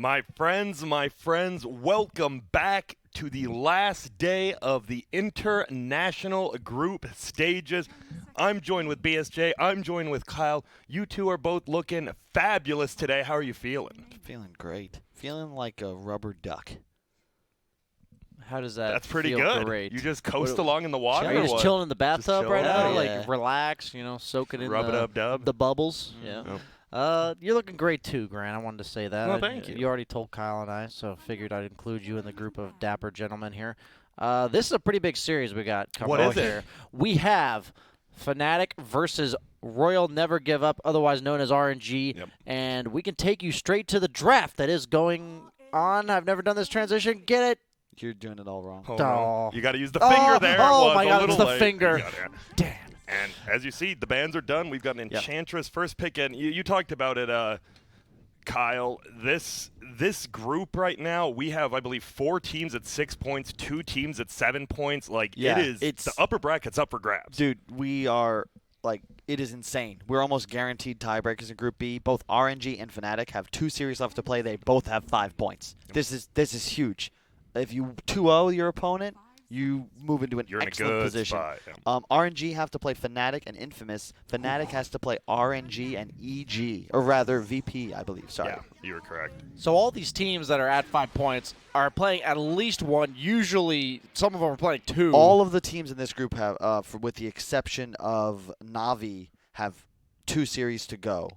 My friends, welcome back to the last day of the international group stages. I'm joined with BSJ. I'm joined with Kyle. You two are both looking fabulous today. How are you feeling? Feeling great. Feeling like a rubber duck. How does that That's pretty feel good. Great? You just coast along in the water? Are you just chilling in the bathtub right now? Yeah. Like, relax, you know, soaking in Rub-a-dub-dub. the bubbles? Yeah. You're looking great too, Grant. I wanted to say that. Well, thank you. You already told Kyle and I, so figured I'd include you in the group of dapper gentlemen here. This is a pretty big series we got coming What is it? here. We have Fnatic versus Royal Never Give Up, otherwise known as RNG, and we can take you straight to the draft that is going on. I've never done this transition. Get it? You're doing it all wrong. Oh, no. You got to use the finger there. Oh, my God, it was it's the finger. Damn. And as you see, the bands are done. We've got an Enchantress first pick, and you talked about it, Kyle. This group right now, we have, I believe, 4 teams at 6 points, 2 teams at 7 points. Like, it's the upper bracket's up for grabs. Dude, we are, it is insane. We're almost guaranteed tiebreakers in Group B. Both RNG and Fnatic have 2 series left to play. They both have 5 points. This is huge. If you 2-0 your opponent, you move into an excellent position. Spot, RNG have to play Fnatic and Infamous. Fnatic has to play RNG and EG, or rather VP, I believe. Sorry. Yeah, you were correct. So all these teams that are at 5 points are playing at least 1. Usually, some of them are playing 2. All of the teams in this group have, with the exception of Navi, have 2 series to go.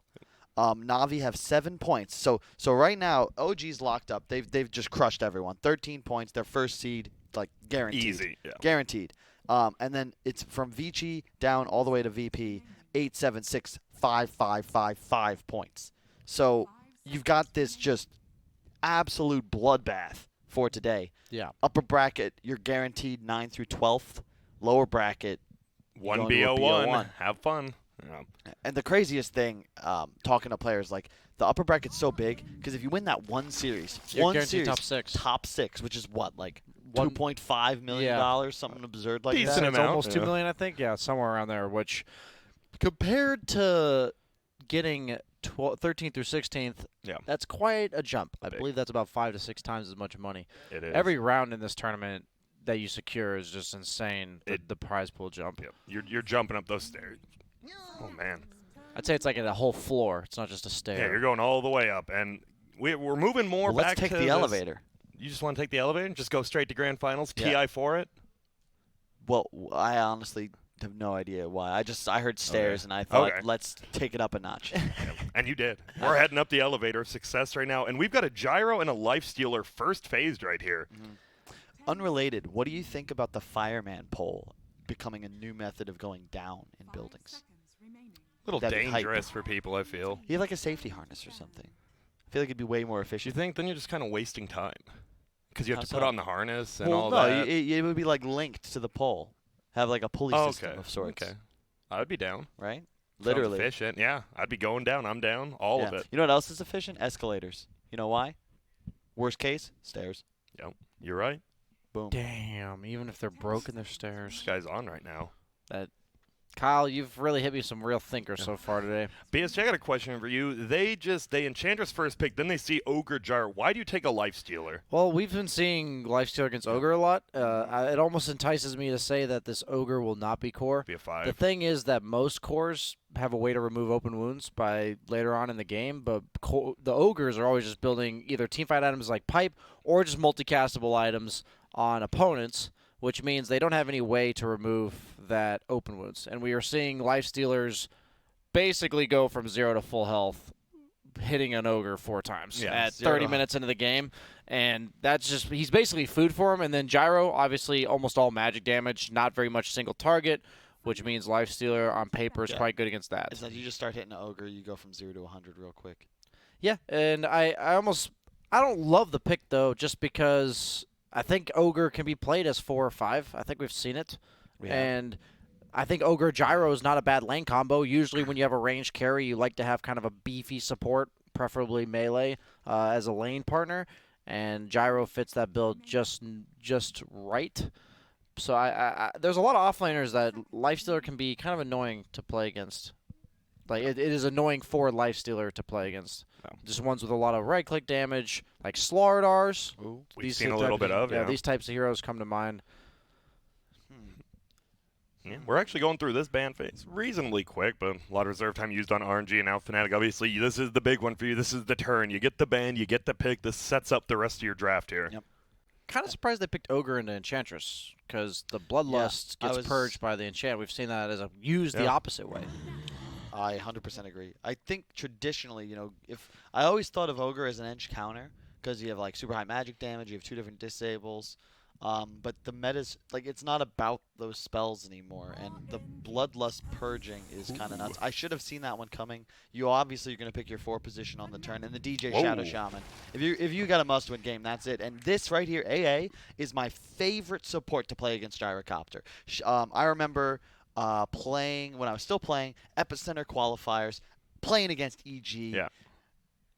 Navi have 7 points. So right now, OG's locked up. They've just crushed everyone. 13 points. Their first seed, guaranteed. Easy, yeah. Guaranteed. And then it's from Vici down all the way to VP, 8, 7, 6, 5, 5, 5, 5 points. So you've got this just absolute bloodbath for today. Yeah. Upper bracket, you're guaranteed 9 through 12th. Lower bracket, 1 BO1. Have fun. Yeah. And the craziest thing, talking to players, the upper bracket's so big because if you win that one series, you're guaranteed top 6, which is what, $2.5 million, something absurd like Decent that. amount. It's almost $2 million, I think. Yeah, somewhere around there. Which, compared to getting 13th through 16th, that's quite a jump. I believe that's about 5 to 6 times as much money. It is. Every round in this tournament that you secure is just insane. The prize pool jump. Yep. You're jumping up those stairs. Oh, man. I'd say it's like a whole floor. It's not just a stair. Yeah, you're going all the way up. And we're moving more back to Let's take the elevator. You just want to take the elevator and just go straight to grand finals? Yeah. TI for it? Well, I honestly have no idea why. I heard stairs, and I thought, let's take it up a notch. And you did. We're heading up the elevator of success right now. And we've got a gyro and a lifestealer first phased right here. Mm-hmm. Unrelated, what do you think about the fireman pole becoming a new method of going down in buildings? A little dangerous for people, I feel. You have a safety harness or something. I feel like it'd be way more You efficient. think? Then you're just kind of wasting time. Because you have to How put so? on the harness and well, all no, that. it would be linked to the pole. Have a pulley system of sorts. Okay. I would be down. Right? Sounds Literally. efficient. Yeah. I'd be going down. I'm down. All of it. You know what else is efficient? Escalators. You know why? Worst case, stairs. Yep. You're right. Boom. Damn. Even if they're broken, they're stairs. This guy's on right now. Kyle, you've really hit me some real thinkers so far today. BSJ, I got a question for you. They Enchantress first pick, then they see Ogre Jar. Why do you take a Lifestealer? Well, we've been seeing Lifestealer against Ogre a lot. It almost entices me to say that this Ogre will not be core. Be a 5. The thing is that most cores have a way to remove open wounds by later on in the game, but the Ogres are always just building either teamfight items like Pipe or just multicastable items on opponents, which means they don't have any way to remove that open wounds. And we are seeing Lifestealers basically go from 0 to full health, hitting an Ogre 4 times at 30 minutes into the game. And that's just, he's basically food for him. And then Gyro, obviously almost all magic damage, not very much single target, which means Lifestealer on paper is probably good against that. It's like you just start hitting an Ogre, you go from 0 to 100 real quick. Yeah, and I don't love the pick, though, just because I think Ogre can be played as 4 or 5. I think we've seen it. Yeah. And I think Ogre Gyro is not a bad lane combo. Usually when you have a ranged carry, you like to have kind of a beefy support, preferably melee, as a lane partner. And Gyro fits that build just right. So there's a lot of offlaners that Lifestealer can be kind of annoying to play against. Like it is annoying for lifestealer to play against. No. Just ones with a lot of right-click damage, like Slardars. We've seen a little bit of, yeah. These types of heroes come to mind. Yeah, we're actually going through this ban phase reasonably quick, but a lot of reserve time used on RNG and now Fnatic. Obviously, this is the big one for you. This is the turn. You get the ban, you get the pick. This sets up the rest of your draft here. Yep. Kind of surprised they picked Ogre into Enchantress because the Bloodlust gets purged by the enchant. We've seen that as used the opposite way. I 100% agree. I think traditionally, if I always thought of Ogre as an Ench counter because you have like super high magic damage, you have 2 different disables. But the meta's like it's not about those spells anymore, and the Bloodlust purging is kind of nuts. I should have seen that one coming. You're going to pick your 4 position on the turn, and the DJ Shadow Shaman. If you got a must-win game, that's it. And this right here, AA, is my favorite support to play against Gyrocopter. I remember playing when I was still playing Epicenter Qualifiers, playing against EG. Yeah.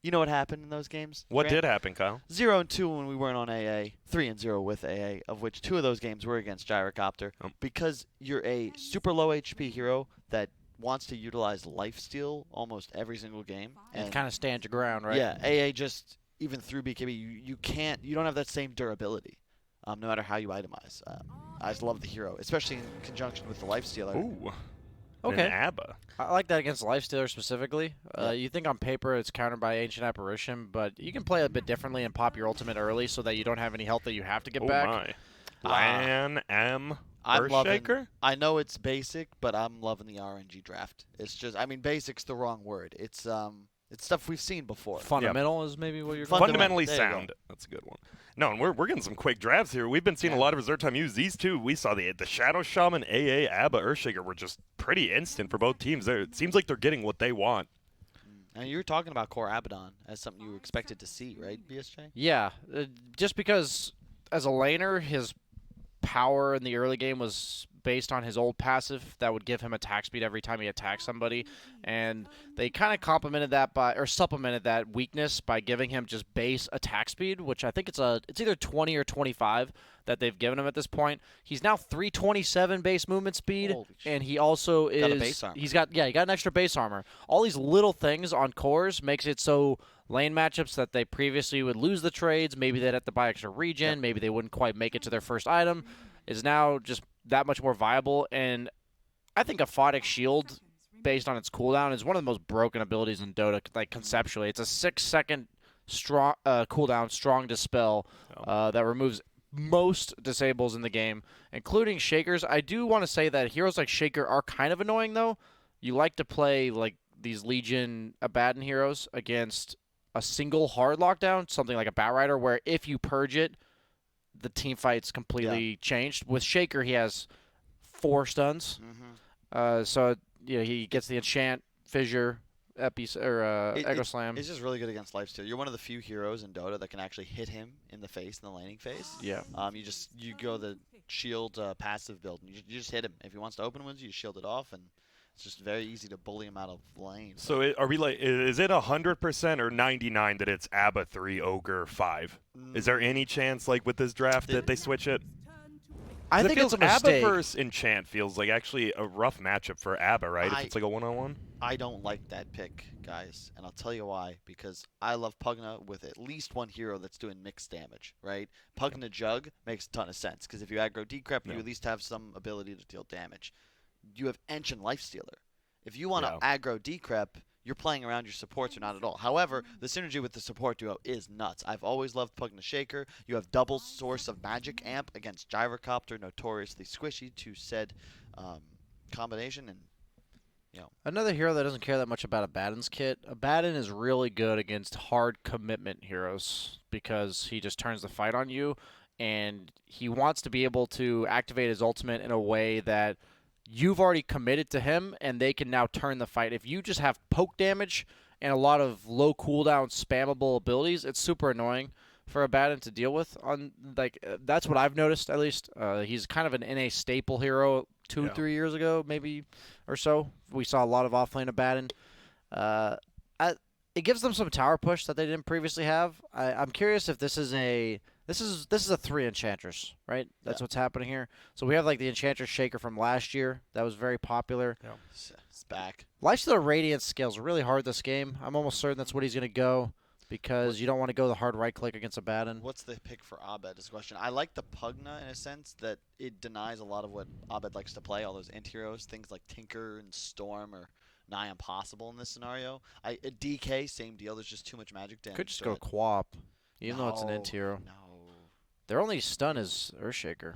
You know what happened in those games? What did happen, Kyle? 0-2 when we weren't on AA, 3-0 with AA, of which 2 of those games were against Gyrocopter. Because you're a super low HP hero that wants to utilize lifesteal almost every single game. And kind of stand your ground, right? Yeah, AA just, even through BKB, you don't have that same durability, no matter how you itemize. I just love the hero, especially in conjunction with the lifestealer. Ooh. Okay. An ABBA. I like that against Lifestealer specifically. You think on paper it's countered by Ancient Apparition, but you can play a bit differently and pop your ultimate early so that you don't have any health that you have to get back. My. Earthshaker? I know it's basic, but I'm loving the RNG draft. It's just, basic's the wrong word. It's stuff we've seen before. Fundamental is maybe what you're going Fundamentally sound. That's a good one. No, and we're getting some quick drafts here. We've been seeing a lot of reserve time use. These two, we saw the Shadow Shaman, AA, ABBA, Earthshaker were just pretty instant for both teams. It seems like they're getting what they want. And you were talking about Core Abaddon as something you expected to see, right, BSJ? Yeah, just because as a laner, his power in the early game was based on his old passive that would give him attack speed every time he attacked somebody, and they kind of supplemented that weakness by giving him just base attack speed, which I think it's either 20 or 25 that they've given him at this point. He's now 327 base movement speed, and he also got a base armor. He got an extra base armor. All these little things on cores makes it so lane matchups that they previously would lose the trades, maybe they'd have to buy extra regen, maybe they wouldn't quite make it to their first item, is now just that much more viable. And I think a Photic Shield, based on its cooldown, is one of the most broken abilities in Dota, like conceptually. It's a 6-second strong cooldown, strong dispel, that removes most disables in the game, including Shakers. I do want to say that heroes like Shaker are kind of annoying, though. You like to play like these Legion Abaddon heroes against a single hard lockdown, something like a Batrider, where if you purge it, the team fight's completely changed. With Shaker, he has 4 stuns. So he gets the enchant, fissure, Echo Slam. It's just really good against lifesteal. You're one of the few heroes in Dota that can actually hit him in the face, in the laning phase. Yeah. You go the shield passive build, and you just hit him. If he wants to open wounds, you shield it off, and it's just very easy to bully him out of lane. So is it 100% or 99 that it's ABBA 3, Ogre 5? Is there any chance, like with this draft, that they switch it? I think it's a mistake. ABBA versus Enchant feels like actually a rough matchup for ABBA, right? If it's like a one-on-one. I don't like that pick, guys, and I'll tell you why. Because I love Pugna with at least one hero that's doing mixed damage, right? Pugna Jug makes a ton of sense because if you aggro Decrep, you at least have some ability to deal damage. You have Ench and Lifestealer. If you want to aggro Decrep, you're playing around your supports or not at all. However, the synergy with the support duo is nuts. I've always loved Pugna Shaker. You have double source of magic amp against Gyrocopter, notoriously squishy to said combination. And another hero that doesn't care that much about Abaddon's kit. Abaddon is really good against hard commitment heroes because he just turns the fight on you, and he wants to be able to activate his ultimate in a way that you've already committed to him, and they can now turn the fight. If you just have poke damage and a lot of low cooldown spammable abilities, it's super annoying for Abaddon to deal with. That's what I've noticed, at least. He's kind of an NA staple hero 2-3 years ago, maybe, or so. We saw a lot of offlane Abaddon. It gives them some tower push that they didn't previously have. I'm curious if this is a This is a 3 Enchantress, right? That's what's happening here. So we have like the Enchantress Shaker from last year. That was very popular. Yeah. It's back. Lifestealer Radiance scales really hard this game. I'm almost certain that's what he's going to go because you don't want to go the hard right-click against a Baden. What's the pick for Abed is the question. I like the Pugna in a sense that it denies a lot of what Abed likes to play, all those anti-heroes. Things like Tinker and Storm are nigh impossible in this scenario. DK, same deal. There's just too much magic damage. Could just go Quap, even though it's an anti-hero. No. Their only stun is Earthshaker.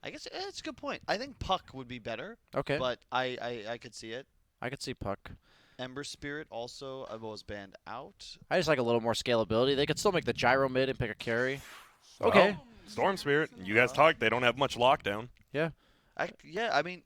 I guess it's a good point. I think Puck would be better. Okay. But I could see it. I could see Puck. Ember Spirit also was banned out. I just like a little more scalability. They could still make the gyro mid and pick a carry. Well, Okay. Storm Spirit. You guys talked. They don't have much lockdown. Yeah. I mean,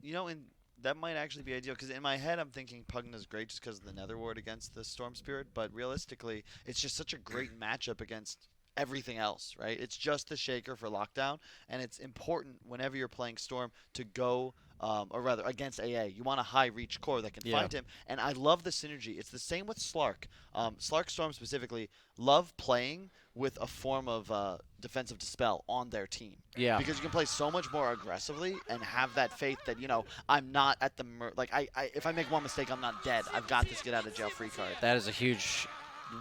that might actually be ideal because in my head I'm thinking Pugna's great just because of the Nether Ward against the Storm Spirit, but realistically, it's just such a great matchup against everything else, right? It's just the Shaker for lockdown, and it's important whenever you're playing Storm to go, or rather against AA. You want a high reach core that can find him, and I love the synergy. It's the same with Slark. Slark Storm specifically love playing with a form of defensive dispel on their team. Yeah. Because you can play so much more aggressively and have that faith that, I'm not at the if I make one mistake, I'm not dead. I've got this get out of jail free card. That is a huge,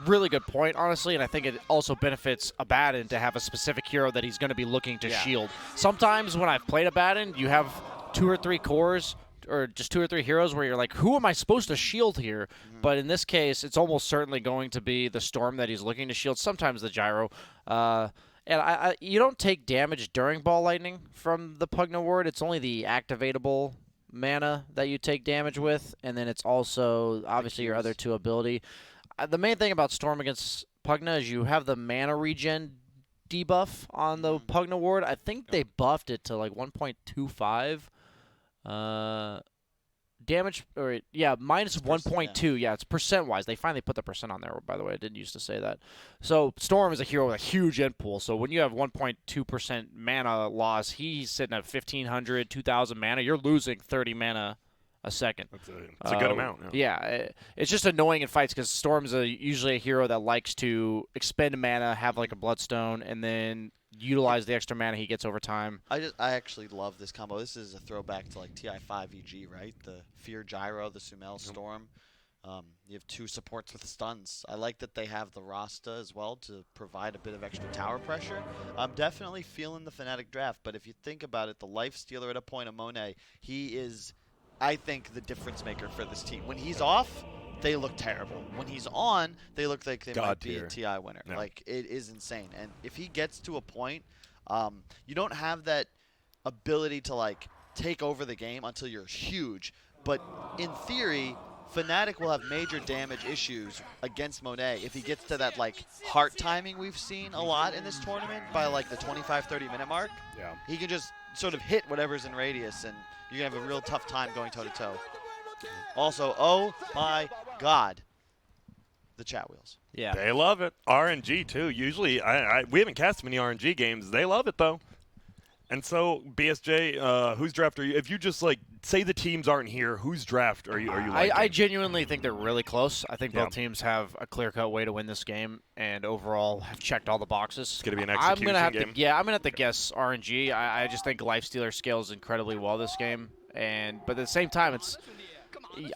really good point, honestly, and I think it also benefits a Baden to have a specific hero that he's going to be looking to shield. Sometimes when I've played a Baden, you have 2 or 3 cores or just 2 or 3 heroes where you're like, who am I supposed to shield here? But in this case, it's almost certainly going to be the Storm that he's looking to shield, sometimes the Gyro. And you don't take damage during Ball Lightning from the Pugna Ward. It's only the activatable mana that you take damage with, and then it's also, obviously, your other 2 ability. The main thing about Storm against Pugna is you have the mana regen debuff on the Pugna Ward. I think they buffed it to like 1.25 damage, or minus 1.2. Yeah, it's percent-wise. They finally put the percent on there, by the way. I didn't used to say that. So Storm is a hero with a huge end pool. So when you have 1.2% mana loss, he's sitting at 1,500, 2,000 mana. You're losing 30 mana a second. That's a good amount. Yeah, it's just annoying in fights because Storm's usually a hero that likes to expend mana, have like a Bloodstone, and then utilize the extra mana he gets over time. I actually love this combo. This is a throwback to like Ti9 EG, right? The Fear Gyro, the Sumail Storm. You have 2 supports with stuns. I like that they have the Rasta as well to provide a bit of extra tower pressure. I'm definitely feeling the Fnatic draft, but if you think about it, the Life Stealer at a point of Monet, he is, I think, the difference maker for this team. When he's off, they look terrible. When he's on, they look like they might be a TI winner. Yeah. Like, it is insane. And if he gets to a point, you don't have that ability to, like, take over the game until you're huge. But in theory, Fnatic will have major damage issues against Monet if he gets to that, like, heart timing we've seen a lot in this tournament by, like, the 25-30 minute mark. Yeah. He can just sort of hit whatever's in radius, and you're going to have a real tough time going toe-to-toe. Also, oh my God, the chat wheels. Yeah. They love it. RNG, too. Usually, we haven't cast many RNG games. They love it, though. And so, BSJ, whose draft are you? If you just, like, say the teams aren't here, whose draft are you liking? I genuinely think they're really close. I think both teams have a clear-cut way to win this game and overall have checked all the boxes. It's going to be an execution game. I'm going to have to guess RNG. I just think Lifestealer scales incredibly well this game. But at the same time,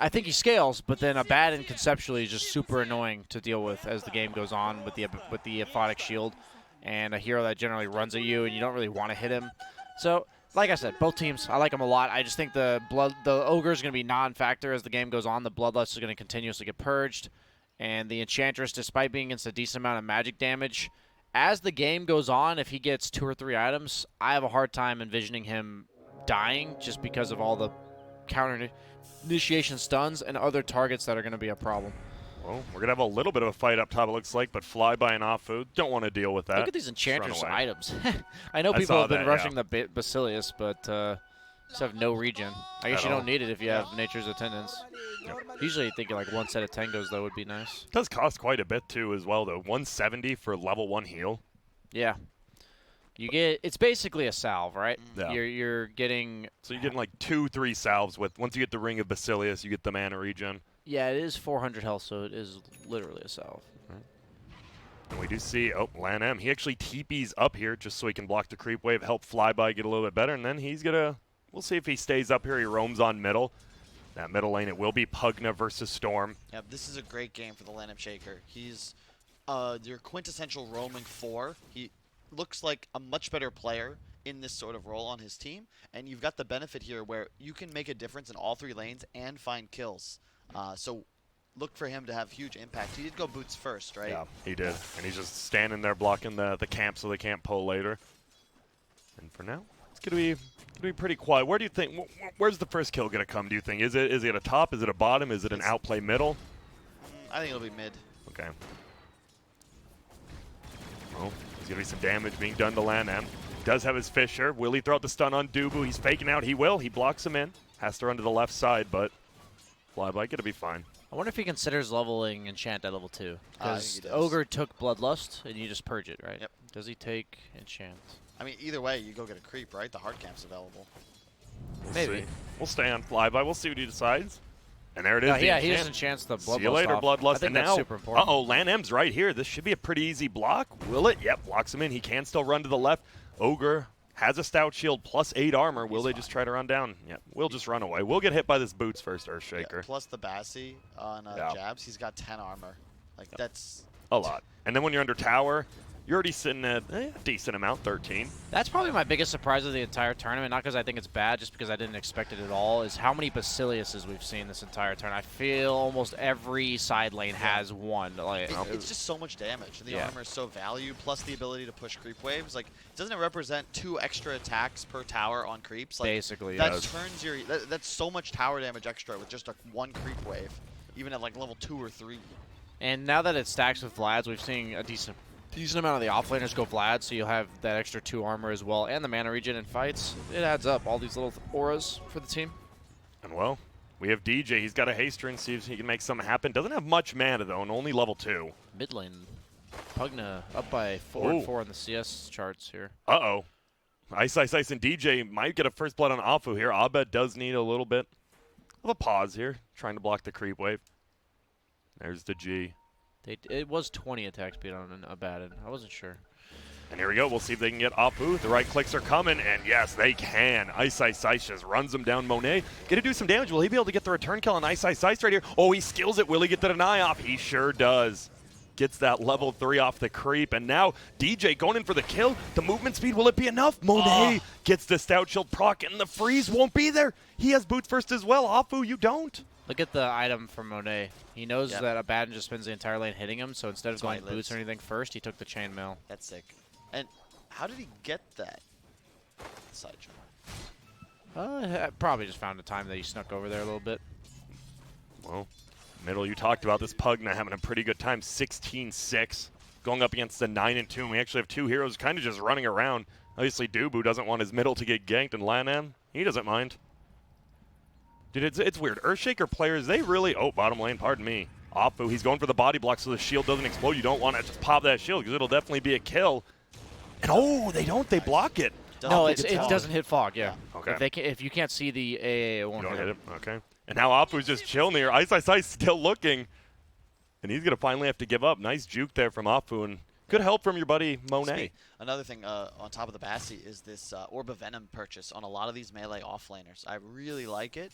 I think he scales, but then a Baden conceptually is just super annoying to deal with as the game goes on with the Aphotic Shield and a hero that generally runs at you and you don't really want to hit him. So, like I said, both teams, I like them a lot. I just think the Ogre is going to be non-factor as the game goes on. The Bloodlust is going to continuously get purged. And the Enchantress, despite being against a decent amount of magic damage, as the game goes on, if he gets 2 or 3 items, I have a hard time envisioning him dying just because of all the counter initiation stuns and other targets that are going to be a problem. Well, we're going to have a little bit of a fight up top, it looks like, but Flyby and Off-Food don't want to deal with that. Look at these Enchantress Just run away. items. I know people have been that, rushing the Basilius, but just have no regen. I guess At you all. don't need it if you have Nature's Attendance. Yep. Usually you think like 1 set of Tengos, though, would be nice. It does cost quite a bit, too, as well, though. 170 for level 1 heal. Yeah. It's basically a salve, right? Yeah. You're getting... So you're getting like 2-3 salves with, once you get the Ring of Basilius, you get the mana regen. Yeah, it is 400 health, so it is literally a salve. And we do see, Lan M, he actually TP's up here just so he can block the creep wave, help Flyby get a little bit better, and then he's gonna, we'll see if he stays up here. He roams on middle. That middle lane, it will be Pugna versus Storm. Yep, this is a great game for the Lan M Shaker. He's your quintessential roaming 4. He looks like a much better player in this sort of role on his team, and you've got the benefit here where you can make a difference in all 3 lanes and find kills. So look for him to have huge impact. He did go boots first, right? Yeah, he did. And he's just standing there blocking the camp so they can't pull later. And for now, it's gonna be pretty quiet. Where do you think? Where's the first kill gonna come? Do you think? Is it a top? Is it a bottom? Is it an outplay middle? I think it'll be mid. Okay. Well, there's gonna be some damage being done to Lan M. Does have his Fisher. Will he throw out the stun on Dubu? He's faking out. He will. He blocks him in. Has to run to the left side, but Flyby gonna be fine. I wonder if he considers leveling Enchant at level 2. I Because think he does. Ogre took Bloodlust, and you just purge it, right? Yep. Does he take Enchant? I mean, either way, you go get a creep, right? The hard camp's available. We'll Maybe. see. We'll stay on Flyby. We'll see what he decides. And there it is. Yeah, the he enchant. just enchants the Bloodlust. See you later, off. Bloodlust. I think and that's now, super important. Lan M's right here. This should be a pretty easy block. Will it? Yep, blocks him in. He can still run to the left. Ogre has a stout shield plus 8 armor. Will they just try to run down? Yep, we'll just run away. We'll get hit by this boots first, Earthshaker. Yeah, plus the Bassi on jabs, he's got 10 armor. Like, that's a lot. And then when you're under tower, you're already sitting at a decent amount, 13. That's probably my biggest surprise of the entire tournament, not because I think it's bad, just because I didn't expect it at all, is how many Basiliuses we've seen this entire tournament. I feel almost every side lane has one. Like, it's just so much damage. And the Yeah. armor is so valued, plus the ability to push creep waves. Like, doesn't it represent 2 extra attacks per tower on creeps? Like, basically, that yes. turns your that's so much tower damage extra with just a 1 creep wave, even at like level 2 or 3. And now that it stacks with Vlad's, we've seen a decent amount of the offlaners go Vlad, so you'll have that extra 2 armor as well, and the mana regen in fights. It adds up, all these little auras for the team. And well, we have DJ. He's got a haster and see if he can make something happen. Doesn't have much mana though, and only level 2. Mid lane, Pugna up by 4 and 4 in the CS charts here. Uh-oh. Ice, and DJ might get a first blood on Afu here. Abed does need a little bit of a pause here, trying to block the creep wave. There's the G. It was 20 attack speed on Abaddon. I wasn't sure. And here we go. We'll see if they can get Apu. The right clicks are coming, and yes, they can. Ice just runs him down. Monet gonna do some damage. Will he be able to get the return kill on Ice right here? Oh, he skills it. Will he get the deny off? He sure does. Gets that level 3 off the creep, and now DJ going in for the kill. The movement speed, will it be enough? Monet gets the stout shield proc, and the freeze won't be there. He has boots first as well. Apu, you don't. Look at the item from Monet. He knows that Abaddon just spends the entire lane hitting him, so instead of going boots or anything first, he took the chainmail. That's sick. And how did he get that? Side Probably just found a time that he snuck over there a little bit. Well, middle, you talked about this Pugna having a pretty good time. 16-6, going up against the 9 and 2. And we actually have 2 heroes kind of just running around. Obviously, Dubu doesn't want his middle to get ganked, and Lan M, he doesn't mind. Dude, it's weird. Earthshaker players, they really... Oh, bottom lane, pardon me. Afu, he's going for the body block so the shield doesn't explode. You don't want to just pop that shield because it'll definitely be a kill. And oh, they don't. They block it. No, it doesn't hit fog, yeah. Okay. If you can't see the AA, it won't hit it. Okay. And now Afu's just chilling here. Ice still looking. And he's going to finally have to give up. Nice juke there from Afu. And good help from your buddy Monet. Another thing on top of the Bassi is this Orb of Venom purchase on a lot of these melee offlaners. I really like it.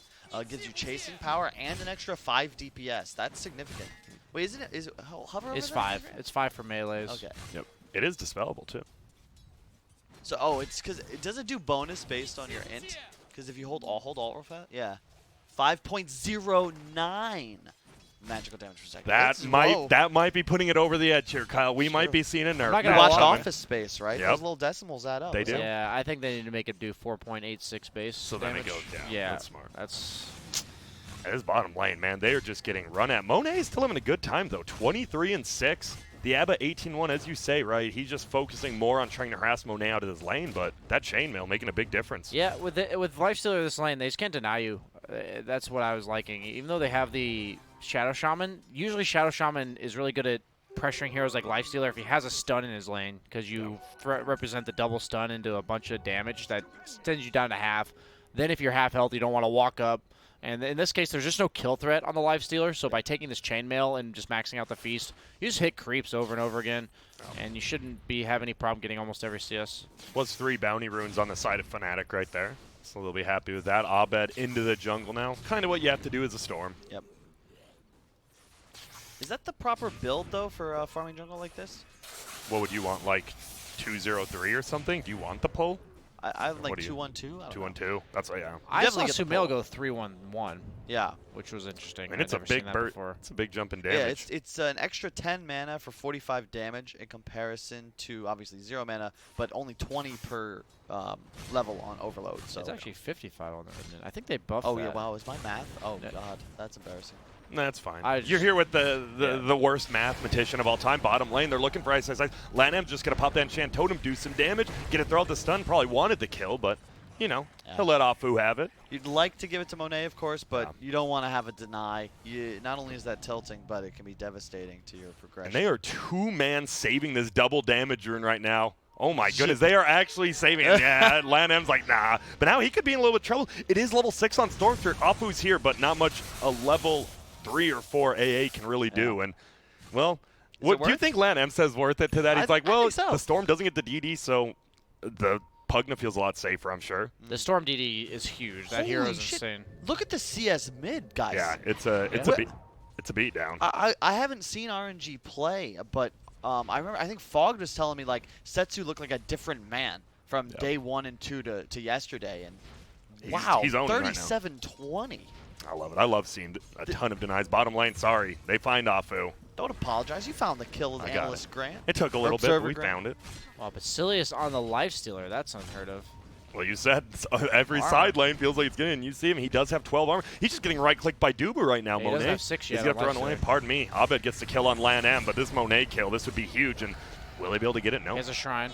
Gives you chasing power and an extra 5 DPS. That's significant. Wait, isn't it? Is it hover over It's there? 5. It's 5 for melees. Okay. Yep. It is dispellable, too. So, it's because it doesn't do bonus based on your int. Because if you hold alt real fast. Yeah. 5.09 magical damage per second. That might be putting it over the edge here, Kyle. We might be seeing a nerf. You watched Office Space, right? Yep. Those little decimals add up. They do. Yeah, I think they need to make it do 4.86 base So damage. then it goes down. Yeah, That's smart. That's his bottom lane, man. They are just getting run at. Monet is still having a good time, though. 23-6. The Abba 18-1, as you say, right? He's just focusing more on trying to harass Monet out of his lane, but that chainmail making a big difference. Yeah, with Lifestealer this lane, they just can't deny you. That's what I was liking. Even though they have the Shadow Shaman, usually Shadow Shaman is really good at pressuring heroes like Lifestealer if he has a stun in his lane, because you represent the double stun into a bunch of damage that sends you down to half. Then if you're half health, you don't want to walk up, And in this case, there's just no kill threat on the lifestealer, so by taking this chainmail and just maxing out the feast, you just hit creeps over and over again, and you shouldn't have any problem getting almost every CS. Was 3 bounty runes on the side of Fnatic right there, so they'll be happy with that. Abed into the jungle now. Kind of what you have to do as a Storm. Yep. Is that the proper build, though, for farming jungle like this? What would you want, like 2-0-3 or something? Do you want the pull? I like What do you- 2-1-2. 2-1-2. That's what, yeah. I saw definitely get the Sumail pull. go 3-1-1, Yeah. which was interesting. And I'd it's a never seen big that burst. before. It's a big jump in Yeah, damage. it's an extra 10 mana for 45 damage in comparison to obviously 0 mana, but only 20 per level on Overload. So It's actually 55 on the I think they buffed Oh that. yeah, wow, is my math? Oh Yeah. god, that's embarrassing. That's fine. I You're just- here with the Yeah. worst mathematician of all time, bottom lane. They're looking for Ice Ice Ice. LanM's just going to pop that Enchant Totem, do some damage, get it, throw out the stun. Probably wanted the kill, but, you know, Yeah. he'll let Afu have it. You'd like to give it to Monet, of course, but Yeah. you don't want to have a deny. Not only is that tilting, but it can be devastating to your progression. And they are 2-man saving this double damage rune right now. Oh my goodness, they are actually saving it. Yeah, LanM's like, nah. But now he could be in a little bit of trouble. It is level 6 on Stormspirit. Afu's here, but not much a level 3 or 4 AA can really do. And, well, what do you worth? think LanM says worth it to that? He's like, I well, think so. the Storm doesn't get the DD, so the Pugna feels a lot safer, I'm sure. The Storm DD is huge. That Holy hero is shit. insane. Look at the CS mid, guys. Yeah, it's a beat down. I haven't seen RNG play, but I think Fogg was telling me like Setsu looked like a different man from day 1 and 2 to yesterday, and wow, he's owning right now. 37-20. I love it. I love seeing a ton of denies. Bottom lane, sorry. They find Afu. Don't apologize. You found the kill of I the got analyst Grant. It took a little bit, but Observer we Grant. found it. Wow, but Silius on the lifestealer, that's unheard of. Well, you said every Armor. side lane feels like it's getting. You see him. He does have 12 armor. He's just getting right-clicked by Dubu right now, Yeah, he doesn't Monet. have 6 He's yet going to on have to run away. lifestealer. Pardon me. Abed gets the kill on LanM, but this Monet kill, this would be huge. And will he be able to get it? No. He has a shrine.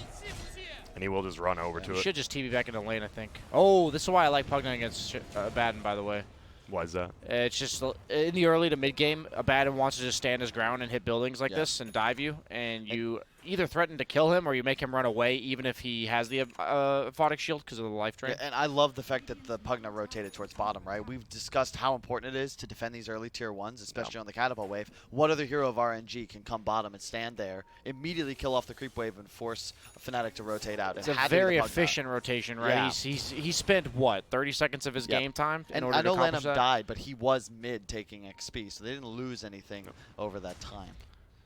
And he will just run over to He it. should just TB back into lane, I think. Oh, this is why I like Pugna against Abaddon, by the way. Why is that? It's just in the early to mid game, Abaddon wants to just stand his ground and hit buildings like Yeah. this and dive you, and you either threaten to kill him or you make him run away, even if he has the Photic shield because of the life drain. And I love the fact that the Pugna rotated towards bottom, right? We've discussed how important it is to defend these early tier 1s, especially on the Catapult wave. What other hero of RNG can come bottom and stand there, immediately kill off the creep wave, and force a Fnatic to rotate out? It's and a had to be the very Pugna. efficient rotation, right? Yeah. He spent what 30 seconds of his Yep. game time in And order I know to accomplish Lanham that. died, but he was mid taking XP, so they didn't lose anything over that time.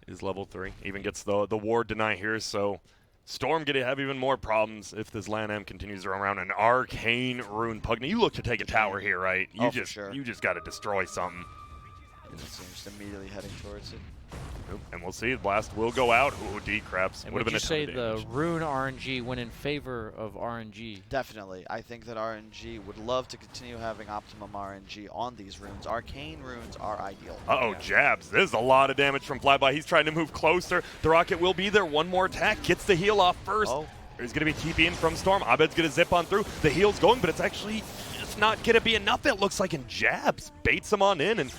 Is level 3. Even gets the ward deny here, so Storm going to have even more problems if this LanM continues to run around. An arcane rune Pugna. You look to take a tower here, right? You Oh, for just sure. you just got to destroy something. So just immediately heading towards it. And we'll see. The blast will go out. Ooh, D-Craps. And Would have would been you a ton say of the damage. rune RNG went in favor of RNG? Definitely. I think that RNG would love to continue having optimum RNG on these runes. Arcane runes are ideal. Uh-oh, jabs. There's a lot of damage from Flyby. He's trying to move closer. The rocket will be there. One more attack. Gets the heal off first. Oh. There's going to be TP in from Storm. Abed's going to zip on through. The heal's going, but it's actually just not going to be enough, it looks like, and jabs. Baits him on in, and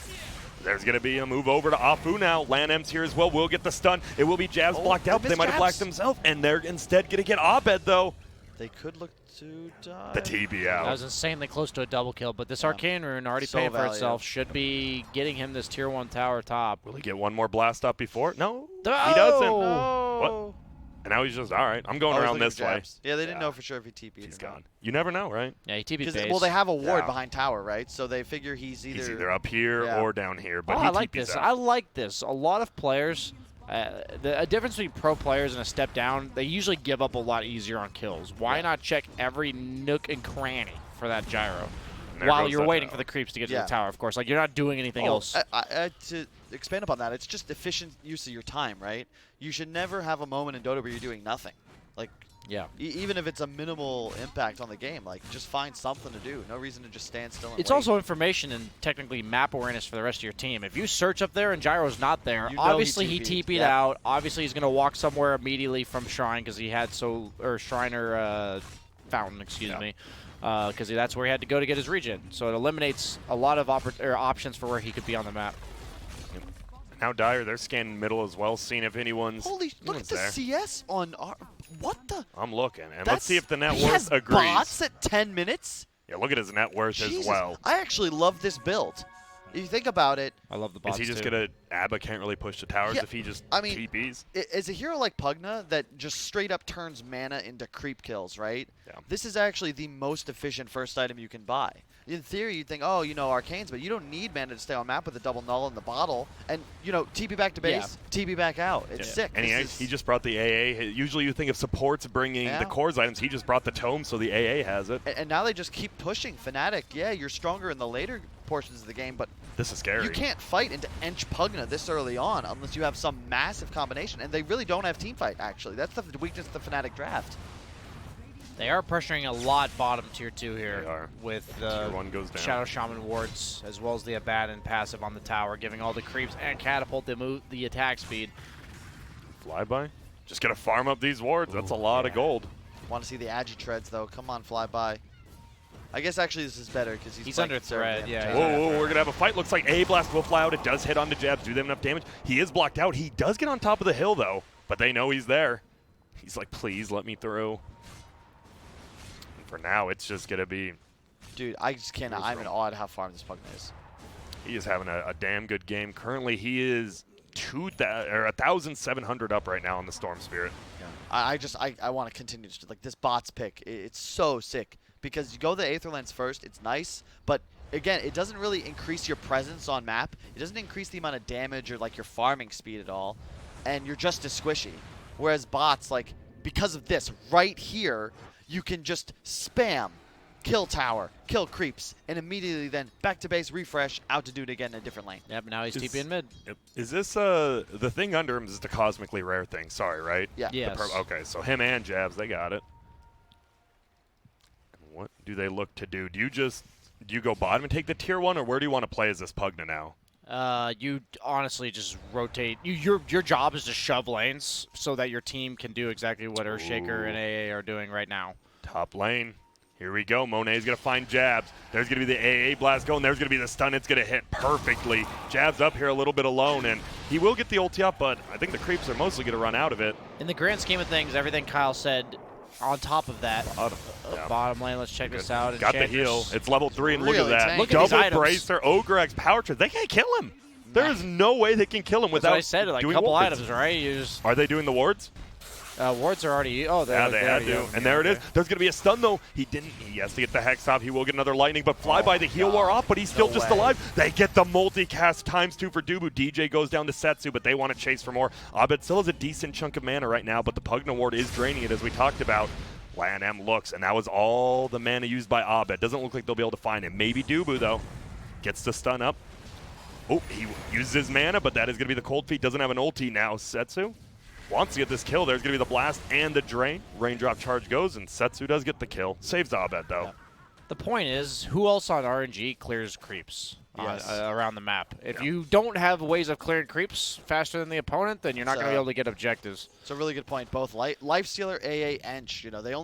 there's going to be a move over to Afu now. LanM's here as well. Will get the stun. It will be jabs blocked out, but they might have blacked themselves, and they're instead going to get Abed, though. They could look to die. The TB That out. was insanely close to a double kill, but this Yeah. arcane rune already So paying for valuable. itself. Should be getting him this tier 1 tower top. Will he get one more blast up before? No, he Oh! doesn't. Oh. What? And now he's just, all right, I'm going Oh, he's around looking this for way. jabs. Yeah, they didn't Yeah. know for sure if he TP'd He's or not. gone. You never know, right? Yeah, he TB'd 'Cause base. well, they have a ward Yeah. behind tower, right? So they figure he's He's either up here Yeah. or down here, but Oh, he I like TP's this. out. I like this. A lot of players, a difference between pro players and a step down, they usually give up a lot easier on kills. Why not check every nook and cranny for that gyro? And there While goes you're that waiting tower. for the creeps to get to Yeah. the tower, of course. Like, you're not doing anything else. To expand upon that, it's just efficient use of your time, right? You should never have a moment in Dota where you're doing nothing. Like, Yeah. even if it's a minimal impact on the game, like, just find something to do. No reason to just stand still and It's wait. also information and technically map awareness for the rest of your team. If you search up there and Gyro's not there, You know obviously he he TP'd. TP'd Yeah. out. Obviously he's going to walk somewhere immediately from Shrine because he had Shriner Fountain, excuse Yeah. me, because that's where he had to go to get his regen. So it eliminates a lot of options for where he could be on the map. Now Dyer, they're scanning middle as well, seeing if anyone's Holy, look at the there. CS on our. What the? I'm looking, and let's That's- see if the net he worth has agrees. bots at 10 minutes? Yeah, look at his net worth as well. I actually love this build. If you think about it, I love the bots Is he just too. gonna Abba can't really push the towers if he just TPs? As a hero like Pugna that just straight up turns mana into creep kills, right? Yeah. This is actually the most efficient first item you can buy. In theory, you'd think, oh, you know, arcanes, but you don't need mana to stay on map with a double null in the bottle. And, you know, TP back to base, TP back out. It's sick. And he just brought the AA. Usually you think of supports bringing the cores items. He just brought the tome, so the AA has it. And now they just keep pushing. Fnatic, yeah, you're stronger in the later portions of the game, but this is scary. You can't fight into Ench Pugna this early on unless you have some massive combination. And they really don't have team fight, actually. That's the weakness of the Fnatic draft. They are pressuring a lot bottom tier 2 here with tier 1 goes down. Shadow Shaman wards as well as the Abaddon passive on the tower, giving all the creeps and catapult the attack speed. Flyby? Just gonna farm up these wards. That's a lot of gold. Want to see the Agi treads though? Come on, Flyby. I guess actually this is better because he's under threat. Yeah. Whoa, we're gonna have a fight. Looks like A blast will fly out. It does hit onto jabs, do them enough damage. He is blocked out. He does get on top of the hill though, but they know he's there. He's like, please let me through. For now, it's just going to be... Dude, I just cannot. I'm in awe at how farmed this Pugna is. He is having a damn good game. Currently, he is 1,700 up right now on the Storm Spirit. Yeah. I want to continue. Like, this bot's pick, it's so sick. Because you go the Aether Lens first, it's nice, but again, it doesn't really increase your presence on map. It doesn't increase the amount of damage or, like, your farming speed at all. And you're just as squishy. Whereas bots, like, because of this, right here... You can just spam, kill tower, kill creeps, and immediately then back to base, refresh, out to do it again in a different lane. Yep, now he's TP in mid. Is this, the thing under him is the cosmically rare thing, sorry, right? Yeah. Yes. Okay, so him and Jabs, they got it. What do they look to do? Do you go bottom and take the tier 1, or where do you want to play as this Pugna now? You honestly just rotate. Your job is to shove lanes so that your team can do exactly what Earthshaker and AA are doing right now. Top lane. Here we go. Monet's going to find Jabs. There's going to be the AA blast going. There's going to be the stun. It's going to hit perfectly. Jabs up here a little bit alone, and he will get the ulti up, but I think the creeps are mostly going to run out of it. In the grand scheme of things, everything Kyle said on top of that. Bottom lane, let's check this out. Got the heal. It's level 3, and really look at that. Look at these Double items. Bracer, Ogre X, Power Trip. They can't kill him. There is no way they can kill him without doing what I said, like a couple items, right? Are they doing the wards? Wards are already... Oh, they had to. And there it is. There's going to be a stun, though. He didn't. He has to get the Hex off. He will get another Lightning, but Flyby, the heal wore off, but he's still just alive. They get the multicast ×2 for Dubu. DJ goes down to Setsu, but they want to chase for more. Abed still has a decent chunk of mana right now, but the Pugna ward is draining it, as we talked about. Lan M looks, and that was all the mana used by Abed. Doesn't look like they'll be able to find him. Maybe Dubu, though. Gets the stun up. Oh, he uses his mana, but that is going to be the Cold Feet. Doesn't have an ulti now. Setsu wants to get this kill. There's going to be the blast and the drain. Raindrop charge goes, and Setsu does get the kill. Saves Abed, though. Yeah. The point is, who else on RNG clears creeps around the map? If you don't have ways of clearing creeps faster than the opponent, then you're not going to be able to get objectives. It's a really good point. Both Lifestealer, AA, Ench, you know, they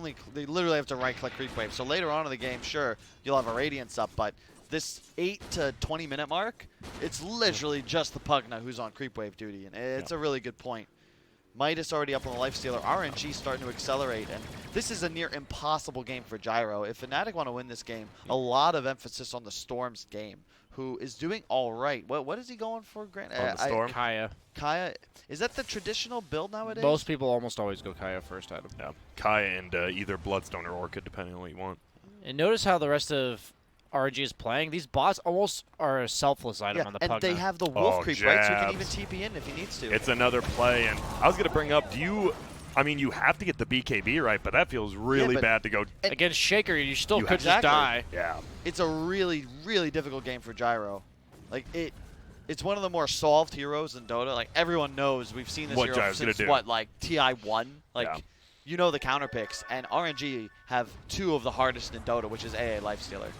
literally have to right-click creep wave. So later on in the game, sure, you'll have a Radiance up, but this 8 to 20 minute mark, it's literally just the Pugna who's on creep wave duty, and it's a really good point. Midas already up on the Lifestealer. RNG starting to accelerate, and this is a near impossible game for Gyro. If Fnatic want to win this game, a lot of emphasis on the Storm's game, who is doing all right. What is he going for, Grant? On the Storm? Kaya. Kaya, is that the traditional build nowadays? Most people almost always go Kaya first item. Yeah, Kaya and either Bloodstone or Orchid, depending on what you want. And notice how the rest of RNG is playing. These bots almost are a selfless item on the Pugna. And they have the wolf creep, right? So he can even TP in if he needs to. It's another play, and I was going to bring up, I mean, you have to get the BKB right, but that feels really bad to go. Against Shaker, you still could just die. Yeah. It's a really, really difficult game for Gyro. Like, it's one of the more solved heroes in Dota. Like, everyone knows. We've seen this hero since, like, Ti9? Like, you know the counter picks. And RNG have 2 of the hardest in Dota, which is AA Lifestealer.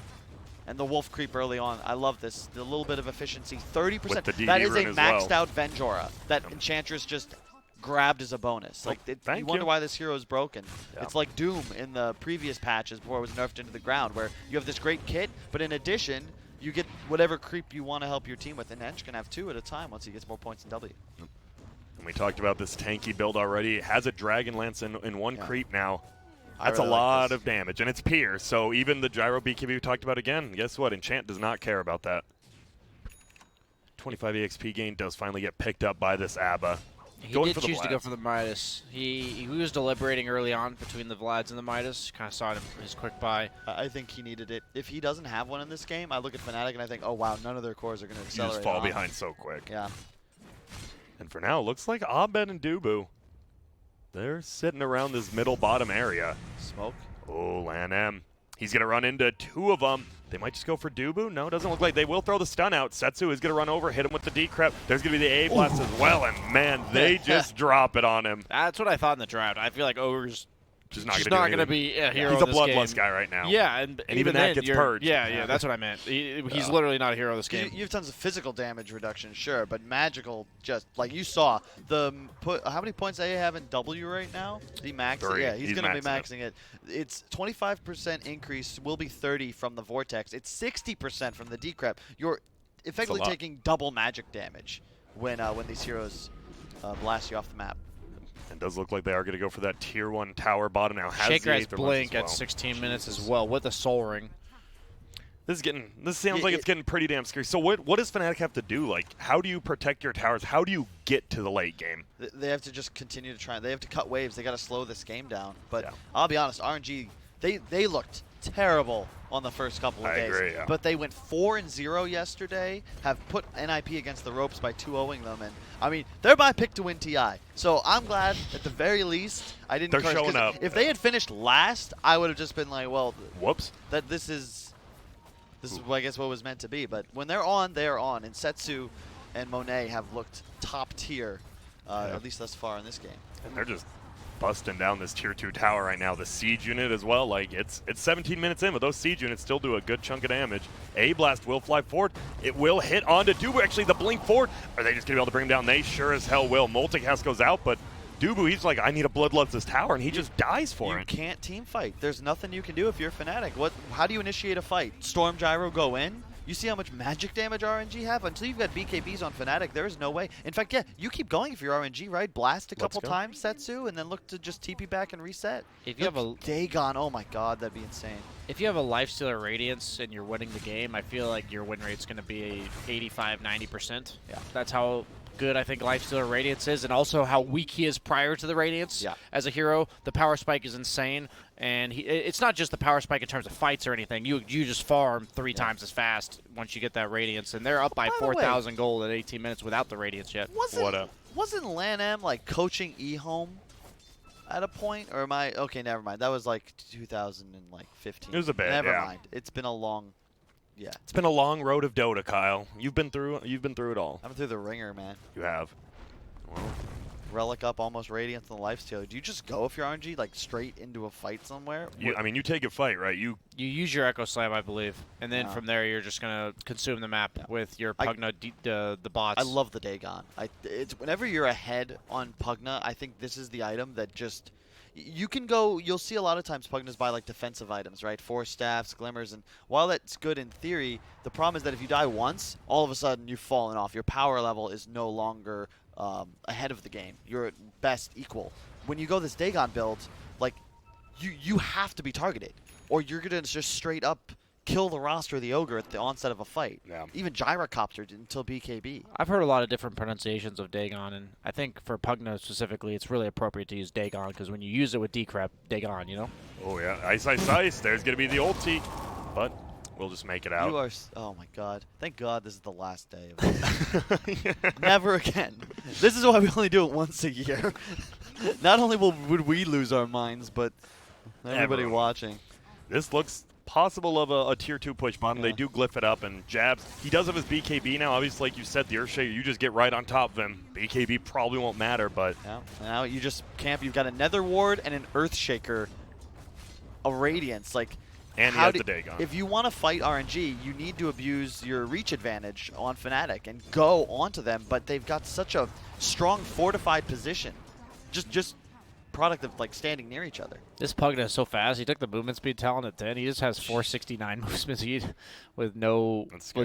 And the wolf creep early on. I love this. The little bit of efficiency. 30%. That is a maxed out Venjora that Enchantress just grabbed as a bonus. Like, you wonder why this hero is broken. Yeah. It's like Doom in the previous patches before it was nerfed into the ground, where you have this great kit, but in addition, you get whatever creep you want to help your team with. And Ench can have 2 at a time once he gets more points in W. And we talked about this tanky build already. It has a Dragon Lance in one creep now. That's a lot of damage, and it's Pier, so even the Gyro BKB we talked about again, guess what? Enchant does not care about that. 25 EXP gain does finally get picked up by this ABBA. He did choose to go for the Midas. He was deliberating early on between the Vlads and the Midas. Kind of saw his quick buy. I think he needed it. If he doesn't have one in this game, I look at Fnatic and I think, oh wow, none of their cores are going to accelerate. You just fall behind so quick. Yeah. And for now, it looks like Abed and Dubu, they're sitting around this middle bottom area. Smoke. Oh, LanM. He's going to run into 2 of them. They might just go for Dubu. No, it doesn't look like they will throw the stun out. Setsu is going to run over, hit him with the decrep. There's going to be the A-blast as well, and man, they just drop it on him. That's what I thought in the draft. I feel like Ogre's just not going to be a hero. He's a this bloodlust game. guy right now. Yeah, and even that gets purged. Yeah, that's what I meant. He's literally not a hero this game. You have tons of physical damage reduction, sure, but magical, just like you saw, how many points they have in W right now? The max? 3. Yeah, he's going to be maxing maxing it. It's 25% increase, will be 30 from the Vortex. It's 60% from the decrep. You're effectively taking double magic damage when these heroes blast you off the map. It does look like they are going to go for that tier 1 tower bottom now. Shaker has Blink at 16 minutes as well with a Soul Ring. This sounds like it's getting pretty damn scary. So what does Fnatic have to do? Like, how do you protect your towers? How do you get to the late game? They have to just continue to try. They have to cut waves. They got to slow this game down. But I'll be honest, RNG, they looked terrible on the first couple of days. I agree, yeah. But they went 4-0 yesterday, have put NIP against the ropes by 2-0ing them. And, I mean, they're my pick to win TI. So I'm glad, at the very least, I didn't They're showing up. If they had finished last, I would have just been like, well, whoops. This is, I guess, what was meant to be. But when they're on, they're on. And Setsu and Monet have looked top tier, at least thus far in this game. And they're just busting down this tier 2 tower right now. The siege unit as well. Like, it's 17 minutes in, but those siege units still do a good chunk of damage. A-blast will fly forward. It will hit onto Dubu. Actually, the blink forward. Are they just going to be able to bring him down? They sure as hell will. Multicast goes out, but Dubu, he's like, I need a bloodlust this tower, and he just dies for it. You can't team fight. There's nothing you can do if you're Fnatic. How do you initiate a fight? Storm Gyro go in? You see how much magic damage RNG have? Until you've got BKBs on Fnatic, there is no way. In fact, yeah, you keep going if you're RNG, right? Blast a couple times, Setsu, and then look to just TP back and reset. If you have a Dagon, oh my god, that'd be insane. If you have a Lifestealer Radiance and you're winning the game, I feel like your win rate's going to be 85-90%. Yeah. That's how good I think Lifestealer Radiance is, and also how weak he is prior to the Radiance as a hero. The power spike is insane, and it's not just the power spike in terms of fights or anything. You just farm 3 times as fast once you get that Radiance, and they're up by 4,000 gold at 18 minutes without the Radiance yet. Wasn't LanM like coaching eHome at a point, or am I okay? Never mind. That was like 2015. It was a bit. Never mind. It's been a long. Yeah. It's been a long road of Dota, Kyle. You've been through it all. I've been through the ringer, man. You have. Well, Relic up, almost Radiance in the Lifestealer. Do you just go if you're RNG like straight into a fight somewhere? I mean, you take a fight, right? You use your Echo Slam, I believe, and then from there you're just gonna consume the map with your Pugna, the bots. I love the Dagon. It's whenever you're ahead on Pugna, I think this is the item that just. You can go, you'll see a lot of times Pugnas buy like defensive items, right? Force staffs, glimmers, and while that's good in theory, the problem is that if you die once, all of a sudden you've fallen off. Your power level is no longer ahead of the game. You're at best equal. When you go this Dagon build, like, you have to be targeted, or you're going to just straight up kill the roster of the Ogre at the onset of a fight. Yeah. Even Gyrocopter until BKB. I've heard a lot of different pronunciations of Dagon, and I think for Pugna specifically, it's really appropriate to use Dagon, because when you use it with Decrep, Dagon, you know? Oh, yeah. Ice, ice, ice. There's going to be the ulti, but we'll just make it out. You are, oh my god. Thank god this is the last day of this. Never again. This is why we only do it once a year. Not only would we lose our minds, but everybody watching. This looks possible of a tier 2 push bottom. They do glyph it up, and Jabs, he does have his BKB now. Obviously, like you said, the Earthshaker, you just get right on top of him. BKB probably won't matter, but now you just camp. You've got a Nether Ward and an Earthshaker, a Radiance. Like, and he has the Dagon. If you want to fight RNG, you need to abuse your reach advantage on Fnatic and go onto them. But they've got such a strong fortified position. Just product of like standing near each other. This Pugna is so fast. He took the movement speed talent at 10. He just has 469 movement speed with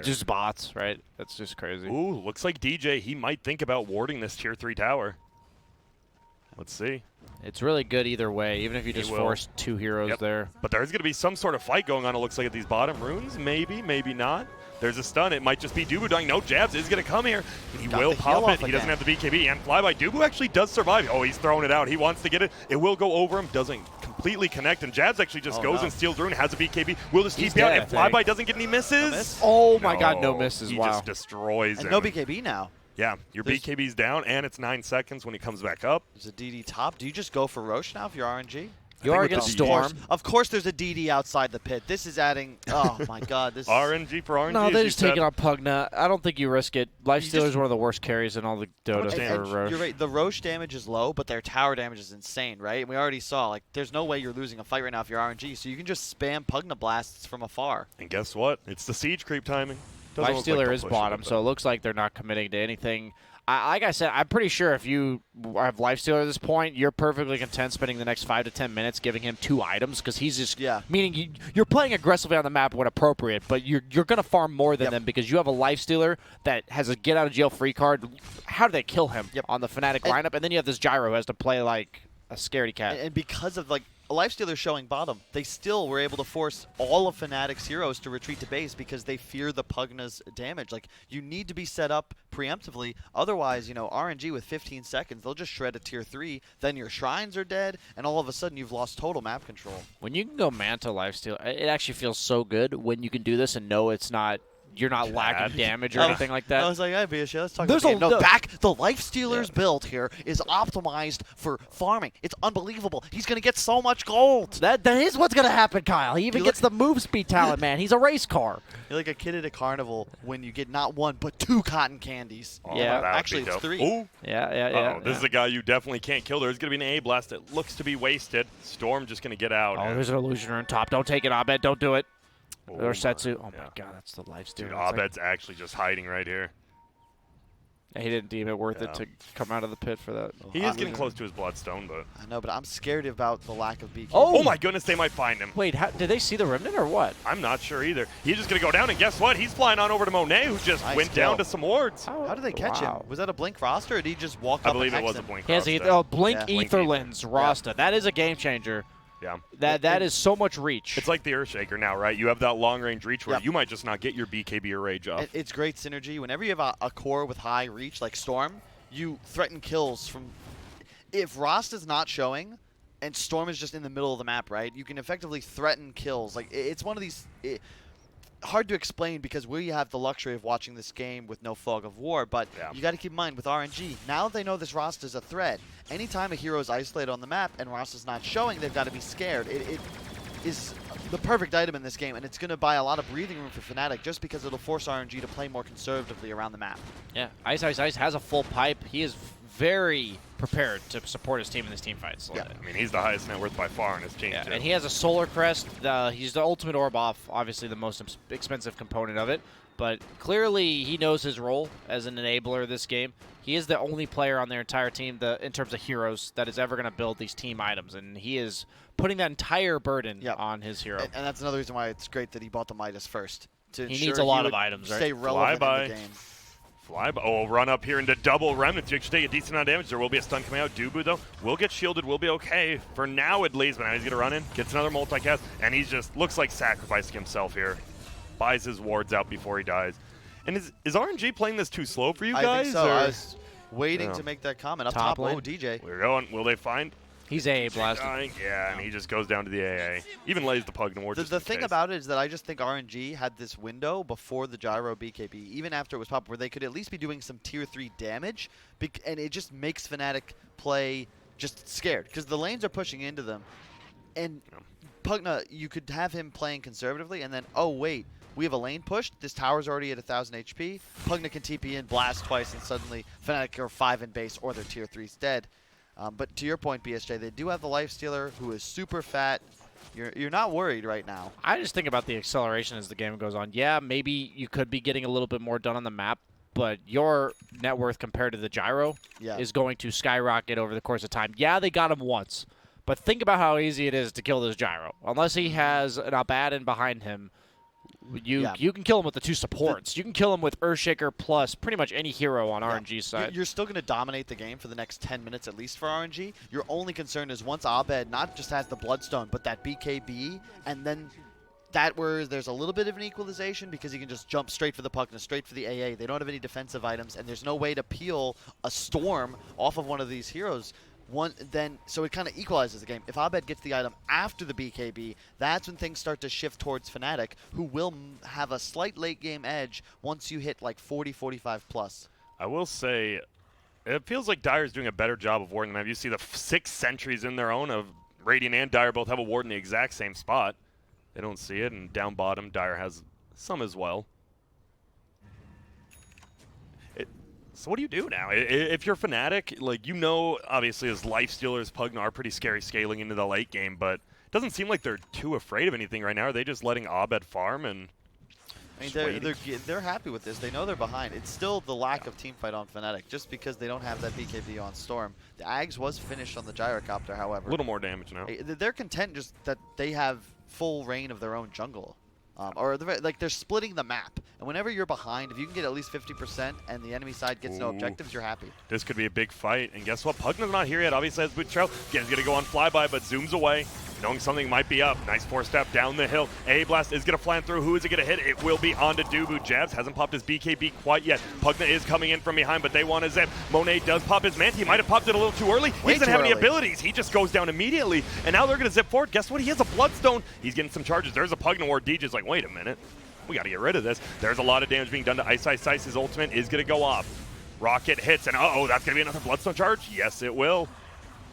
just bots, right? That's just crazy. Ooh, looks like DJ, he might think about warding this tier 3 tower. Let's see. It's really good either way, even if you just force 2 heroes there. But there's going to be some sort of fight going on, it looks like, at these bottom runes. Maybe, maybe not. There's a stun. It might just be Dubu dying. No, Jabs is going to come here. He will pop it. He doesn't have the BKB. And Flyby. Dubu actually does survive. Oh, he's throwing it out. He wants to get it. It will go over him. Doesn't completely connect. And Jabs actually just goes and steals rune. Has a BKB. Will just TP out. And Flyby doesn't get any misses. Oh, my God. No misses. He wow. just destroys him. No BKB now. Yeah, your BKB's down, and it's 9 seconds when he comes back up. There's a DD top. Do you just go for Roche now if you're RNG? You are against Storm. Of course there's a DD outside the pit. This is adding, oh my God. This RNG for RNG. No, they're just taking on Pugna. I don't think you risk it. Lifestealer is one of the worst carries in all the Dota for Roche. You're right. The Roche damage is low, but their tower damage is insane, right? And we already saw, like, there's no way you're losing a fight right now if you're RNG, so you can just spam Pugna blasts from afar. And guess what? It's the siege creep timing. Lifestealer is bottom, so it looks like they're not committing to anything. Like I said, I'm pretty sure if you have Lifestealer at this point, you're perfectly content spending the next 5 to 10 minutes giving him 2 items because he's just meaning you're playing aggressively on the map when appropriate, but you're going to farm more than them because you have a Lifestealer that has a get out of jail free card. How do they kill him on the Fnatic lineup? And then you have this Gyro who has to play like a scaredy cat. And because of like Lifestealer showing bottom, they still were able to force all of Fnatic's heroes to retreat to base because they fear the Pugna's damage. Like, you need to be set up preemptively. Otherwise, you know, RNG with 15 seconds, they'll just shred a tier 3. Then your shrines are dead, and all of a sudden you've lost total map control. When you can go Manta Lifestealer, it actually feels so good when you can do this and know it's not... You're not lacking damage or anything like that. I was like, hey, BSJ, let's talk about the game. No, the Lifestealer's build here is optimized for farming. It's unbelievable. He's going to get so much gold. That is what's going to happen, Kyle. He even gets the move speed talent, man. He's a race car. You're like a kid at a carnival when you get not 1, but 2 cotton candies. Oh, yeah. Actually, it's 3. Ooh. Yeah. This is a guy you definitely can't kill. There's going to be an A blast that looks to be wasted. Storm just going to get out. Oh, there's an illusioner on top. Don't take it, Abed. Don't do it. Oh, or Setsu. Oh, my God. That's the Lifestealer. Dude, Abed's actually just hiding right here. Yeah, he didn't deem it worth it to come out of the pit for that. He is getting close to his Bloodstone, but... I know, but I'm scared about the lack of BK. Oh, my goodness, they might find him. Wait, did they see the Remnant or what? I'm not sure either. He's just going to go down, and guess what? He's flying on over to Monet, who just went down to some wards. How did they catch him? Was that a Blink Roster, or did he just walk up and I believe it was a Blink Roster. He has a Blink Aetherlands Roster. That is a game changer. Yeah. That is so much reach. It's like the Earthshaker now, right? You have that long-range reach where you might just not get your BKB or Rage off. It's great synergy. Whenever you have a core with high reach like Storm, you threaten kills from... If Rost is not showing and Storm is just in the middle of the map, right, you can effectively threaten kills. Like, it's one of these... hard to explain because we have the luxury of watching this game with no fog of war, but you got to keep in mind with RNG, now they know this Rost is a threat. Anytime a hero is isolated on the map and Rost is not showing, they've got to be scared. It is the perfect item in this game, and it's going to buy a lot of breathing room for Fnatic just because it'll force RNG to play more conservatively around the map. Yeah, Ice has a full pipe. He is very prepared to support his team in these team fights. Yeah. I mean, he's the highest net worth by far in his team, too. And he has a Solar Crest. He's the ultimate orb off, obviously the most expensive component of it. But clearly, he knows his role as an enabler of this game. He is the only player on their entire team, in terms of heroes, that is ever going to build these team items. And he is putting that entire burden on his hero. And that's another reason why it's great that he bought the Midas first. To he needs a lot of items, right? Stay relevant in the game. Flyby. Oh, run up here into double Remnants. You actually take a decent amount of damage. There will be a stun coming out. Dubu, though, will get shielded. Will be okay for now, at least. But now he's going to run in, gets another multicast, and he just looks like sacrificing himself here. Buys his wards out before he dies. And is RNG playing this too slow for you guys? I think so. I was waiting to make that comment. Up top low, DJ. We're going. Will they find? He's AA blasted. Yeah, and he just goes down to the AA. Even lays the Pugna ward. The thing about it is that I just think RNG had this window before the Gyro BKB, even after it was popped, where they could at least be doing some tier 3 damage, and it just makes Fnatic play just scared, because the lanes are pushing into them. And Pugna, you could have him playing conservatively, and then, oh, wait, we have a lane pushed. This tower's already at 1,000 HP. Pugna can TP in, blast twice, and suddenly Fnatic are 5 in base, or their tier 3's dead. But to your point, BSJ, they do have the Lifestealer, who is super fat. You're not worried right now. I just think about the acceleration as the game goes on. Yeah, maybe you could be getting a little bit more done on the map, but your net worth compared to the Gyro is going to skyrocket over the course of time. Yeah, they got him once, but think about how easy it is to kill this Gyro. Unless he has an Abaddon behind him, You can kill him with the 2 supports. You can kill him with Earthshaker plus pretty much any hero on RNG's side. You're still going to dominate the game for the next 10 minutes at least for RNG. Your only concern is once Abed not just has the Bloodstone, but that BKB, and then that where there's a little bit of an equalization because he can just jump straight for the Pugna, straight for the AA. They don't have any defensive items, and there's no way to peel a Storm off of one of these heroes. So it kind of equalizes the game. If Abed gets the item after the BKB, that's when things start to shift towards Fnatic, who will have a slight late game edge once you hit like 40, 45 plus. I will say, it feels like Dire's doing a better job of warding them. You see the 6 sentries in their own of Radiant and Dire both have a ward in the exact same spot. They don't see it, and down bottom, Dire has some as well. So what do you do now? If you're Fnatic, like, you know, obviously as Lifestealers, Pugna are pretty scary scaling into the late game, but it doesn't seem like they're too afraid of anything right now. Are they just letting Abed farm and they're happy with this. They know they're behind. It's still the lack of teamfight on Fnatic, just because they don't have that BKB on Storm. The Ags was finished on the Gyrocopter, however. A little more damage now. They're content just that they have full reign of their own jungle. They're splitting the map. And whenever you're behind, if you can get at least 50% and the enemy side gets no objectives, you're happy. This could be a big fight. And guess what? Pugna's not here yet. Obviously has Boot Trail. Again, he's going to go on flyby, but zooms away, knowing something might be up. Nice 4-step down the hill. A Blast is going to fly through. Who is it going to hit? It will be onto Dubu. Jabs hasn't popped his BKB quite yet. Pugna is coming in from behind, but they want to zip. Monet does pop his Manta. He might have popped it a little too early. He doesn't have any abilities. He just goes down immediately. And now they're going to zip forward. Guess what? He has a Bloodstone. He's getting some charges. There's a Pugna ward. DJ's like, wait a minute. We got to get rid of this. There's a lot of damage being done to Ice Ice Ice. His ultimate is going to go off. Rocket hits, and uh-oh, that's going to be another Bloodstone charge? Yes, it will.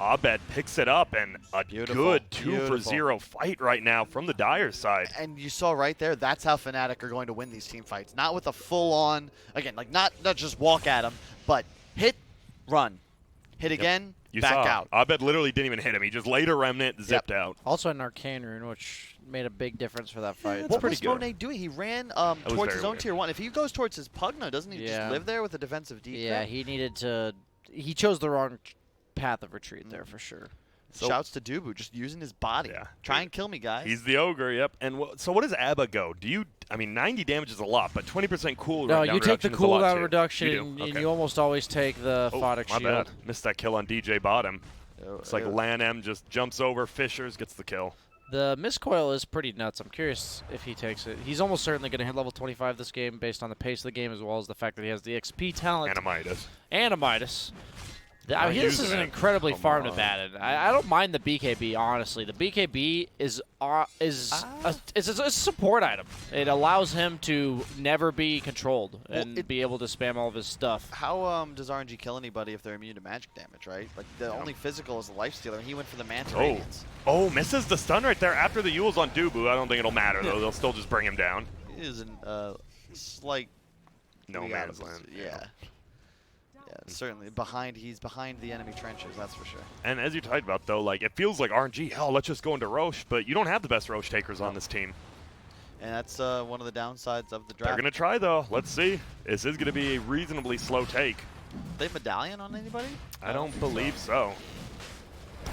Abed picks it up, and a good 2-for-0 fight right now from the Dire side. And you saw right there, that's how Fnatic are going to win these team fights. Not with a full-on, again, like not just walk at him, but hit, run. Hit again, back out. Abed literally didn't even hit him. He just laid a Remnant, zipped out. Also an Arcane Rune, which made a big difference for that fight. What was Monet doing? He ran towards his own tier 1. If he goes towards his Pugna, doesn't he just live there with a defensive defense? Yeah, he needed to... He chose the wrong path of retreat there for sure. So, shouts to Dubu, just using his body. Yeah. Try and kill me, guys. He's the ogre, yep. And so what does ABBA go? Do you, I mean, 90 damage is a lot, but 20% cooldown reduction. No, you take the cooldown reduction, you and you almost always take the Photic Shield. Bad. Missed that kill on DJ bottom. It's like Lan M just jumps over, Fishers gets the kill. The Miscoil is pretty nuts. I'm curious if he takes it. He's almost certainly going to hit level 25 this game based on the pace of the game, as well as the fact that he has the XP talent. Animitis. I mean, this is an incredibly farmed Abaddon. I don't mind the BKB, honestly. The BKB is a support item. It allows him to never be controlled and be able to spam all of his stuff. How does RNG kill anybody if they're immune to magic damage, right? Like, the only physical is the Lifestealer, and he went for the Manta Radiance. Oh, misses the stun right there after the Yule's on Dubu. I don't think it'll matter, though. They'll still just bring him down. It is a slight... No man's land. Yeah. Certainly he's behind the enemy trenches, that's for sure. And as you talked about, though, like, it feels like RNG, hell, let's just go into Roche, but you don't have the best Roche takers on this team. And that's one of the downsides of the draft. They're going to try, though. Let's see. This is going to be a reasonably slow take. They medallion on anybody? I don't believe so.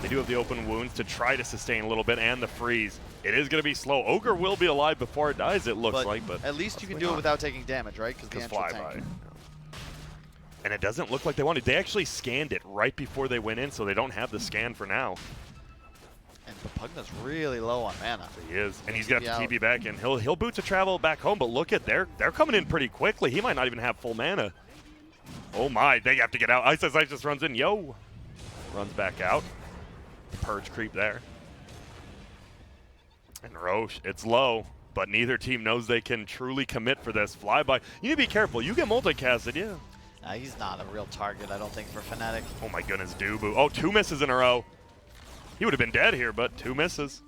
They do have the open wounds to try to sustain a little bit, and the freeze. It is going to be slow. Ogre will be alive before it dies, it looks like, but at least you can do it without taking damage, right? Because the flyby. And it doesn't look like they wanted. They actually scanned it right before they went in, so they don't have the scan for now. And Pugna's really low on mana. He is, and he's going to have to TP back in. He'll boot to travel back home, but look at they're coming in pretty quickly. He might not even have full mana. Oh my, they have to get out. Ice just runs in. Yo. Runs back out. Purge creep there. And Roche, it's low, but neither team knows they can truly commit for this. Flyby. You need to be careful. You get multicasted, yeah. He's not a real target, I don't think, for Fnatic. Oh my goodness, Dubu. Oh, 2 misses in a row. He would have been dead here, but 2 misses.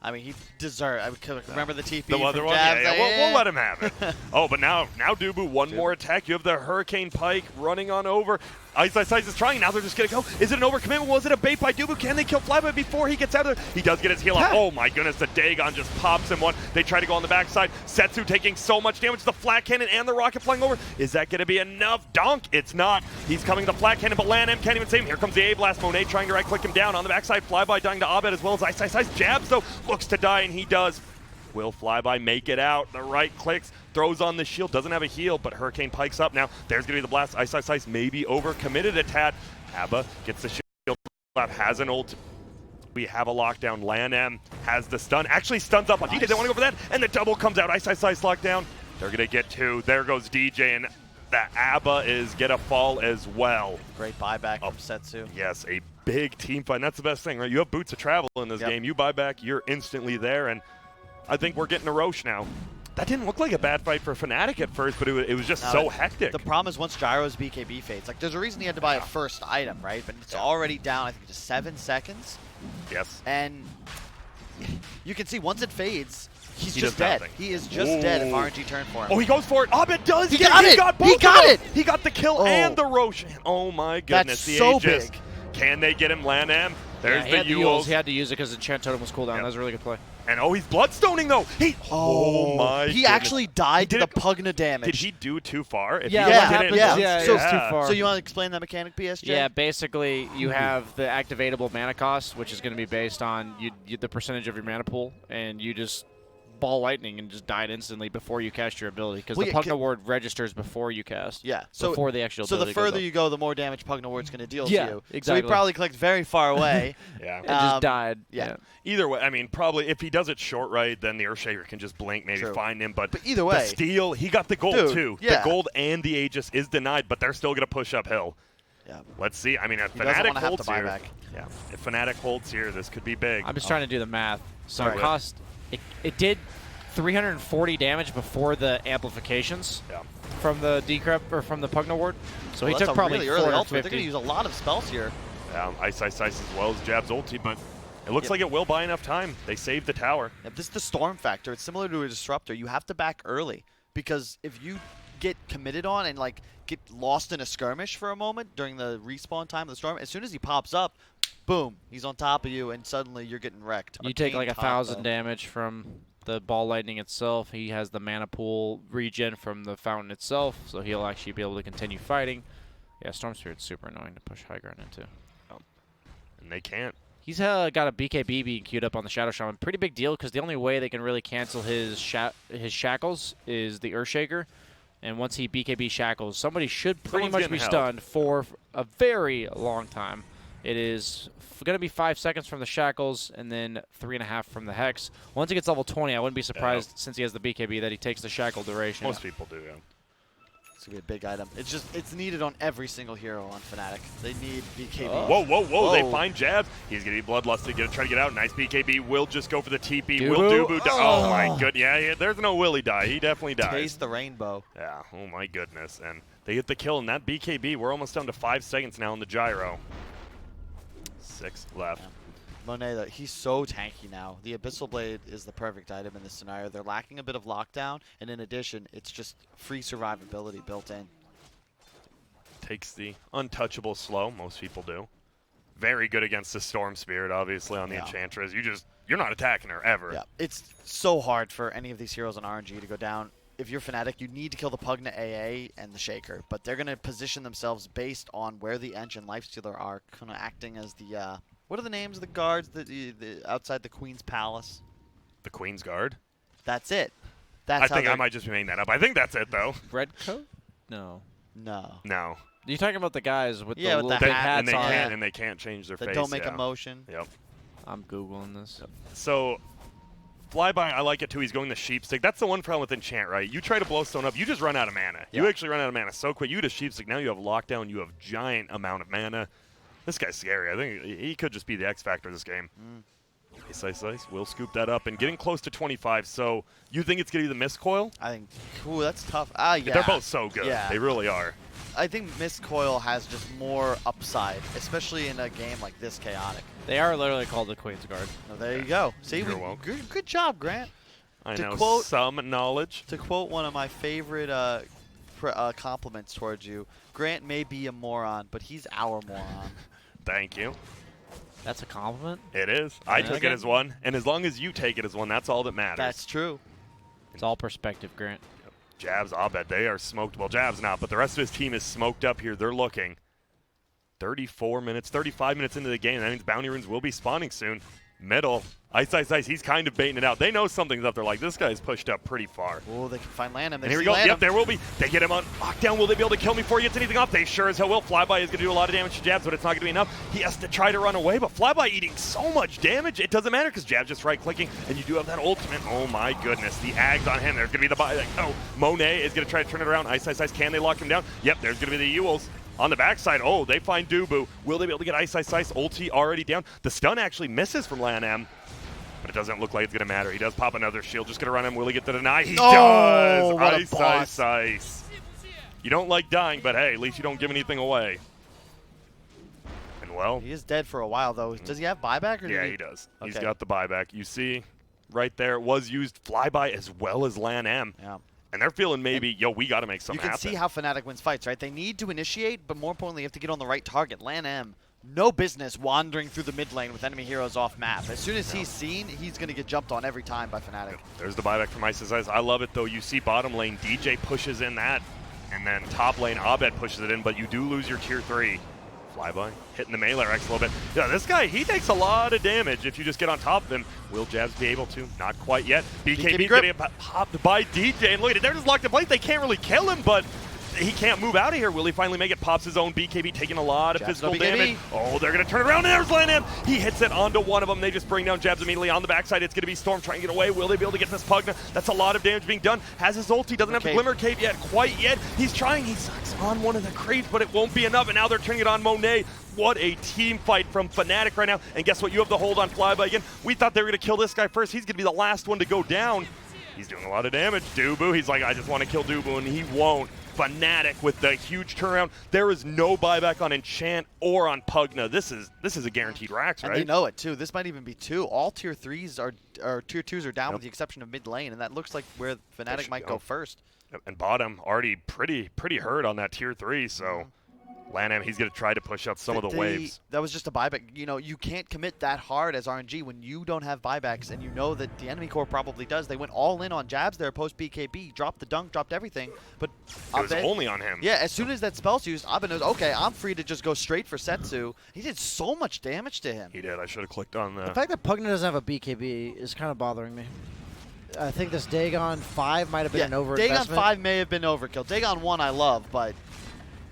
I mean, he deserved. I remember the TP. The other one, we'll let him have it. Oh, but now Dubu, one more attack. You have the Hurricane Pike running on over. Ice is trying. Now they're just going to go. Is it an overcommitment? Was it a bait by Dubu? Can they kill Flyby before he gets out of there? He does get his heal up. Oh my goodness, the Dagon just pops him one. They try to go on the backside. Setsu taking so much damage. The flat cannon and the rocket flying over. Is that going to be enough? Donk, it's not. He's coming to the flat cannon, but Lan M can't even save him. Here comes the A-Blast. Monet trying to right-click him down. On the backside, Flyby dying to Abed as well as Ice. Jabs, though, looks to die, and he does. Will Flyby make it out? The right clicks, throws on the shield, doesn't have a heal, but Hurricane pikes up now. There's going to be the blast. Ice maybe overcommitted a tad. Abba gets the shield up, has an ult. We have a lockdown. Lan M has the stun. Actually stuns up on DJ. They want to go for that. And the double comes out. Ice lockdown. They're going to get 2. There goes DJ. And the Abba is going to fall as well. Great buyback from Setsu. Yes, a big team fight. And that's the best thing, right? You have boots of travel in this game. You buy back, you're instantly there. And I think we're getting a Roche now. That didn't look like a bad fight for Fnatic at first, but it was just so hectic. The problem is once Gyro's BKB fades, like there's a reason he had to buy a first item, right? But it's already down, I think, to 7 seconds. Yes. And you can see once it fades, he's just dead. He is just dead if RNG turned for him. Oh, he goes for it. Abed does. He got it. Got both he got it. He got the kill and the Roche. Oh my goodness. That's so big. Can they get him? Lan M. There's the the Yules. He had to use it because the Enchant Totem was cooldown. That was a really good play. And he's bloodstoning though. Oh my! He actually died to the Pugna damage. Did he do too far? If Yeah, he it was too far. So you want to explain that mechanic, PSJ? Yeah, basically you have the activatable mana cost, which is going to be based on the percentage of your mana pool, and you just ball lightning and just die instantly before you cast your ability, because the Pugna Ward registers before you cast. Yeah. Before the actual ability. So the further you go, the more damage Pugna Ward's going to deal to you. Exactly. So he probably clicked very far away. And just died. Yeah. Either way, I mean, probably if he does it short right, then the Earthshaker can just blink, maybe find him. But either way, the steal, he got the gold too. Yeah. The gold and the Aegis is denied, but they're still going to push uphill. Yeah. Let's see. I mean, if he doesn't Fnatic holds to buy here, back. if Fnatic holds here, this could be big. I'm just trying to do the math. So it cost, it did 340 damage before the amplifications from the decrep or from the Pugna Ward. So he took probably really early ultimate. 450. They're going to use a lot of spells here. Ice as well as Jab's ulti, but it looks like it will buy enough time. They saved the tower. This is the storm factor. It's similar to a disruptor. You have to back early, because if you get committed on and like get lost in a skirmish for a moment during the respawn time of the storm, as soon as he pops up, boom, he's on top of you, and suddenly you're getting wrecked. You take like 1,000 damage from the ball lightning itself. He has the mana pool regen from the fountain itself, so he'll actually be able to continue fighting. Yeah, Storm Spirit's super annoying to push high ground into. And they can't. He's got a BKB being queued up on the Shadow Shaman. Pretty big deal, because the only way they can really cancel his shackles is the Earthshaker. And once he BKB shackles, somebody should pretty much be stunned for a very long time. It is going to be 5 seconds from the shackles and then 3.5 from the hex. Once he gets level 20, I wouldn't be surprised, since he has the BKB, that he takes the shackle duration. Most people do, yeah. It's going to be a big item. It's needed on every single hero on Fnatic. They need BKB. Whoa. They find Jabs. He's going to be bloodlusted, try to get out. Nice BKB. Will just go for the TP. Will Dubu die? Oh, my goodness. Yeah, there's no will he die. He definitely dies. Taste the rainbow. Yeah, oh, my goodness. And they get the kill, and that BKB, we're almost down to 5 seconds now in the gyro. 6 left. Yeah. Monet, though, he's so tanky now. The Abyssal Blade is the perfect item in this scenario. They're lacking a bit of lockdown, and in addition, it's just free survivability built in. Takes the untouchable slow, most people do. Very good against the Storm Spirit, obviously, on the Enchantress. You're not attacking her, ever. Yeah, it's so hard for any of these heroes on RNG to go down. If you're Fnatic, you need to kill the Pugna AA and the Shaker, but they're going to position themselves based on where the Edge and Lifestealer are, kind of acting as the... what are the names of the guards outside the Queen's Palace? The Queen's Guard? That's it. I think I might just be making that up. I think that's it, though. Red coat? No. No. You're talking about the guys with the with the big hat, hats on. And they can't change their face. That don't make a motion. Yep. I'm Googling this. Yep. So, Flyby, I like it too. He's going the sheep stick. That's the one problem with Enchant, right? You try to blow stone up, you just run out of mana. You actually run out of mana so quick. You just sheep stick. Now you have lockdown. You have giant amount of mana. This guy's scary. I think he could just be the X factor of this game. Slice. We'll scoop that up and getting close to 25. So you think it's going to be the Mist Coil? I think, that's tough. Yeah. They're both so good. Yeah. They really are. I think Mist Coil has just more upside, especially in a game like this chaotic. They are literally called the Queen's Guard. Oh, there you go. See, You're welcome. Good job, Grant. I know some knowledge. To quote one of my favorite compliments towards you, Grant may be a moron, but he's our moron. Thank you. That's a compliment? It is. I took it as one, and as long as you take it as one, that's all that matters. That's true. It's all perspective, Grant. Yep. Jabs, I'll bet they are smoked. Well, Jabs not, but the rest of his team is smoked up here. They're looking. 34 minutes, 35 minutes into the game. That means bounty runes will be spawning soon. Middle. Ice, Ice, Ice. He's kind of baiting it out. They know something's up there. Like, this guy's pushed up pretty far. Oh, they can find Lanham. And here we go. Yep, there will be. They get him on lockdown. Will they be able to kill me before he gets anything off? They sure as hell will. Flyby is going to do a lot of damage to Jabs, but it's not going to be enough. He has to try to run away, but Flyby eating so much damage, it doesn't matter because Jabs just right-clicking, and you do have that ultimate. Oh, my goodness. The Ags on him. There's going to be the buy. Oh, Monet is going to try to turn it around. Ice, Ice, Ice. Can they lock him down? Yep, there's going to be the Ewells. On the backside, oh, they find Dubu. Will they be able to get Ice, Ice, Ice? Ulti already down. The stun actually misses from Lanham. But it doesn't look like it's going to matter. He does pop another shield. Just going to run him. Will he get the deny? He does! What Ice, Ice, Ice. You don't like dying, but hey, at least you don't give anything away. And well... He is dead for a while, though. Does he have buyback? Or yeah, he does. Okay. He's got the buyback. You see, right there, it was used Flyby as well as Lanham. Yeah. And they're feeling maybe, yo, we got to make something happen. You can see how Fnatic wins fights, right? They need to initiate, but more importantly, you have to get on the right target. Lanham, no business wandering through the mid lane with enemy heroes off map. As soon as he's seen, he's going to get jumped on every time by Fnatic. There's the buyback from Ice's Eyes. I love it, though. You see bottom lane, DJ pushes in that, and then top lane, Abed pushes it in, but you do lose your tier 3. Flyby hitting the melee Rex a little bit. Yeah, this guy, he takes a lot of damage if you just get on top of him. Will Jabs be able to? Not quite yet. BKB getting popped by DJ, and look at it, they're just locked in place. They can't really kill him, but he can't move out of here. Will he finally make it? Pops his own BKB, taking a lot of physical damage. Oh, they're going to turn it around, and there's Lanham. He hits it onto one of them. They just bring down Jabs immediately. On the backside, it's going to be Storm trying to get away. Will they be able to get this Pugna? That's a lot of damage being done. Has his ulti, doesn't have the Glimmer Cape yet, quite yet. He's trying, he sucks on one of the creeps, but it won't be enough, and now they're turning it on Monet. What a team fight from Fnatic right now. And guess what? You have the hold on Flyby again. We thought they were going to kill this guy first. He's going to be the last one to go down. He's doing a lot of damage. Dubu, he's like, I just want to kill Dubu, and he won't. Fnatic with the huge turnaround. There is no buyback on Enchant or on Pugna. This is a guaranteed Rax, right? And they know it too. This might even be 2. All tier 3s or tier 2s are down with the exception of mid lane, and that looks like where Fnatic might go first. And bottom already pretty hurt on that tier 3, so Lanham, he's going to try to push out some of the waves. That was just a buyback. You know, you can't commit that hard as RNG when you don't have buybacks, and you know that the enemy core probably does. They went all in on Jabs there post BKB, dropped the dunk, dropped everything. But it was only on him. Yeah, as soon as that spell's used, Abed knows, okay, I'm free to just go straight for Setsu. He did so much damage to him. He did. I should have clicked on The fact that Pugna doesn't have a BKB is kind of bothering me. I think this Dagon 5 might have been an overinvestment. Dagon 5 may have been overkill. Dagon 1 I love, but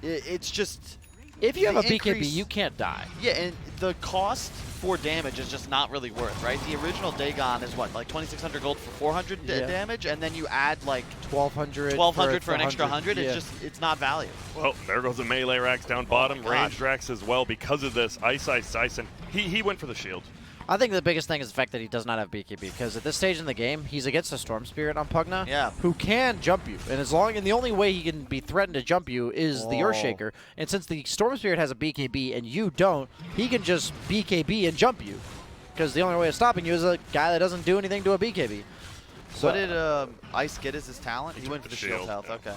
it's just... If you have a BKB, you can't die. Yeah, and the cost for damage is just not really worth, right? The original Dagon is what, like 2,600 gold for 400 damage, and then you add like 1,200 for an extra 100. Yeah. It's not value. Well, there goes the melee Rax down bottom, ranged Rax as well because of this. Ice, and he went for the shield. I think the biggest thing is the fact that he does not have BKB, because at this stage in the game, he's against a Storm Spirit on Pugna, who can jump you. And the only way he can be threatened to jump you is the Earthshaker. And since the Storm Spirit has a BKB and you don't, he can just BKB and jump you. Because the only way of stopping you is a guy that doesn't do anything to a BKB. So what did Ice get as his talent? He went for the shield health, okay.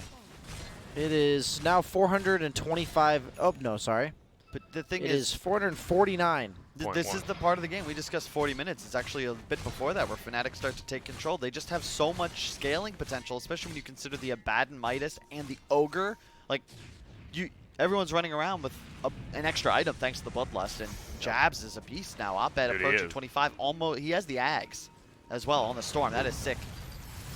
It is now 425. Oh, no, sorry. But the thing is 449. This is the part of the game. We discussed 40 minutes. It's actually a bit before that where Fnatic starts to take control. They just have so much scaling potential, especially when you consider the Abaddon Midas and the Ogre. Like, everyone's running around with an extra item thanks to the Bloodlust, and Jabs is a beast now. Abed approaching 25. Almost, he has the Ags as well on the Storm. That is sick.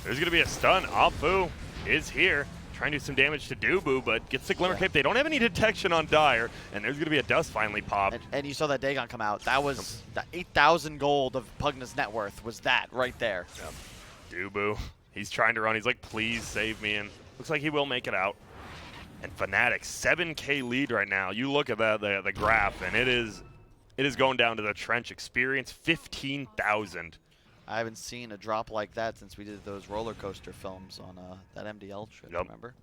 There's going to be a stun. Apu is here. Trying to do some damage to Dubu, but gets the Glimmer Cape. They don't have any detection on Dire, and there's going to be a dust finally popped. And you saw that Dagon come out. That was the 8,000 gold of Pugna's net worth was that right there. Yep. Dubu, he's trying to run. He's like, please save me, and looks like he will make it out. And Fnatic, 7K lead right now. You look at that the graph, and it is going down to the trench experience, 15,000. I haven't seen a drop like that since we did those roller coaster films on that MDL trip, remember?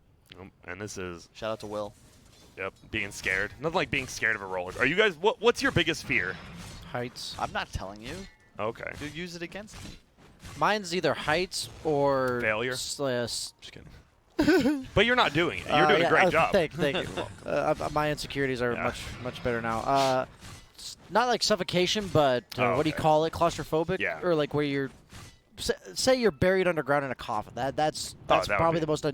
And this is... Shout out to Will. Yep, being scared. Nothing like being scared of a roller. Are you guys... What's your biggest fear? Heights. I'm not telling you. Okay. You use it against me. Mine's either heights or... Failure? Just kidding. But you're not doing it. You're doing a great job. Thank you. My insecurities are much better now. Not like suffocation, but what do you call it? Claustrophobic? Yeah. Or like where you're, say you're buried underground in a coffin. That's probably the most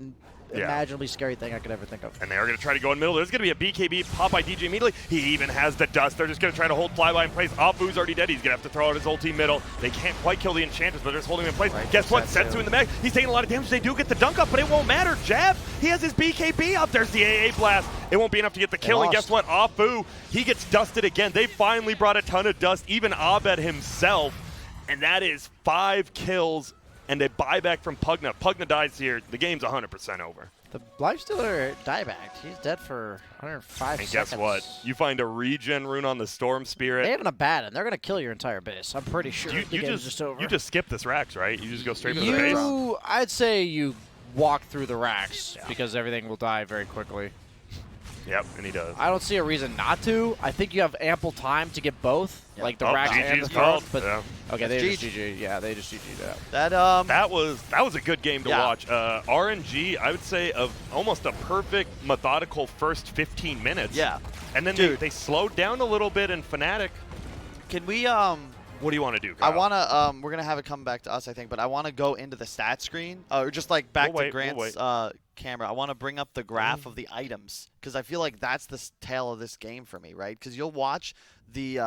imaginably scary thing I could ever think of. And they are going to try to go in middle. There's going to be a BKB pop by DJ immediately. He even has the dust. They're just going to try to hold Flyby in place. Afu's already dead. He's going to have to throw out his ulti middle. They can't quite kill the Enchantress, but they're just holding him in place. Right, Guess what? Setsu in the mech. He's taking a lot of damage. They do get the dunk up, but it won't matter. Jab, he has his BKB up. There's the AA blast. It won't be enough to get the kill. And guess what? Afu, he gets dusted again. They finally brought a ton of dust. Even Abed himself. And that is 5 kills and a buyback from Pugna. Pugna dies here. The game's 100% over. The Lifestealer diebacked. He's dead for 105 and seconds. Guess what? You find a regen rune on the Storm Spirit. They haven't abandoned. They're going to kill your entire base. I'm pretty sure the game's just over. You just skip this racks, right? You just go straight for the base? I'd say you walk through the racks because everything will die very quickly. Yep, and he does. I don't see a reason not to. I think you have ample time to get both, like the racks and the called. throne. But okay, That's they just GG. Yeah, they just GG'd out. That was a good game to watch. RNG, I would say, of almost a perfect methodical first 15 minutes. Yeah. And then they slowed down a little bit in Fnatic. Can we What do you want to do, Kyle? I want to we're going to have it come back to us, I think, but I want to go into the stat screen or just like back to Grant's camera. I want to bring up the graph of the items because I feel like that's the tail of this game for me, right? Because you'll watch the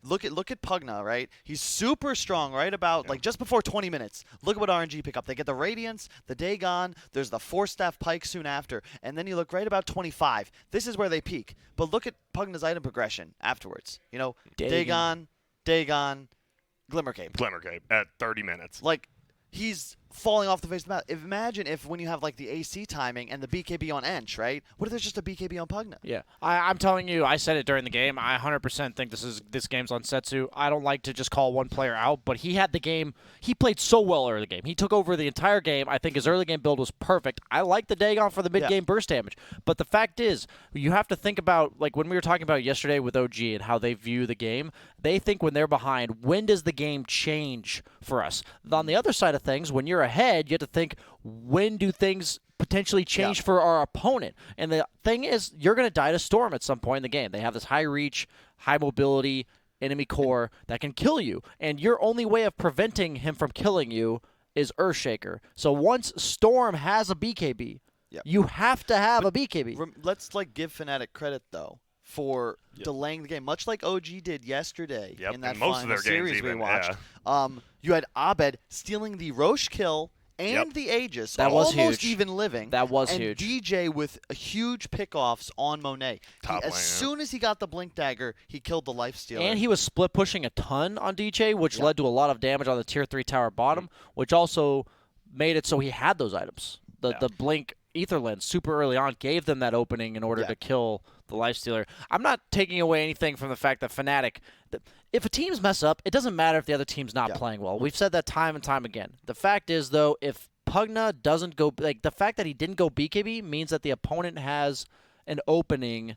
look at Pugna, right? He's super strong right about like just before 20 minutes. Look at what RNG pick up. They get the Radiance, the Dagon, there's the 4-staff Pike soon after, and then you look right about 25. This is where they peak. But look at Pugna's item progression afterwards. You know, Dagon, Glimmercape. Glimmercape at 30 minutes. Like, he's falling off the face of the map. Imagine if when you have, like, the AC timing and the BKB on Ench, right? What if there's just a BKB on Pugna? Yeah. I'm telling you, I said it during the game. I 100% think this game's on Setsu. I don't like to just call one player out, but he had the game. He played so well early in the game. He took over the entire game. I think his early game build was perfect. I like the Dagon for the mid-game burst damage. But the fact is, you have to think about, like, when we were talking about yesterday with OG and how they view the game, they think when they're behind, when does the game change for us? On the other side of things, when you're ahead, you have to think, when do things potentially change for our opponent? And the thing is, you're going to die to Storm at some point in the game. They have this high reach, high mobility enemy core that can kill you. And your only way of preventing him from killing you is Earthshaker. So once Storm has a BKB, you have to have a BKB. Let's like give Fnatic credit, though, for delaying the game, much like OG did yesterday in that final series we watched. You had Abed stealing the Roche kill and the Aegis, that was almost huge. Even living. That was and huge. DJ with huge pickoffs on Monet. As soon as he got the Blink Dagger, he killed the Lifestealer. And he was split pushing a ton on DJ, which led to a lot of damage on the tier 3 tower bottom, which also made it so he had those items. The Blink Ether Lens super early on gave them that opening in order to kill the Lifestealer. I'm not taking away anything from the fact that Fnatic, if a team's mess up, it doesn't matter if the other team's not playing well. We've said that time and time again. The fact is, though, if Pugna doesn't go, like the fact that he didn't go BKB means that the opponent has an opening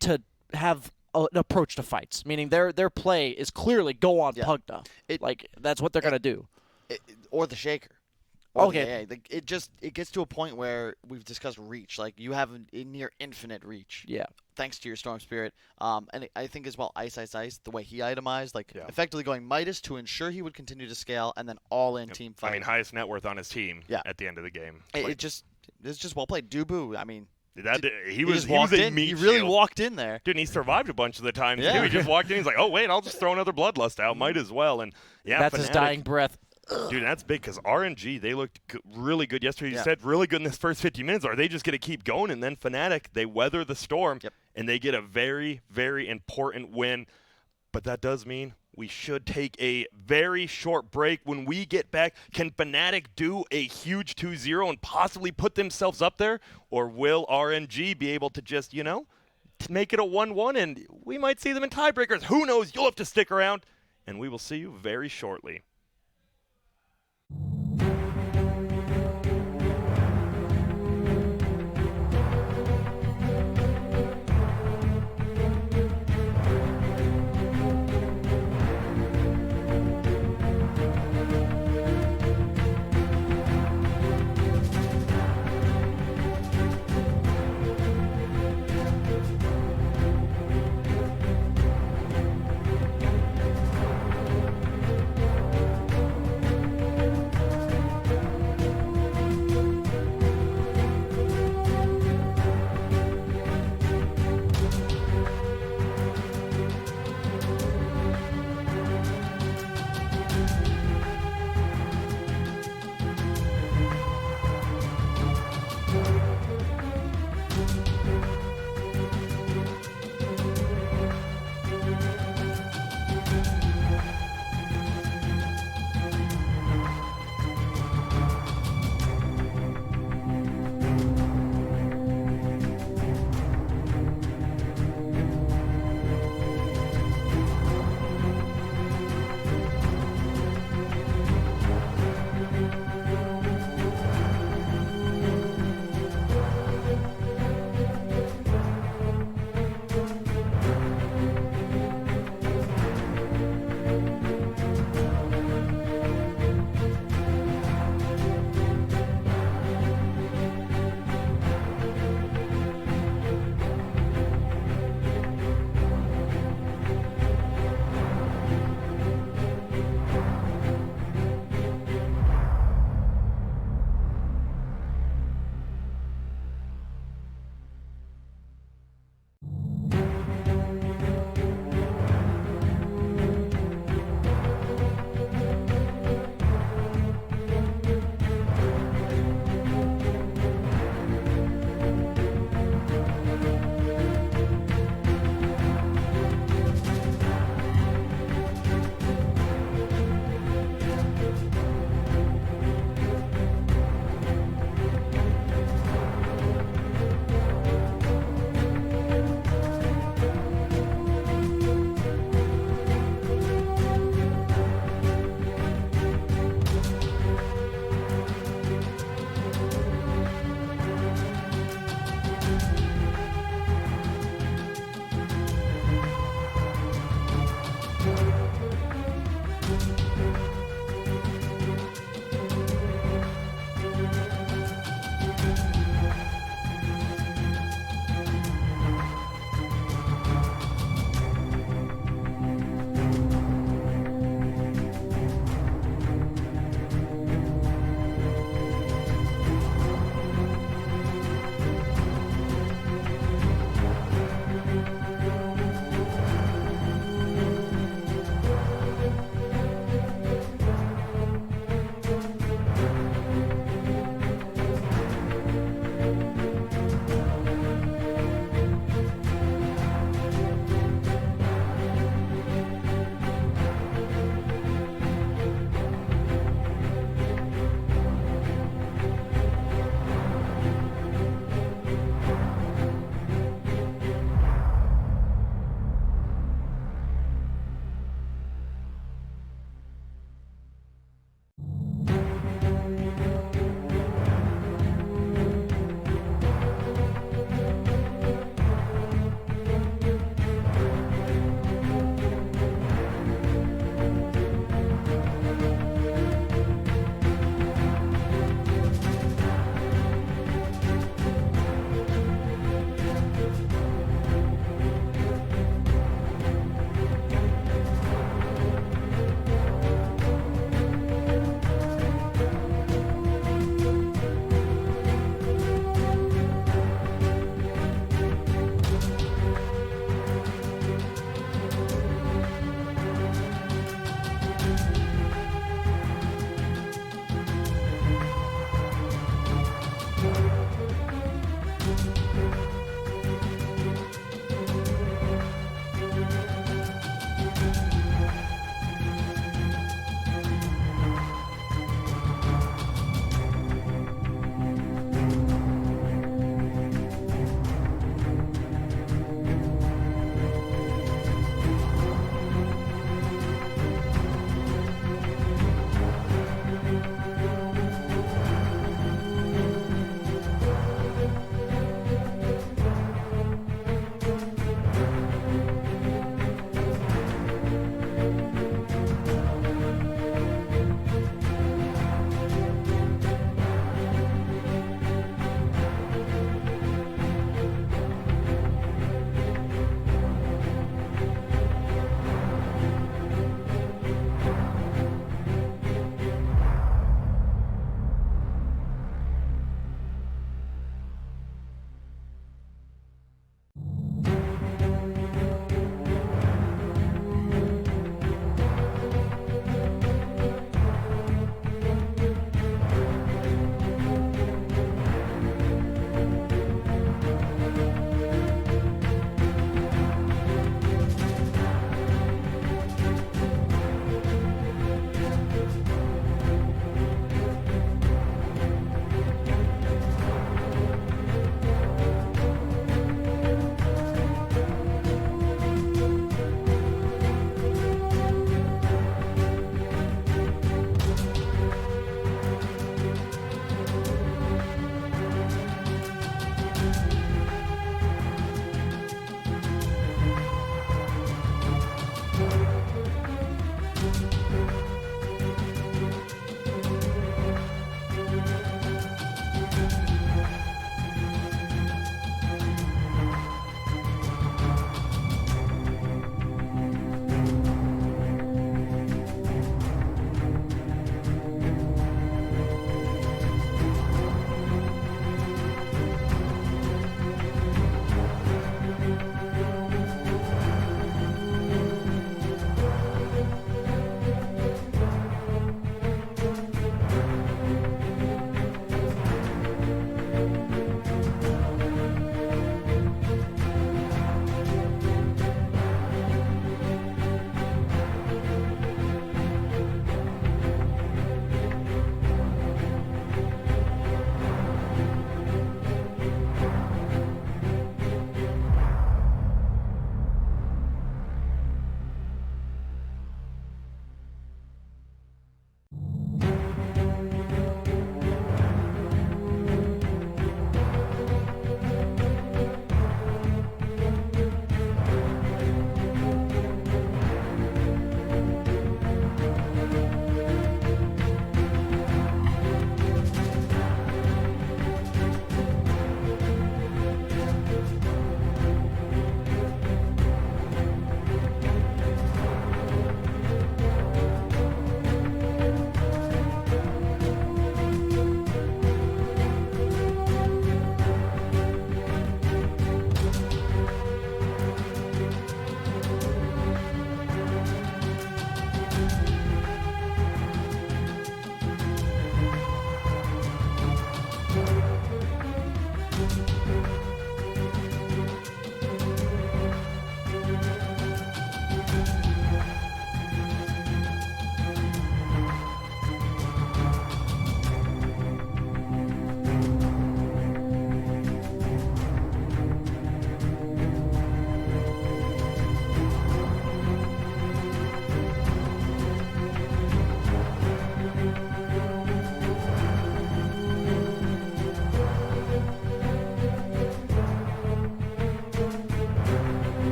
to have an approach to fights, meaning their play is clearly go on Pugna. Like that's what they're gonna do, or the Shaker. Okay. It gets to a point where we've discussed reach. Like you have a near infinite reach. Yeah. Thanks to your Storm Spirit. And I think as well, Ice, the way he itemized, effectively going Midas to ensure he would continue to scale, and then all in team fight. I mean, highest net worth on his team. At the end of the game. It's just well played. Dubu. I mean. He was a meat He really shield. walked in there. Dude, and he survived a bunch of the times, too. He just walked in. He's like, oh, wait, I'll just throw another Bloodlust out. Might as well. And that's his dying breath. Dude, that's big because RNG, they looked really good yesterday. You said really good in this first 50 minutes. Are they just going to keep going? And then Fnatic, they weather the storm, and they get a very, very important win. But that does mean we should take a very short break. When we get back, can Fnatic do a huge 2-0 and possibly put themselves up there? Or will RNG be able to just, make it a 1-1, and we might see them in tiebreakers? Who knows? You'll have to stick around, and we will see you very shortly.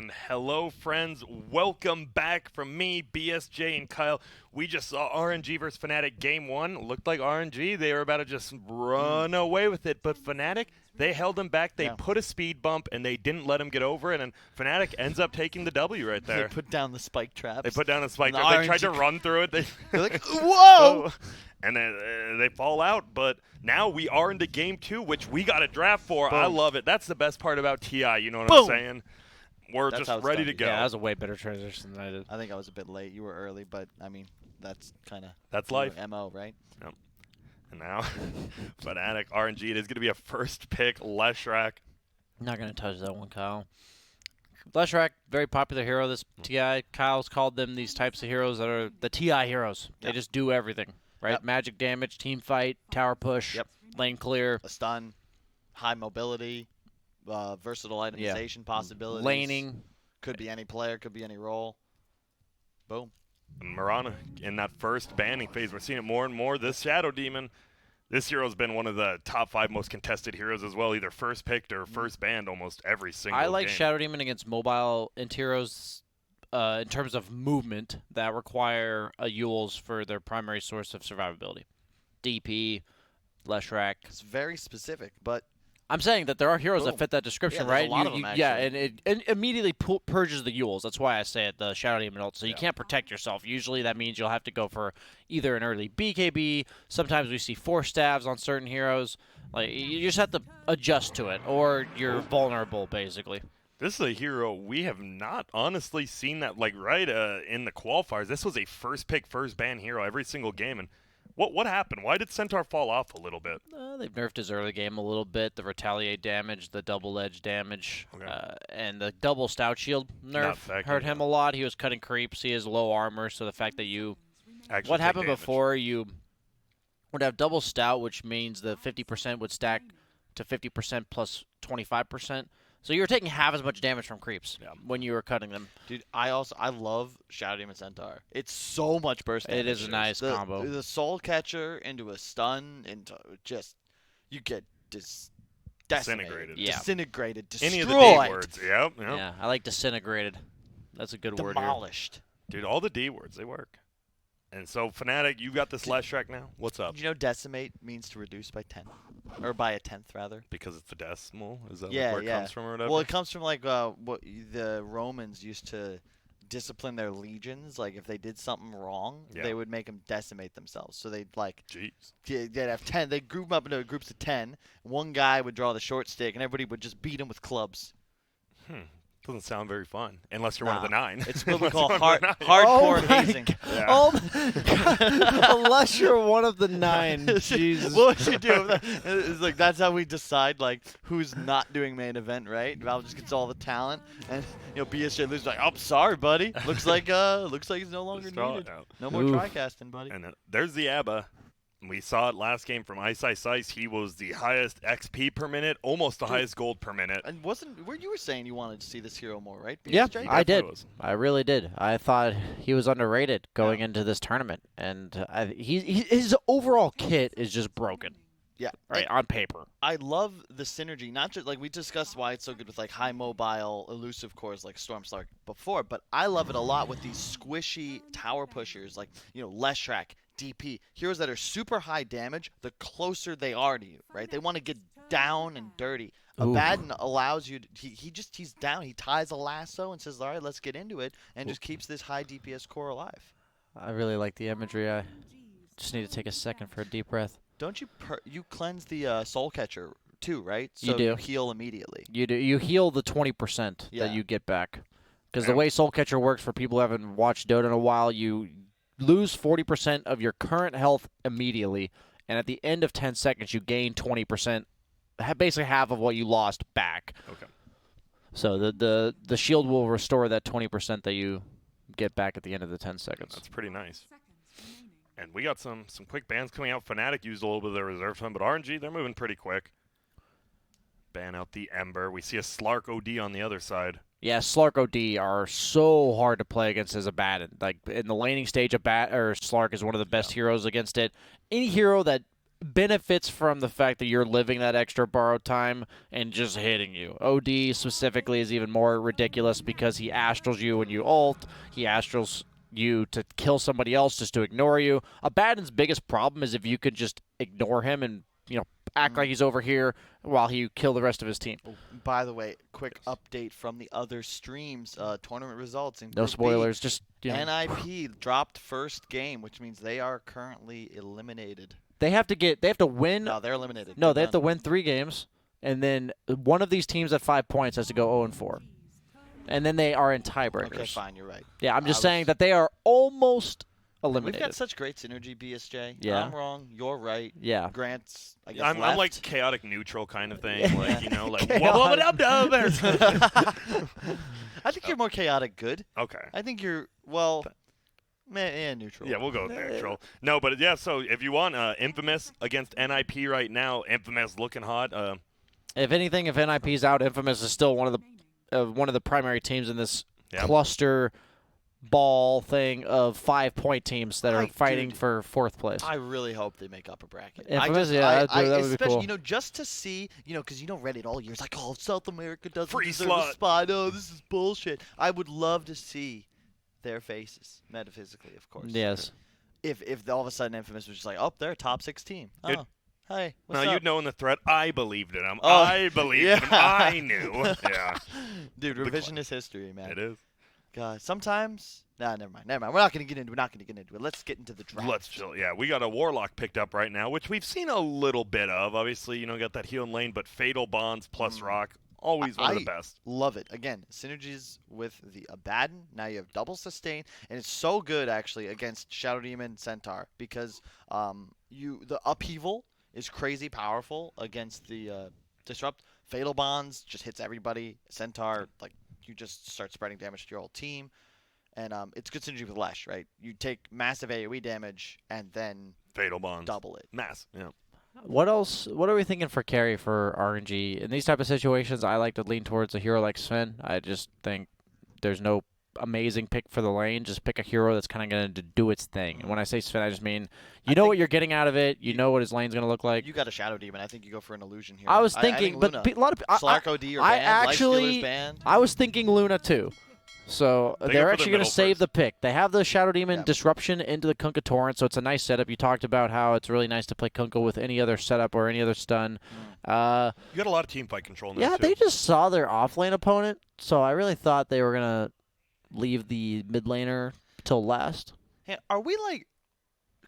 And hello, friends. Welcome back from me, BSJ, and Kyle. We just saw RNG versus Fnatic Game 1. Looked like RNG. They were about to just run away with it. But Fnatic, they held them back. They put a speed bump, and they didn't let them get over it. And Fnatic ends up taking the W right there. They put down the spike traps. They put down the spike trap. They tried to run through it. They're like, whoa! And then they fall out. But now we are into Game 2, which we got a draft for. Boom. I love it. That's the best part about TI. You know what Boom. I'm saying? We're That's just ready to go. Yeah, that was a way better transition than I did. I think I was a bit late. You were early, but I mean, that's kind of That's life. MO, right? Yep. And now, Fnatic RNG. It is going to be a first pick, Leshrac. Not going to touch that one, Kyle. Leshrac, very popular hero this TI. Kyle's called them these types of heroes that are the TI heroes. They just do everything, right? Yep. Magic damage, team fight, tower push, lane clear. A stun, high mobility, versatile itemization possibilities. Laning. Could be any player, could be any role. Boom. And Mirana in that first banning phase. We're seeing it more and more. This Shadow Demon, this hero's been one of the top 5 most contested heroes as well, either first picked or first banned almost every single I like game. Shadow Demon against mobile int heroes in terms of movement that require Yules for their primary source of survivability. DP, Leshrac. It's very specific, but I'm saying that there are heroes Boom. that fit that description, Yeah, there's right? a lot of them, yeah, actually. and it immediately purges the Yules. That's why I say it, the Shadow Demon ult. So you can't protect yourself. Usually that means you'll have to go for either an early BKB. Sometimes we see 4 stabs on certain heroes. Like you just have to adjust to it, or you're vulnerable, basically. This is a hero we have not honestly seen that in the qualifiers. This was a first pick, first ban hero every single game. And what happened? Why did Centaur fall off a little bit? They've nerfed his early game a little bit. The retaliate damage, the double edge damage, and the double stout shield nerf hurt him a lot. He was cutting creeps. He has low armor, so the fact that you Actually what take happened damage. before, you would have double stout, which means the 50% would stack to 50% plus 25%. So you were taking half as much damage from creeps when you were cutting them. dude, I love Shadow Demon Centaur. It's so much burst damage. It is a nice combo. The Soul Catcher into a stun into just you get Disintegrated. disintegrated, destroyed. Any of the D words. Yep. Yeah, I like disintegrated. That's a good word here. Demolished. Dude, all the D words, they work. And so, Fnatic, you got this Leshrac now. What's up? Did you know decimate means to reduce by 10? Or by a 10th, rather? Because it's the decimal? Is that Yeah, where it comes from or whatever? Well, it comes from, like, what the Romans used to discipline their legions. Like, if they did something wrong, they would make them decimate themselves. So they'd, like, they'd have 10. They'd group them up into groups of 10. One guy would draw the short stick, and everybody would just beat him with clubs. Doesn't sound very fun, unless you're one of the 9. It's what we call Unless hardcore hazing. Yeah. Unless you're one of the 9. Jesus. What we should do is like that's how we decide like who's not doing main event, right? Valve just gets all the talent, and BSJ loses like, oh, sorry, buddy. Looks like he's no longer needed. No more tri-casting, buddy. And there's the ABBA. We saw it last game from Ice Ice Ice. He was the highest XP per minute, almost the highest gold per minute. And where you were saying you wanted to see this hero more, right? Yeah, BSJ? I did. I really did. I thought he was underrated going into this tournament, and his overall kit is just broken. Yeah, right on paper. I love the synergy. Not just like we discussed why it's so good with like high mobile elusive cores like Stormslark before, but I love it a lot with these squishy tower pushers like Leshrac, DP, heroes that are super high damage. The closer they are to you, right? They want to get down and dirty. Abaddon allows you. He's down. He ties a lasso and says, "All right, let's get into it," and just keeps this high DPS core alive. I really like the imagery. I just need to take a second for a deep breath. Don't you you cleanse the Soul Catcher too, right? So you do. You heal immediately. You do. You heal the 20% that you get back. Because the way Soul Catcher works, for people who haven't watched Dota in a while, you lose 40% of your current health immediately, and at the end of 10 seconds, you gain 20%, basically half of what you lost back. Okay. So the shield will restore that 20% that you get back at the end of the 10 seconds. That's pretty nice. And we got some quick bans coming out. Fnatic used a little bit of their reserve time, but RNG, they're moving pretty quick. Ban out the Ember. We see a Slark OD on the other side. Yeah, Slark OD are so hard to play against as Abaddon. Like in the laning stage, Slark is one of the best heroes against it. Any hero that benefits from the fact that you're living that extra borrowed time and just hitting you. OD specifically is even more ridiculous because he astrals you when you ult. He astrals you to kill somebody else just to ignore you. Abaddon's biggest problem is if you could just ignore him and act like he's over here while you kill the rest of his team. By the way, quick update from the other streams. Tournament results in No Group spoilers. B. Just NIP dropped first game, which means they are currently eliminated. They have to win. No, they're eliminated. No, They're they have to done. win 3 games, and then one of these teams at 5 points has to go 0-4. And then they are in tiebreakers. Okay, fine, you're right. Yeah, I'm just saying that they are almost We've eliminated. got such great synergy, BSJ. Yeah. I'm wrong. You're right. Yeah. Grant's, I guess, I'm left. like chaotic neutral kind of thing. Like, like Chaotic. I think you're more chaotic good. Okay. I think you're, well, neutral. Yeah, we'll go with neutral. No, but yeah, so if you want Infamous against NIP right now, Infamous looking hot. If anything, if NIP's out, Infamous is still one of the primary teams in this cluster ball thing of 5-point teams that are fighting for 4th place. I really hope they make upper bracket. Infamous, that would be cool. Just to see, because Reddit all year is like, oh, South America doesn't Free deserve slot. a spot. Oh, this is bullshit. I would love to see their faces, metaphysically, of course. Yes. If all of a sudden Infamous was just like, oh, they're a top 6 team. Oh, hey, what's now, up? you'd know in the thread, I believed in him. Oh, I believed in him. I knew. Yeah. Dude, revisionist history, man. It is. God, sometimes... Nah, never mind. We're not going to get into it. Let's get into the draft. Let's chill. Yeah, we got a Warlock picked up right now, which we've seen a little bit of. Obviously, got that healing lane, but Fatal Bonds plus Rock, always one of the best. Love it. Again, synergies with the Abaddon. Now you have double sustain, and it's so good, actually, against Shadow Demon Centaur, because the upheaval is crazy powerful against the Disrupt. Fatal Bonds just hits everybody. Centaur, you just start spreading damage to your whole team. And it's good synergy with Lesh, right? You take massive AoE damage and then Fatal Bonds. double it. Mass, yeah. What else? What are we thinking for carry for RNG? In these type of situations, I like to lean towards a hero like Sven. I just think there's no amazing pick for the lane. Just pick a hero that's kind of going to do its thing. And when I say Sven, I just mean you know what you're getting out of it. You know what his lane's going to look like. You got a Shadow Demon. I think you go for an illusion here. I was thinking, but a lot of Slark OD or banned. actually, I was thinking Luna too. So they're actually going to save the pick. They have the Shadow Demon disruption into the Kunkka Torrent, so it's a nice setup. You talked about how it's really nice to play Kunkka with any other setup or any other stun. You got a lot of team fight control in there, too. They just saw their offlane opponent, so I really thought they were going to leave the mid laner till last. Hey, are we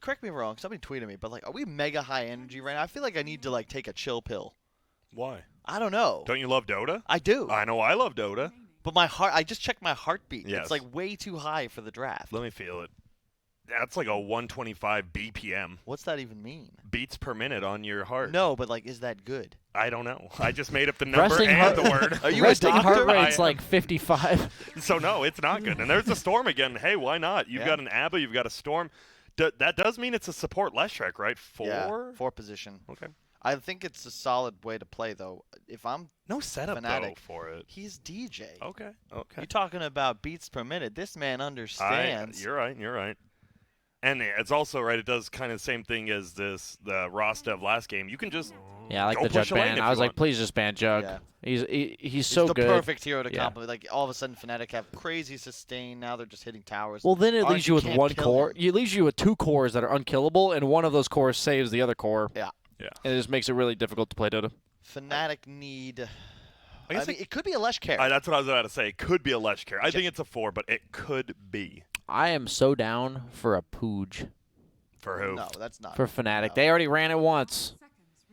correct me if I'm wrong, somebody tweeted me, but are we mega high energy right now? I feel like I need to take a chill pill. Why? I don't know. Don't you love Dota? I do. I know I love Dota. But my heart, I just checked my heartbeat. Yes. It's way too high for the draft. Let me feel it. That's like a 125 BPM. What's that even mean? Beats per minute on your heart. No, but is that good? I don't know. I just made up the number Resting and the word. Are you Resting a doctor? heart rate's like 55. So no, it's not good. And there's a Storm again. Hey, why not? You've got an Abba, you've got a Storm. That does mean it's a support Leshek, right? 4? Yeah, 4 position. Okay. I think it's a solid way to play, though. If I'm no setup Fnatic, though for it. He's DJ. Okay. You're talking about beats per minute. This man understands. You're right. And it's also right. It does kind of the same thing as the Rostov last game. You can just I like go the Jug push a lane ban. if I was you like, want. please just ban Jug. Yeah. He's so the good. Perfect hero to compliment. All of a sudden, Fnatic have crazy sustain. Now they're just hitting towers. Well, then it leaves you with can't one kill core. him. It leaves you with 2 cores that are unkillable, and one of those cores saves the other core. Yeah. Yeah. And it just makes it really difficult to play Dota. Fnatic need. I guess it could be a Lesh carry. that's what I was about to say. It could be a Lesh carry. I think it's a 4, but it could be. I am so down for a Pooj. For who? No, that's not. For Fnatic. No. They already ran it once.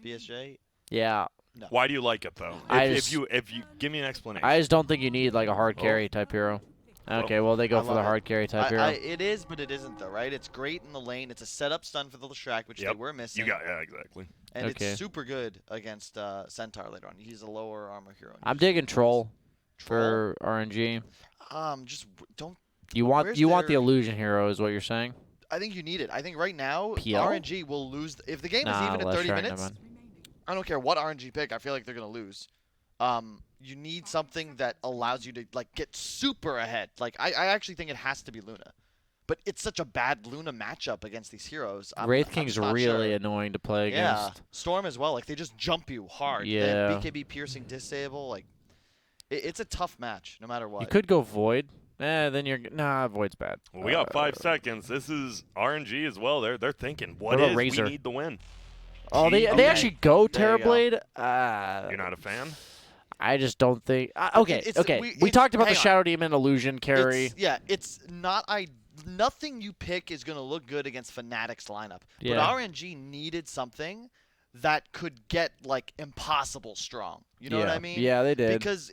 BSJ. Yeah. No. Why do you like it though? If you give me an explanation. I just don't think you need a hard carry type hero. Okay, well they go for the hard carry type hero. It is, but it isn't though, right? It's great in the lane. It's a setup stun for the Shrek, which they were missing. Exactly. And it's super good against Centaur later on. He's a lower armor hero. I'm digging Troll for RNG. Just don't. You want the illusion hero is what you're saying? I think you need it. I think right now PL? RNG will lose if the game is even at 30 minutes. I don't care what RNG pick. I feel like they're gonna lose. You need something that allows you to get super ahead. I actually think it has to be Luna, but it's such a bad Luna matchup against these heroes. Wraith King's really sure. annoying to play Yeah, against. Storm as well. Like, they just jump you hard. Yeah. They have BKB piercing disable. Like, it's a tough match no matter what. You could go Void. Then you're Void's bad. Well, we got 5 seconds. This is RNG as well. They're thinking, What what about is Razor? we need the win. Oh, they actually go There you go. Terrorblade. You're not a fan? I just don't think. Okay. We talked about the Shadow Demon illusion carry. It's not. Nothing you pick is gonna look good against Fnatic's lineup. Yeah. But RNG needed something that could get like impossible strong. You know what I mean? Yeah, they did. Because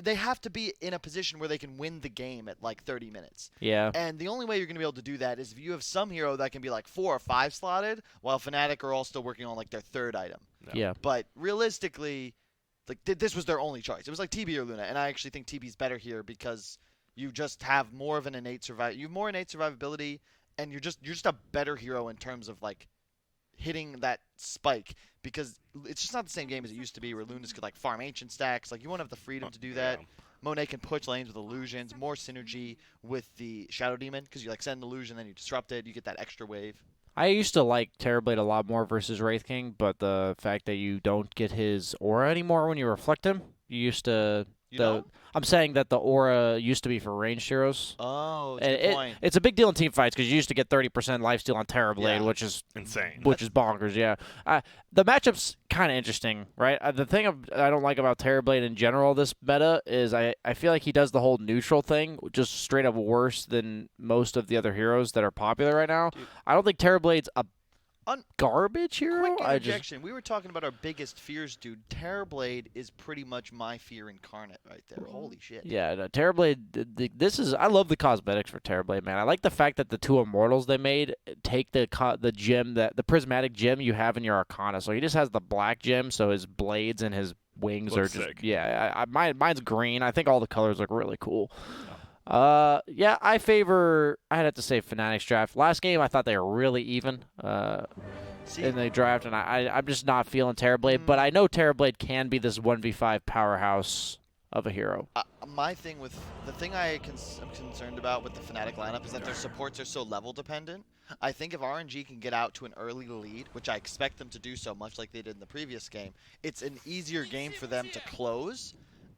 they have to be in a position where they can win the game at like 30 minutes. Yeah. And the only way you're going to be able to do that is if you have some hero that can be like 4 or 5 slotted, while Fnatic are all still working on like their 3rd item. Yeah. But realistically, like this was their only choice. It was like TB or Luna, and I actually think TB's better here because you just have more of an innate survivability, and you're just a better hero in terms of like hitting that spike, because it's just not the same game as it used to be where Lunas could like farm ancient stacks. Like, you won't have the freedom to do that. Monet can push lanes with illusions, more synergy with the Shadow Demon, because you like send an illusion, then you disrupt it, you get that extra wave. I used to like Terrorblade a lot more versus Wraith King, but the fact that you don't get his aura anymore when you reflect him, you used to. I'm saying that the aura used to be for ranged heroes. Oh, that's a good point. It's a big deal in team fights because you used to get 30% lifesteal on Terrorblade, which is insane. Which is bonkers, yeah. The matchup's kind of interesting, right? The thing I don't like about Terrorblade in general this meta is I feel like he does the whole neutral thing just straight up worse than most of the other heroes that are popular right now. Dude. I don't think Terrorblade's a garbage hero. Quick interjection. We were talking about our biggest fears, dude. Terrorblade is pretty much my fear incarnate right there. Holy shit. Yeah, no, Terrorblade. I love the cosmetics for Terrorblade, man. I like the fact that the 2 immortals they made take the gem, the prismatic gem you have in your Arcana. So he just has the black gem, so his blades and his wings are just sick. Yeah. Mine's green. I think all the colors look really cool. Yeah, I'd have to say Fnatic's draft. Last game, I thought they were really even in the draft, and I'm just not feeling Terrorblade. But I know Terrorblade can be this 1v5 powerhouse of a hero. My thing with the thing I'm concerned about with the Fnatic lineup is that their supports are so level dependent. I think if RNG can get out to an early lead, which I expect them to do so much like they did in the previous game, it's an easier game for them to close.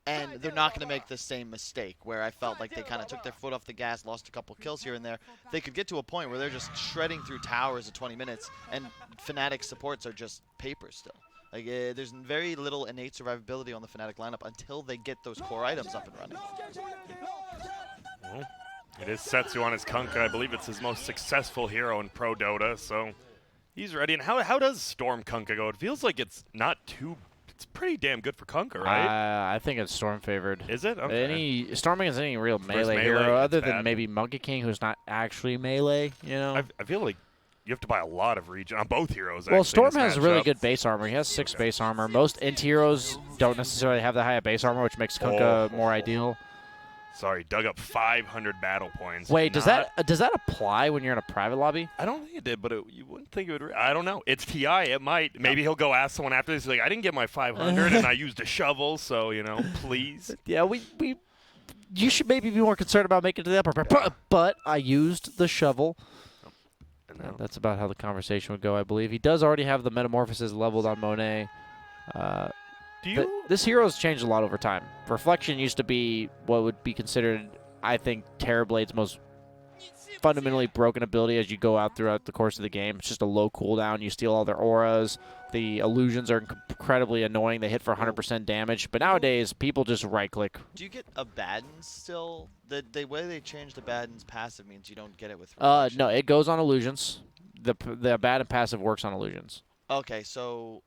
And they're not going to make the same mistake where I felt like they kind of took their foot off the gas, lost a couple kills here and there. They could get to a point where they're just shredding through towers at 20 minutes, and Fnatic supports are just paper still. Like, there's very little innate survivability on the Fnatic lineup until they get those core items up and running. Well, it is Setsu on his Kunkka. I believe it's his most successful hero in Pro Dota, so he's ready. And how does Storm Kunkka go? It feels like it's not too... It's pretty damn good for Kunkka, right? I think it's Storm favored. Is it? Okay. Storm against any real melee hero other than maybe Monkey King, who's not actually melee, you know? I feel like you have to buy a lot of regen on both heroes. Well, Storm has really good base armor. He has 6 base armor. Most int heroes don't necessarily have the high base armor, which makes Kunkka more ideal. Sorry, dug up 500 battle points. Wait, does that apply when you're in a private lobby? I don't think it did, but you wouldn't think it would. I don't know. It's TI. It might. Maybe he'll go ask someone after this. Like, I didn't get my 500, and I used a shovel, so, please. Yeah, you should maybe be more concerned about making it to the upper part. But I used the shovel. And that's about how the conversation would go, I believe. He does already have the Metamorphosis leveled on Monet. This hero's changed a lot over time. Reflection used to be what would be considered, I think, Terrorblade's most fundamentally broken ability as you go out throughout the course of the game. It's just a low cooldown. You steal all their auras. The illusions are incredibly annoying. They hit for 100% damage. But nowadays, people just right-click. Do you get Abaddon still? The way they changed Abaddon's passive means you don't get it with Reflection. No, it goes on illusions. The Abaddon passive works on illusions. Okay, so...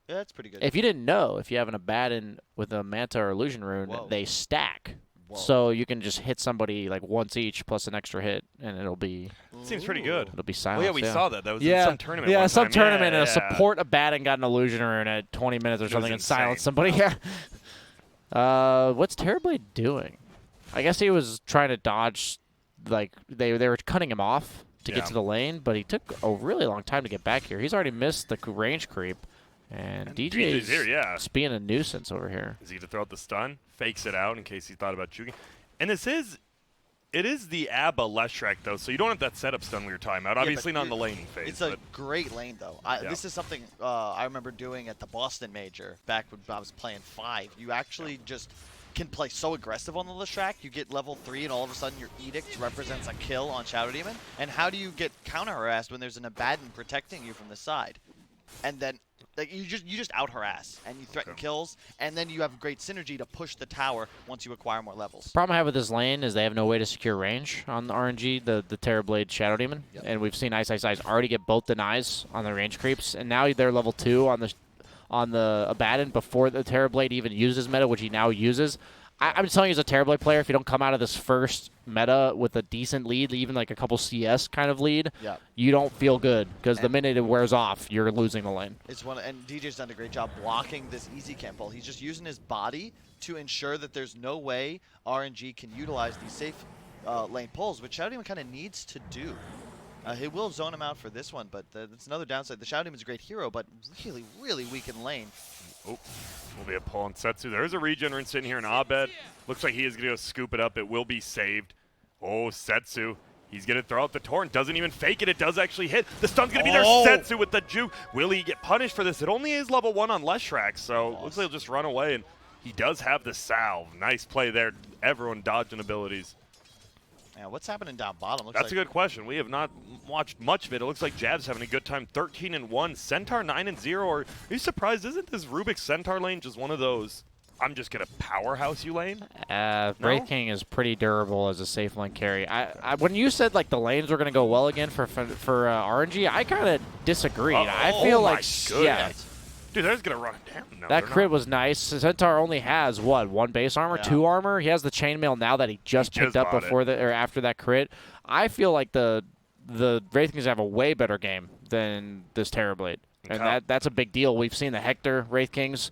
Yeah, that's pretty good. If you didn't know, if you have an Abaddon with a Manta or Illusion Rune, they stack. Whoa. So you can just hit somebody like once each plus an extra hit, and it'll be... Seems pretty good. It'll be silent. Well, yeah, we saw that. That was in some tournament Yeah, one some time. tournament, and a support Abaddon got an Illusion Rune at 20 minutes or something and silenced somebody. Yeah. What's Terrorblade doing? I guess he was trying to dodge, like, they were cutting him off to get to the lane, but he took a really long time to get back here. He's already missed the range creep. And DJ's here, just being a nuisance over here. Is he to throw out the stun? Fakes it out in case he thought about juking. And it's It is the ABBA Leshrac, though, so you don't have that setup stun we were talking about. Obviously not in the laning phase. It's a great lane, though. This is something I remember doing at the Boston Major back when I was playing 5. You actually just can play so aggressive on the Leshrac. You get level 3, and all of a sudden your Edict represents a kill on Shadow Demon. And how do you get counter-harassed when there's an Abaddon protecting you from the side? And then like you just out-harass, and you threaten kills, and then you have great synergy to push the tower once you acquire more levels. Problem I have with this lane is they have no way to secure range on the RNG, the Terrorblade Shadow Demon. Yep. And we've seen Ice already get both denies on the range creeps, and now they're level 2 on the Abaddon before the Terrorblade even uses meta, which he now uses. I'm just telling you, as a Terrorblade player, if you don't come out of this first meta with a decent lead, even like a couple CS kind of lead, you don't feel good, because the minute it wears off, you're losing the lane. And DJ's done a great job blocking this easy camp pull. He's just using his body to ensure that there's no way RNG can utilize these safe lane pulls, which Shadow Demon kind of needs to do. He will zone him out for this one, but that's another downside. The Shadow Demon's a great hero, but really, really weak in lane. Oh, will be a pull on Setsu. There's a regenerant sitting here in Abed. Looks like he is going to go scoop it up. It will be saved. Oh, Setsu. He's going to throw out the torrent. Doesn't even fake it. It does actually hit. The stun's going to be there. Setsu with the juke. Will he get punished for this? It only is level 1 on Leshrac, so looks like he'll just run away. And he does have the salve. Nice play there. Everyone dodging abilities. Yeah, what's happening down bottom? That's a good question. We have not watched much of it. It looks like Jab's having a good time. 13-1. Centaur 9-0. Are you surprised? Isn't this Rubik's Centaur lane just one of those, I'm just going to powerhouse you lane? Wraith King is pretty durable as a safe lane carry. When you said like the lanes were going to go well again for RNG, I kind of disagreed. I feel like, yeah. Dude, that's going to run down. No, that crit was nice. Centaur only has, what, 1 base armor, 2 armor? He has the chainmail now that he just picked up after that crit. I feel like the Wraith Kings have a way better game than this Terrorblade. And that's a big deal. We've seen the Hector Wraith Kings.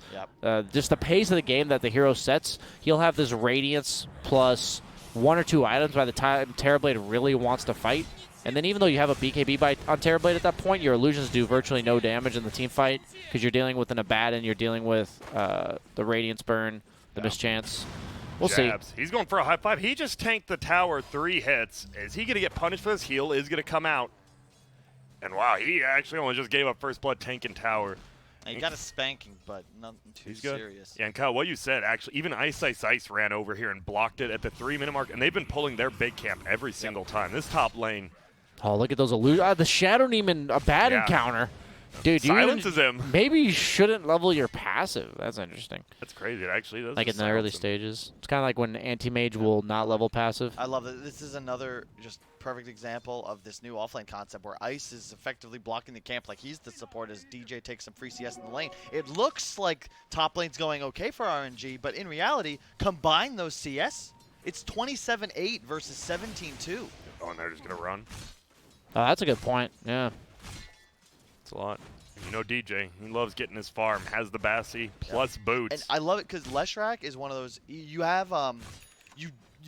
Just the pace of the game that the hero sets, he'll have this Radiance plus 1 or 2 items by the time Terrorblade really wants to fight. And then even though you have a BKB on Terrorblade at that point, your illusions do virtually no damage in the team fight because you're dealing with an Abaddon, you're dealing with the Radiance Burn, the Mischance. We'll see. He's going for a high 5. He just tanked the tower 3 hits. Is he going to get punished for this? Heal is going to come out. And wow, he actually only just gave up first blood tanking tower. He got a spanking, but nothing too serious. Yeah, and Kyle, what you said, actually, even Ice ran over here and blocked it at the 3-minute mark, and they've been pulling their big camp every single time. This top lane. Oh, look at those illusions. The Shadow Demon Abaddon counter. Dude, silences him. Maybe you shouldn't level your passive. That's interesting. That's crazy. It actually does. Like in the early stages. It's kind of like when Anti-Mage will not level passive. I love it. This is another just perfect example of this new offlane concept where Ice is effectively blocking the camp like he's the support as DJ takes some free CS in the lane. It looks like top lane's going okay for RNG, but in reality, combine those CS, it's 27-8 versus 17-2. Oh, and they're just going to run. Oh, that's a good point. Yeah. It's a lot. You know DJ, he loves getting his farm, has the Bassi plus boots. And I love it because Leshrac is one of those, you have,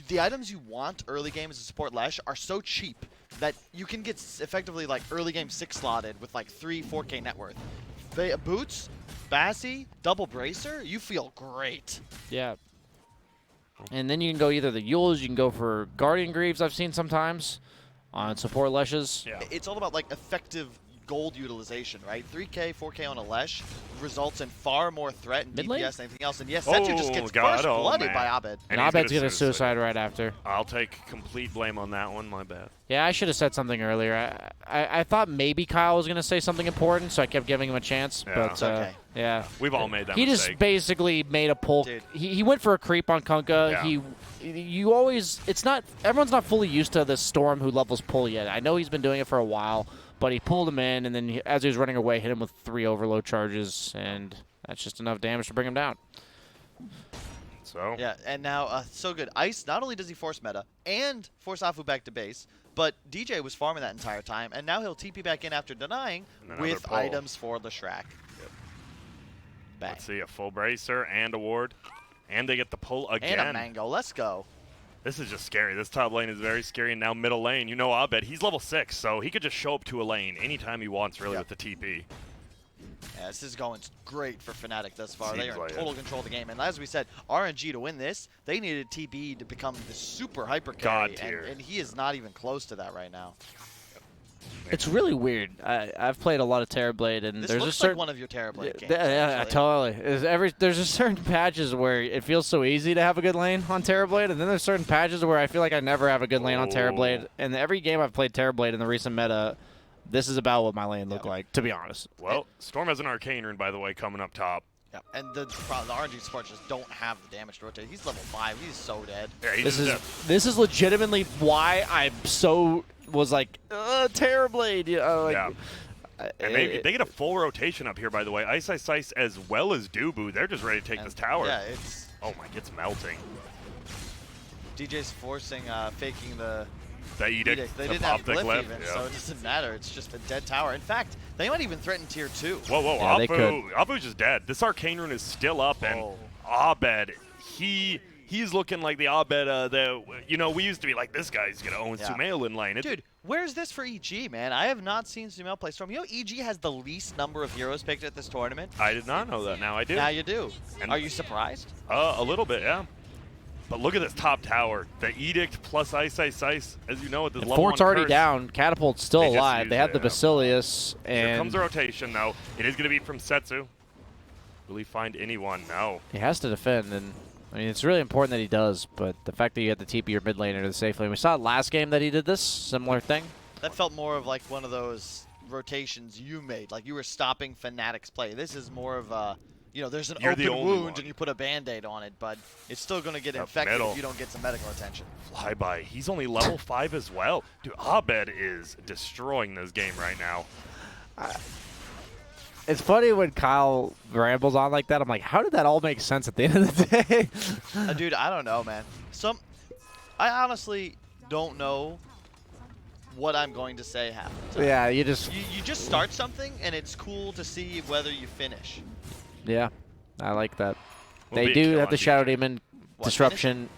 the items you want early game as a support Lesh are so cheap that you can get effectively like early game 6 slotted with like 3-4K net worth. Boots, Bassi, double bracer, you feel great. Yeah. And then you can go either the Yules, you can go for Guardian Greaves I've seen sometimes on support Leshes. Yeah. It's all about like effective gold utilization, right? 3K, 4K on a Lesh results in far more threat and DPS than anything else. And yes, Setsu just gets first blooded by Abed. And Abed's going to suicide right after. I'll take complete blame on that one. My bad. Yeah, I should have said something earlier. I thought maybe Kyle was going to say something important, so I kept giving him a chance. Yeah. But okay. Yeah. We've all made that mistake. He just basically made a pull. He went for a creep on Kunkka. Yeah. You always, everyone's not fully used to this Storm who levels pull yet. I know he's been doing it for a while, but he pulled him in, and then as he was running away, hit him with 3 overload charges, and that's just enough damage to bring him down. So. Yeah, and now, so good. Ice, not only does he force meta and force Afu back to base, but DJ was farming that entire time, and now he'll TP back in after denying with items for Leshrac. Yep. Bang. Let's see, a full bracer and a ward. And they get the pull again. And a mango. Let's go. This is just scary. This top lane is very scary. And now middle lane, you know Abed, he's level 6, so he could just show up to a lane anytime he wants, really, with the TP. Yeah, this is going great for Fnatic thus far. They are Seems in total control of the game. And as we said, RNG to win this, they needed TB to become the super hyper carry. God tier. And he is not even close to that right now. It's really weird. I've played a lot of Terrorblade, and This there's looks a certain like one of your Terrorblade games. yeah, totally. There's just certain patches where it feels so easy to have a good lane on Terrorblade, and then there's certain patches where I feel like I never have a good lane on Terrorblade. And every game I've played Terrorblade in the recent meta, this is about what my lane looked like, to be honest. Well, Storm has an Arcane Rune, by the way, coming up top. Yeah, and the RNG supports just don't have the damage to rotate. He's level 5. He's so dead. Yeah, This is legitimately why I'm so was like Terrorblade. Yeah. And they get a full rotation up here, by the way. Ice as well as Dubu. They're just ready to take this tower. Yeah, it's... Oh my, it's melting. DJ's forcing, faking the edict. They the didn't have Poptic Glyph left. even, Yeah. so it doesn't matter. It's just a dead tower. In fact, they might even threaten tier 2. Whoa, Yeah, they could. Abu's just dead. This Arcane Rune is still up, and Abed, he's looking like the Abed that, you know, we used to be like, this guy's going to own Sumail in lane. Dude, where's this for EG, man? I have not seen Sumail play Storm. You know, EG has the least number of heroes picked at this tournament? I did not know that. Now I do. Now you do. And Are you surprised? A little bit, yeah. But look at this top tower. The Edict plus Ice, as you know, at this level Fort's 1 already curse. down. Catapult's still They just alive. used They have it, the yeah. Basilius. And Here comes the rotation, though. It is going to be from Setsu. Will he find anyone? No. he has to defend, and I mean, it's really important that he does, but the fact that you have to TP your mid laner to the safe lane. We saw it last game that he did this, similar thing. That felt more of like one of those rotations you made, like you were stopping Fnatic's play. This is more of a, you know, there's an You're the open only wound one. and you put a Band-Aid on it, but it's still going to get Up infected middle. if you don't get some medical attention. Flyby. He's only level 5 as well. Dude, Abed is destroying this game right now. It's funny when Kyle rambles on like that. I'm like, how did that all make sense at the end of the day? Dude, I don't know, man. I honestly don't know what I'm going to say half the time. Yeah, you just You just start something, and it's cool to see whether you finish. yeah, I like that. Will They be a do kill have on the DJ. Shadow Demon disruption.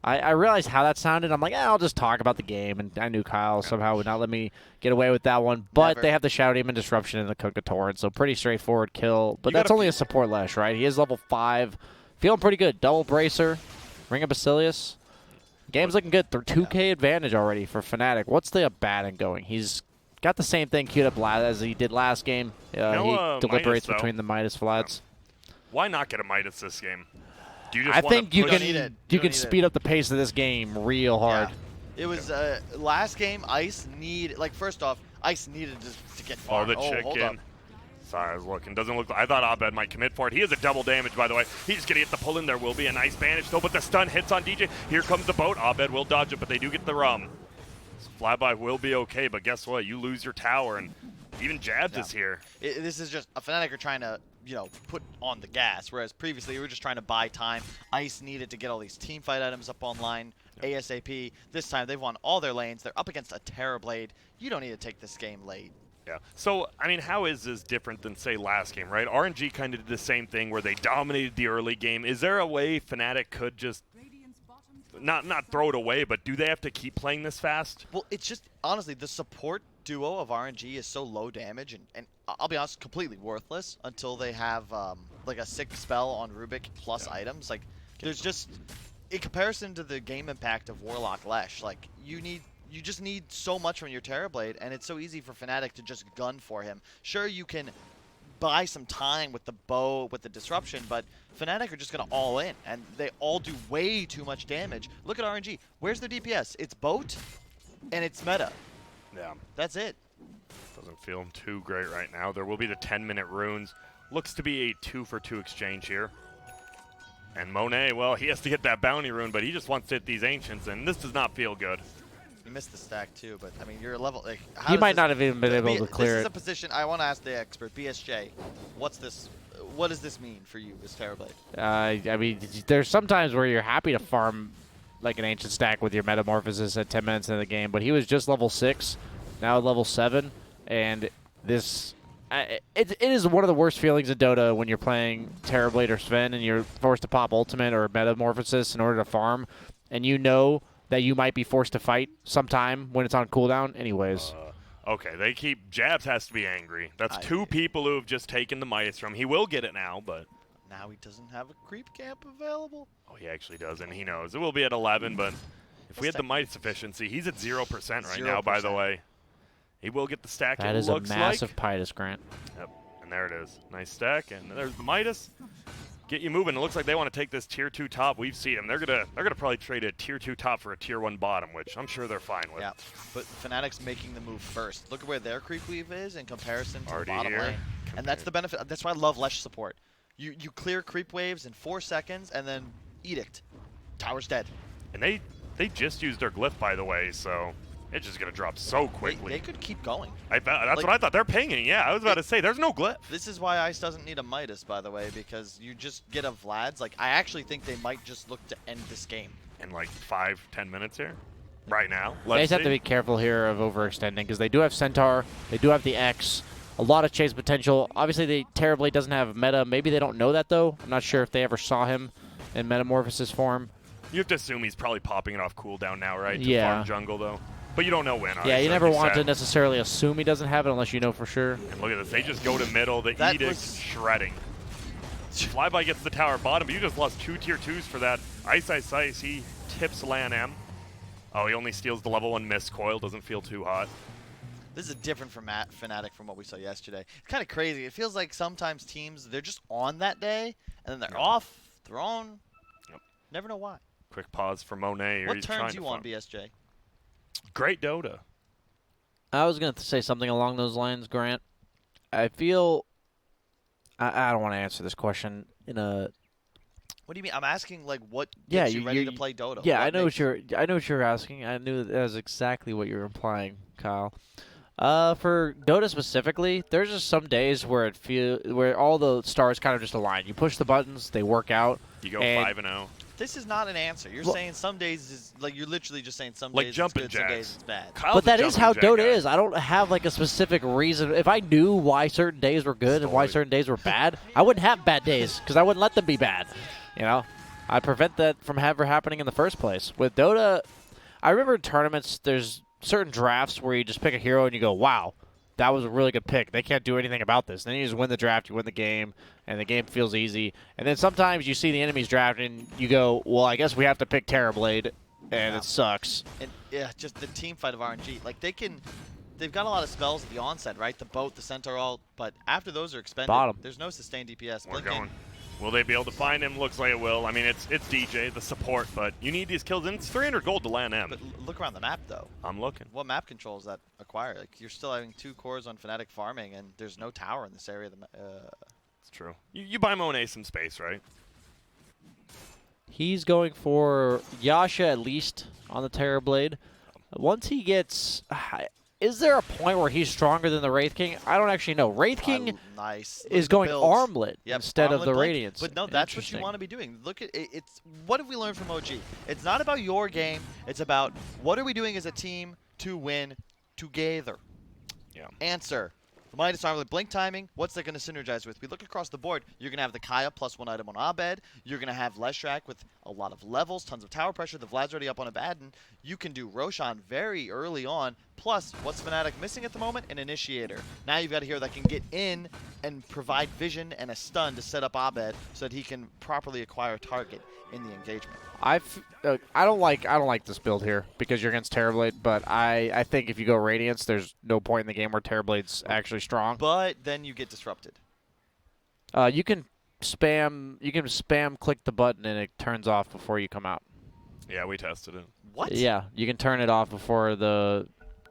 I realized how that sounded. I'm like, I'll just talk about the game, and I knew Kyle somehow would not let me get away with that one. But Never. they have the Shadow Demon disruption in the Kunkka Torrent, so pretty straightforward kill. But You gotta that's only a support Lesh, right? He is level 5, feeling pretty good. Double Bracer, Ring of Basilius. Game's looking good. 2K advantage already for Fnatic. What's the Abaddon going? He's got the same thing queued up as he did last game. He deliberates Midas, between the Midas Floods. Why not get a Midas this game? Do you just I wanna think you push- don't need it. you You can don't need speed up the pace of this game real hard. Yeah. It was last game. Ice first off, Ice needed to get far. Oh, the hold up. chicken. Sorry, I was looking. Doesn't look. I thought Abed might commit for it. He is a double damage, by the way. He's gonna get the pull in. There will be a nice banish though, but the stun hits on DJ. Here comes the boat. Abed will dodge it, but they do get the rum. Flyby will be okay, but guess what? You lose your tower, and even Jabs is here. This is just a Fnatic are trying to, you know, put on the gas, whereas previously we were just trying to buy time. Ice needed to get all these team fight items up online ASAP. This time they've won all their lanes. They're up against a Terrorblade. You don't need to take this game late. Yeah. So, I mean, how is this different than, say, last game, right? RNG kind of did the same thing where they dominated the early game. Is there a way Fnatic could just not throw it away, but do they have to keep playing this fast? Well, it's just, honestly, the support duo of RNG is so low damage, and I'll be honest, completely worthless until they have, like, a sick spell on Rubik plus items. Like, there's just, in comparison to the game impact of Warlock Lesh, like, you just need so much from your Terrorblade, and it's so easy for Fnatic to just gun for him. Sure, you can buy some time with the bow, with the disruption, but Fnatic are just going to all in, and they all do way too much damage. Look at RNG. Where's their DPS? It's Boat, and it's meta. Yeah. That's it. Doesn't feel too great right now. There will be the 10-minute runes. Looks to be a 2-for-2 exchange here. And Monet, well, he has to get that bounty rune, but he just wants to hit these ancients, and this does not feel good. You missed the stack too, but I mean, you're a level. Like, He might not have even been able to clear This is it. a position I want to ask the expert, BSJ. What's this? What does this mean for you, this Terrorblade? I mean, there's sometimes where you're happy to farm like an ancient stack with your metamorphosis at 10 minutes into the game, but he was just level 6, now level 7, and this. It is one of the worst feelings in Dota when you're playing Terrorblade or Sven and you're forced to pop ultimate or metamorphosis in order to farm, and you know that you might be forced to fight sometime when it's on cooldown anyways. Okay, they keep... Jabs has to be angry. That's two people who have just taken the Midas from him. He will get it now, but... Now he doesn't have a creep camp available. Oh, he actually doesn't. He knows. It will be at 11, but if we had the Midas efficiency, he's at 0% right now, by the way. He will get the stack, that is a massive Midas, Grant. Yep, and there it is. Nice stack, and there's the Midas. Get you moving. It looks like they want to take this tier 2 top. We've seen them. They're gonna probably trade a tier 2 top for a tier 1 bottom, which I'm sure they're fine with. Yeah, but Fnatic's making the move first. Look at where their creep weave is in comparison to Already the bottom here. lane. And that's the benefit. That's why I love Lesh support. You clear creep waves in 4 seconds and then edict. Tower's dead. And they just used their glyph, by the way, so it's just gonna drop so quickly. They could keep going. That's what I thought. They're pinging. Yeah, I was about to say there's no glyph. This is why Ice doesn't need a Midas, by the way, because you just get a Vlad's. Like, I actually think they might just look to end this game. In like 5-10 minutes here, right now. They just have to be careful here of overextending because they do have Centaur, they do have the X, a lot of chase potential. Obviously, the Terrorblade doesn't have meta. Maybe they don't know that though. I'm not sure if they ever saw him in Metamorphosis form. You have to assume he's probably popping it off cooldown now, right? Yeah. To farm jungle though. But you don't know when. Yeah, you never want to necessarily assume he doesn't have it unless you know for sure. And look at this. They just go to middle. The Edict's shredding. Flyby gets the tower bottom, but you just lost 2 tier 2s for that. Ice. He tips LAN-M. Oh, he only steals the level 1 Mist Coil. Doesn't feel too hot. This is different from Fnatic from what we saw yesterday. It's kind of crazy. It feels like sometimes teams, they're just on that day, and then they're off, they're on. Yep. Never know why. Quick pause for Monet. What turns you on, BSJ? Great Dota. I was going to say something along those lines, Grant. I feel... I don't want to answer this question in a... What do you mean? I'm asking, like, what gets you ready to play Dota? Yeah, I know what you're asking. I knew that was exactly what you were implying, Kyle. For Dota specifically, there's just some days where where all the stars kind of just align. You push the buttons, they work out. You go 5-0. This is not an answer. You're saying some days is like you're literally just saying some days jumping it's good, some days it's bad. But that is how Dota is. I don't have like a specific reason. If I knew why certain days were good and why certain days were bad, I wouldn't have bad days because I wouldn't let them be bad. You know, I'd prevent that from ever happening in the first place. With Dota, I remember in tournaments, there's certain drafts where you just pick a hero and you go, wow, that was a really good pick. They can't do anything about this. Then you just win the draft, you win the game, and the game feels easy. And then sometimes you see the enemies draft and you go, well, I guess we have to pick Terrorblade, and it sucks. And yeah, just the team fight of RNG. Like they've got a lot of spells at the onset, right? The boat, the centaur ult, but after those are expended, there's no sustained DPS. We're going. Will they be able to find him? Looks like it will. I mean, it's DJ, the support, but you need these kills, and it's 300 gold to LAN-M. But look around the map, though. I'm looking. What map controls that acquire? Like, you're still having 2 cores on Fnatic farming, and there's no tower in this area. It's true. You buy Monet some space, right? He's going for Yasha at least on the Terrorblade. Once he gets... Is there a point where he's stronger than the Wraith King? I don't actually know. Wraith King is going armlet instead of the Radiance. But no, that's what you want to be doing. Look at it. It's what have we learned from OG? It's not about your game. It's about what are we doing as a team to win together. Yeah. Answer. Midas armlet, blink timing, what's that going to synergize with? We look across the board, you're going to have the Kaya +1 item on Abed, you're going to have Leshrac with a lot of levels, tons of tower pressure, the Vlad's already up on Abaddon, you can do Roshan very early on, plus, what's Fnatic missing at the moment? An Initiator. Now you've got a hero that can get in and provide vision and a stun to set up Abed so that he can properly acquire a target in the engagement. I don't like this build here because you're against Terrorblade, but I think if you go Radiance, there's no point in the game where Terrorblade's actually strong. But then you get disrupted. You can spam click the button and it turns off before you come out. Yeah, we tested it. What? Yeah, you can turn it off before the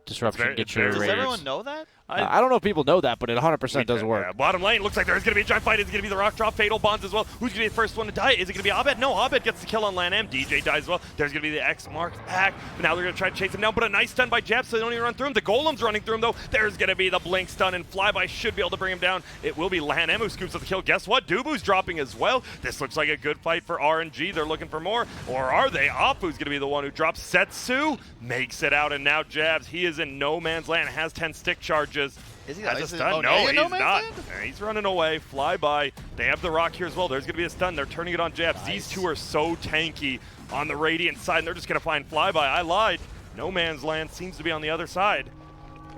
disruption gets your Does Radiance. everyone know that? I don't know if people know that, but it 100% does work. Yeah. Bottom lane, looks like there's going to be a giant fight. It's going to be the rock drop, fatal bonds as well. Who's going to be the first one to die? Is it going to be Abed? No, Abed gets the kill on LAN-M. DJ dies as well. There's going to be the X marks back. But now they're going to try to chase him down, but a nice stun by Jab, so they don't even run through him. The Golem's running through him, though. There's going to be the blink stun, and Flyby should be able to bring him down. It will be LAN-M who scoops up the kill. Guess what? Dubu's dropping as well. This looks like a good fight for RNG. They're looking for more. Or are they? Apu's going to be the one who drops. Setsu makes it out, and now Jabs. He is in no man's land, has 10 stick charges. Is he has a stun? No, he's not. He's running away. Flyby. They have the rock here as well. There's going to be a stun. They're turning it on Jabs. Nice. These two are so tanky on the Radiant side, and they're just going to find Flyby. I lied. No man's land seems to be on the other side.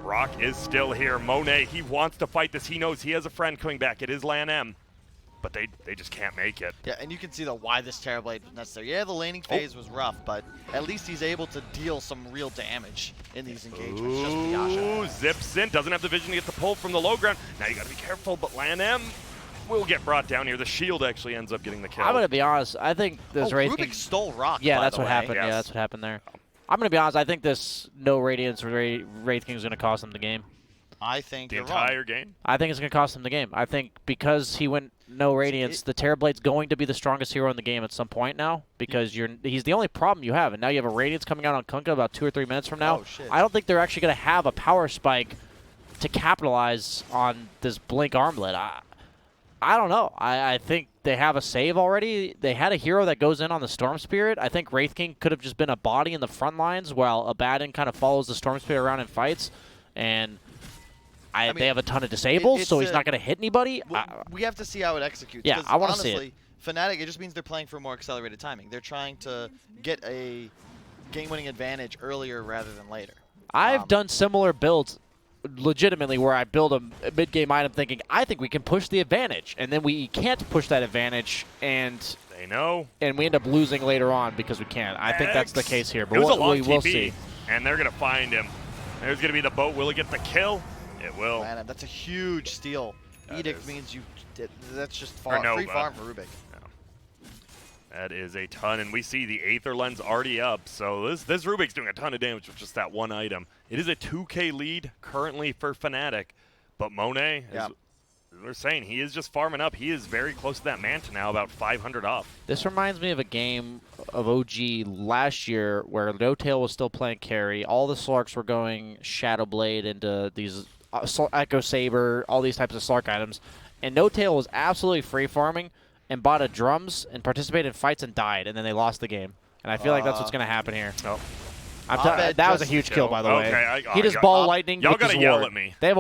Rock is still here. Monet, he wants to fight this. He knows he has a friend coming back. It is Lan M. But they just can't make it. Yeah, and you can see why this Terrorblade was necessary. Yeah, the laning phase was rough, but at least he's able to deal some real damage in these engagements. Just Ooh, zips in, doesn't have the vision to get the pull from the low ground. Now you gotta be careful, but Lan M will get brought down here. The shield actually ends up getting the kill. I'm gonna be honest. I think this Rubik stole Rock. Yeah, by that's the what way. happened. Yes. Yeah, that's what happened there. I'm gonna be honest. I think this no Radiance Wraith King is gonna cost them the game. I think the you're entire wrong. game. I think it's going to cost him the game. I think because he went no Radiance, the Terrorblade's going to be the strongest hero in the game at some point now because he's the only problem you have. And now you have a Radiance coming out on Kunkka about 2 or 3 minutes from now. Oh, shit. I don't think they're actually going to have a power spike to capitalize on this Blink Armlet. I don't know. I think they have a save already. They had a hero that goes in on the Storm Spirit. I think Wraith King could have just been a body in the front lines while Abaddon kind of follows the Storm Spirit around in fights. And I mean, they have a ton of disables, so he's not going to hit anybody. We have to see how it executes. Yeah, I want to see it. Fnatic, it just means they're playing for more accelerated timing. They're trying to get a game-winning advantage earlier rather than later. I've done similar builds legitimately where I build a mid-game item thinking, I think we can push the advantage, and then we can't push that advantage, and they know, and we end up losing later on because we can't. I think that's the case here, but it was a long we will TP, see. And they're going to find him. There's going to be the boat. Will it get the kill? It will. Man, that's a huge steal. Edict means that's just free farm for Rubik. No. That is a ton, and we see the Aether Lens already up, so this Rubik's doing a ton of damage with just that one item. It is a 2K lead currently for Fnatic, but Monet, as we're saying, he is just farming up. He is very close to that Manta now, about 500 off. This reminds me of a game of OG last year where No Tail was still playing carry. All the Slarks were going Shadow Blade into these Echo Saber, all these types of Slark items, and No Tail was absolutely free farming and bought a drums and participated in fights and died, and then they lost the game. And I feel like that's what's going to happen here. Oh. That was a huge kill, by the way. He just ball lightning. Y'all gotta yell at me. They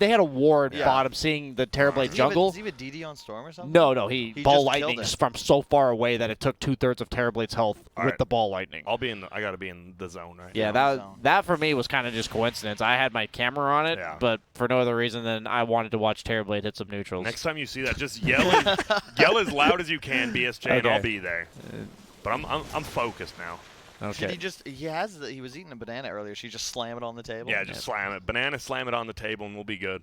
had a ward bottom seeing the Terrorblade jungle. Does he have a DD on Storm or something? No, he ball lightning from so far away that it took 2/3 of Terrorblade's health with the ball lightning. I gotta be in the zone right now. Yeah, that for me was kind of just coincidence. I had my camera on it, but for no other reason than I wanted to watch Terrorblade hit some neutrals. Next time you see that, just yell as loud as you can, BSJ, and I'll be there. But I'm focused now. Okay. He was eating a banana earlier. Should he just slam it on the table? Yeah, just slam it. Banana, slam it on the table, and we'll be good.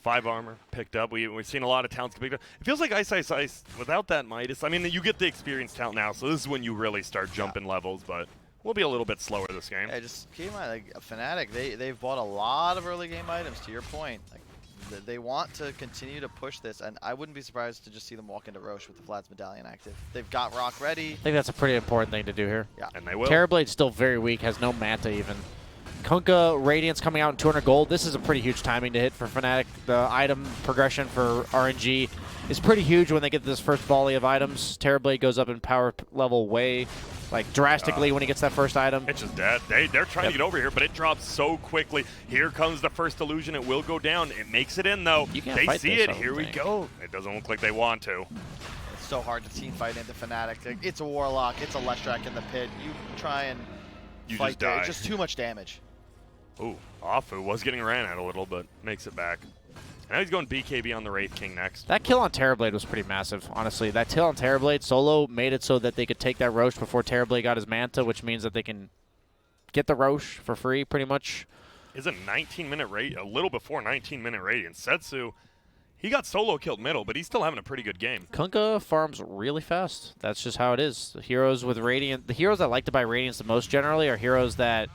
5 armor picked up. We've seen a lot of talents picked up. It feels like Ice without that Midas. I mean, you get the experience talent now, so this is when you really start jumping levels, but we'll be a little bit slower this game. Yeah, just keep in mind, like Fnatic, they've bought a lot of early game items. To your point, like they want to continue to push this, and I wouldn't be surprised to just see them walk into Roche with the Vlad's Medallion active. They've got Rock ready. I think that's a pretty important thing to do here. Yeah, and they will. Terrorblade's still very weak, has no Manta even. Kunkka Radiance coming out in 200 gold. This is a pretty huge timing to hit for Fnatic. The item progression for RNG is pretty huge when they get this first volley of items. Terrorblade goes up in power level way, like drastically when he gets that first item. It's just dead. They're trying to get over here, but it drops so quickly. Here comes the first illusion. It will go down. It makes it in, though. They see it. Here we go. It doesn't look like they want to. It's so hard to team fight into Fnatic. Like, it's a Warlock. It's a Leshrac in the pit. You try and fight there. It's just too much damage. Ooh, Afu was getting ran at a little, but makes it back. Now he's going BKB on the Wraith King next. That kill on Terrorblade was pretty massive, honestly. That kill on Terrorblade solo made it so that they could take that Roche before Terrorblade got his Manta, which means that they can get the Roche for free, pretty much. Is a 19-minute rate, a little before 19-minute radiance. Setsu, he got solo killed middle, but he's still having a pretty good game. Kunkka farms really fast. That's just how it is. The heroes with Radiant, the heroes that like to buy Radiance the most generally are heroes that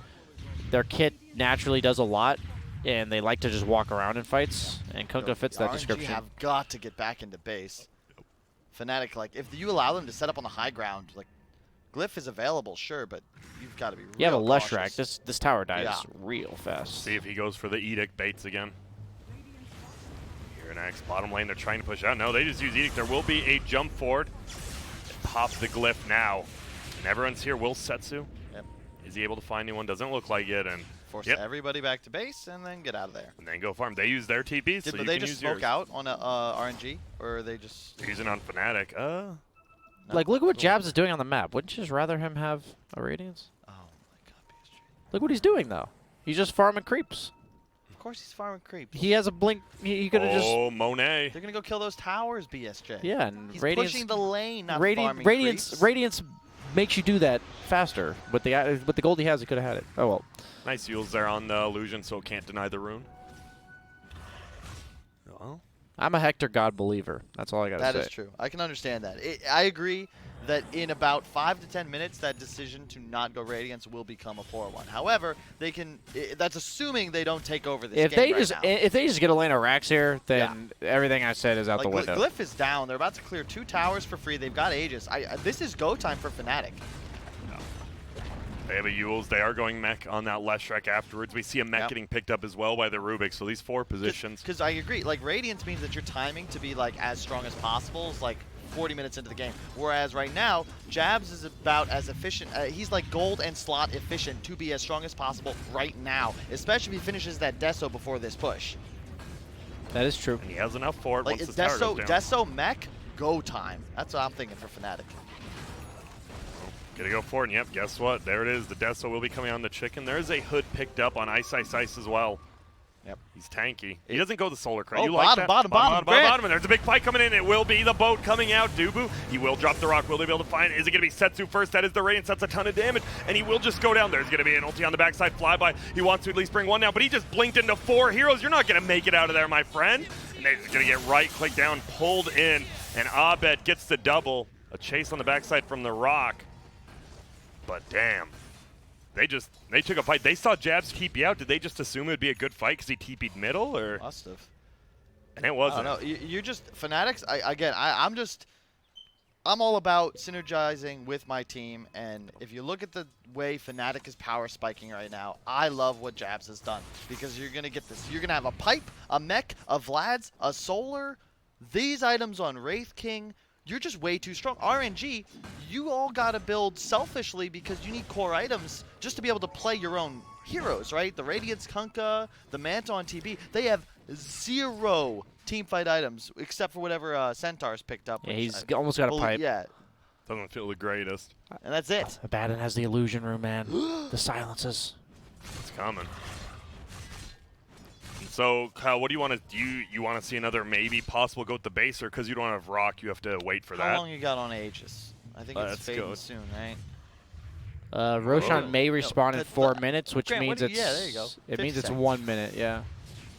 their kit naturally does a lot, and they like to just walk around in fights, and Kunkka fits that description. RNG have got to get back into base. Fnatic, like, if you allow them to set up on the high ground, like, Glyph is available, sure, but you've got to be real You have a cautious. Leshrac. This tower dies real fast. See if he goes for the Edict baits again. Here next, bottom lane, they're trying to push out. No, they just use Edict. There will be a jump forward. Pop the Glyph now. And everyone's here. Will Setsu? Yep. Is he able to find anyone? Doesn't look like it. And force everybody back to base and then get out of there. And then go farm. They use their TPs, so Did they just smoke out on a RNG, or are they just using on Fnatic? No? Like, look at what Jabs is doing on the map. Wouldn't you just rather him have a Radiance? Oh my God, BSG. Look what he's doing, though. He's just farming creeps. Of course he's farming creeps. He has a blink. He could have just. Oh, Monet. They're gonna go kill those towers, BSJ. Yeah, and He's Radiance, pushing the lane, not farming creeps. Radiance makes you do that faster. With the gold he has, he could have had it. Oh well. Nice Yules there on the illusion, so can't deny the rune. Well, I'm a Hector God believer. That's all I gotta say. That is true. I can understand that. I agree that in about 5 to 10 minutes, that decision to not go Radiance will become a 4-1. However, they can. That's assuming they don't take over this If game if they just get a lane of racks here, then everything I said is out the window. Glyph is down. They're about to clear 2 towers for free. They've got Aegis. This is go time for Fnatic. they have a Yules. They are going mech on that Leshrac afterwards. We see a mech getting picked up as well by the Rubik. So these 4 positions. Because I agree. Like, Radiance means that your timing to be like as strong as possible is like 40 minutes into the game. Whereas right now, Jabs is about as efficient. He's like gold and slot efficient to be as strong as possible right now, especially if he finishes that Deso before this push. That is true. And he has enough for it Like, once the tower goes down. Deso mech, go time. That's what I'm thinking for Fnatic. Gonna go for it, and yep, guess what? There it is. The Deso will be coming on the chicken. There is a hood picked up on Ice as well. Yep. He's tanky. He doesn't go the solar crate. Oh, You like that? bottom. And there's a big fight coming in. It will be the boat coming out. Dubu, he will drop the rock. Will they be able to find it? Is it going to be Setsu first? That is the Radiance. That's a ton of damage. And he will just go down. There's going to be an ulti on the backside flyby. He wants to at least bring 1 down, but he just blinked into 4 heroes. You're not going to make it out of there, my friend. And they're going to get right-click down, pulled in, and Abed gets the double. A chase on the backside from the rock. But damn. They took a fight. They saw Jabs TP out. Did they just assume it would be a good fight because he TP'd middle, or? Must have. And it wasn't. I don't know. You're just Fanatics. I'm all about synergizing with my team, and if you look at the way Fnatic is power spiking right now, I love what Jabs has done because you're gonna get this. You're gonna have a pipe, a mech, a Vlad's, a solar. These items on Wraith King. You're just way too strong. RNG, you all got to build selfishly because you need core items just to be able to play your own heroes, right? The Radiance Kunkka, the Manta on TB, they have 0 teamfight items except for whatever Centaur's picked up. Yeah, he's almost got a pipe. Yeah. Doesn't feel the greatest. And that's it. Abaddon has the illusion room, man. The silences. It's coming. So, Kyle, what do you want to do? You want to see another maybe possible go with the base, or because you don't have rock, you have to wait for that? How long you got on Aegis? I think it's fading soon, right? Roshan may respawn in 4 minutes, which Grant, means it's there you go. it means it's 50 1 minute. Yeah.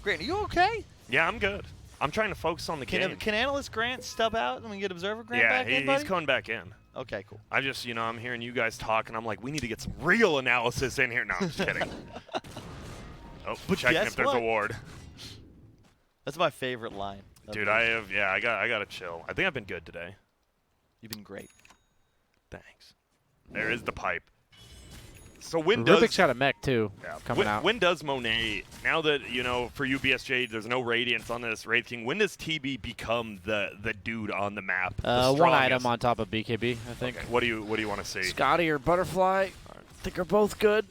Grant, are you okay? Yeah, I'm good. I'm trying to focus on the game. Can Analyst Grant stub out and we get Observer Grant back in, Yeah, buddy? he's coming back in. Okay, cool. I just, I'm hearing you guys talk, and I'm like, we need to get some real analysis in here. No, I'm just kidding. Checking if there's a ward. That's my favorite line. Dude, I gotta chill. I think I've been good today. You've been great. Thanks. There is the pipe. So when Rubik's got a mech too, coming out. When does Monet, now that, for UBSJ, there's no Radiance on this Wraith King, when does TB become the dude on the map? The 1 item on top of BKB, I think. Okay. What do you want to see? Scotty or Butterfly, I think are both good.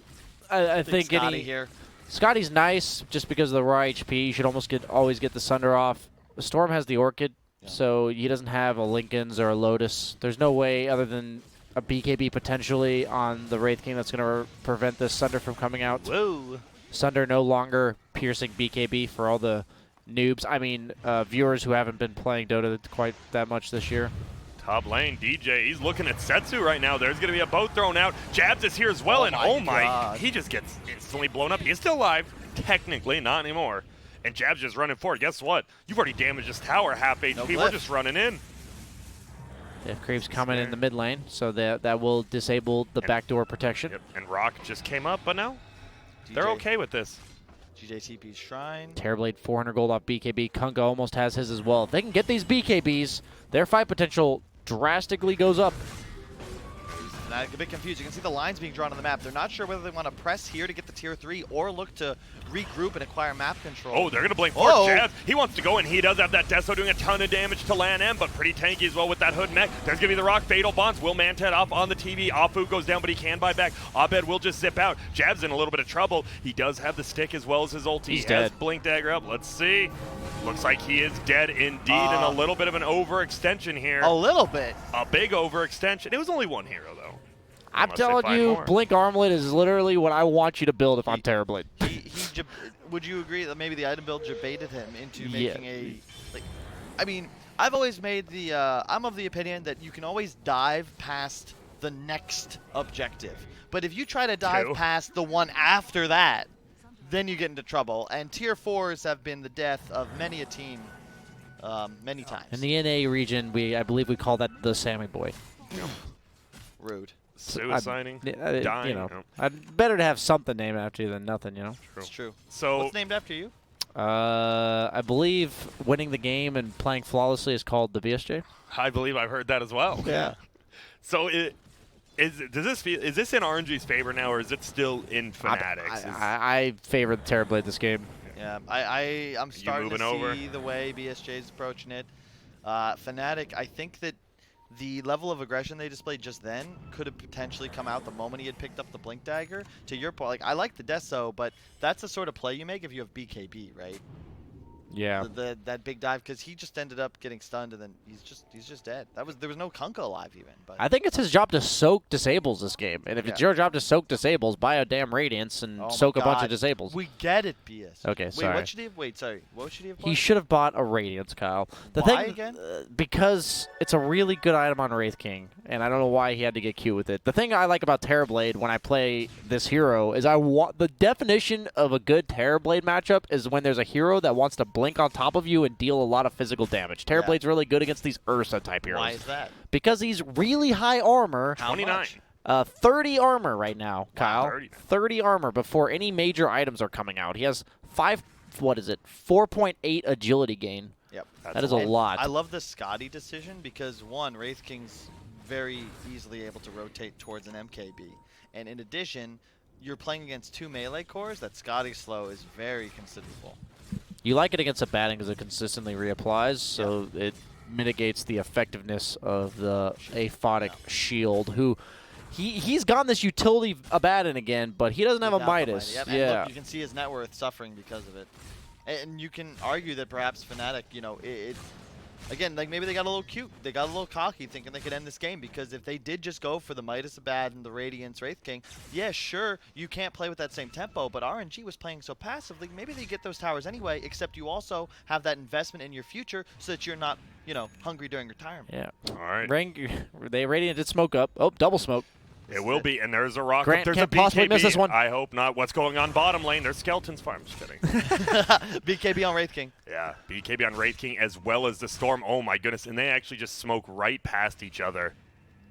I think Scotty here. Scotty's nice just because of the raw HP. You should always get the Sunder off. Storm has the Orchid, so he doesn't have a Lincoln's or a Lotus. There's no way other than a BKB potentially on the Wraith King that's going to prevent this Sunder from coming out. Whoa. Sunder no longer piercing BKB for all the noobs. I mean, viewers who haven't been playing Dota quite that much this year. Top lane, DJ, he's looking at Setsu right now. There's going to be a boat thrown out. Jabs is here as well, and oh my, he just gets instantly blown up. He's still alive, technically, not anymore. And Jabs just running forward. Guess what? You've already damaged this tower, half HP. We're just running in. If Creep's coming in the mid lane, so that will disable the backdoor protection. Yep. And Rock just came up, but no, they're okay with this. GJTP's Shrine. Terrorblade 400 gold off BKB. Kunkka almost has his as well. If they can get these BKBs, their fight potential drastically goes up. A bit confused. You can see the lines being drawn on the map. They're not sure whether they want to press here to get the tier 3 or look to regroup and acquire map control. Oh, they're going to blink forward. Jabs, he wants to go, and he does have that Deso doing a ton of damage to Lan M, but pretty tanky as well with that hood mech. There's going to be the rock. Fatal Bonds. Will Manta off on the TV. Afu goes down, but he can buy back. Abed will just zip out. Jabs in a little bit of trouble. He does have the stick as well as his ulti. He's dead. Has Blink Dagger up. Let's see. Looks like he is dead indeed, and a little bit of an overextension here. A little bit. A big overextension. It was only 1 hero, though. I'm telling you, Blink Armlet is literally what I want you to build if I'm Terrorblade. would you agree that maybe the item build jebaited him into making a like? I mean, I've always made the I'm of the opinion that you can always dive past the next objective, but if you try to dive past the one after that, then you get into trouble. And tier 4s have been the death of many a team, many times. In the NA region, I believe we call that the Sammy Boy. Rude. Suiciding, dying. You know, I'd better to have something named after you than nothing. You know. It's true. So what's named after you? I believe winning the game and playing flawlessly is called the BSJ. I believe I've heard that as well. Yeah. So is this in RNG's favor now, or is it still in Fnatic's? I favor the Terrorblade this game. Yeah, I'm starting to see the way BSJ's approaching it. Fnatic, I think that the level of aggression they displayed just then could have potentially come out the moment he had picked up the Blink Dagger. To your point, like, I like the Deso, but that's the sort of play you make if you have BKB, right? Yeah. That big dive, because he just ended up getting stunned and then he's just dead. There was no Kunkka alive even. But I think it's his job to soak disables this game, and if it's your job to soak disables, buy a damn Radiance and soak a bunch of disables. We get it, BS. Okay, sorry. What should he have? Wait, sorry. What should he have bought? He should have bought a Radiance, Kyle. Why again? Because it's a really good item on Wraith King, and I don't know why he had to get cute with it. The thing I like about Terrorblade when I play this hero is the definition of a good Terrorblade matchup is when there's a hero that wants to blink on top of you and deal a lot of physical damage. Terrorblade's really good against these Ursa type heroes. Why is that? Because he's really high armor. How 29. much? 30 armor right now, Kyle. Wow, 30 armor before any major items are coming out. He has 4.8 agility gain. Yep. That is a lot. I love the Scotty decision because, one, Wraith King's very easily able to rotate towards an MKB. And in addition, you're playing against 2 melee cores. That Scotty slow is very considerable. You like it against a batting because it consistently reapplies, so it mitigates the effectiveness of the Aphotic shield, who he's gotten this utility Abaddon again, but he doesn't have a Midas. Yep. And look, you can see his net worth suffering because of it. And you can argue that perhaps Fnatic, you know, again, like maybe they got a little cute. They got a little cocky thinking they could end this game because if they did just go for the Midas Abaddon, the Radiance, Wraith King, yeah, sure, you can't play with that same tempo, but RNG was playing so passively, maybe they get those towers anyway, except you also have that investment in your future so that you're not, you know, hungry during retirement. Yeah. All right. They Radiant did smoke up. Oh, double smoke. It will be, and there's a rock Grant up. There's can't a possibly BKB. miss this one. I hope not. What's going on bottom lane? There's skeletons farm. Just kidding. BKB on Wraith King. Yeah, BKB on Wraith King as well as the Storm. Oh my goodness, and they actually just smoke right past each other.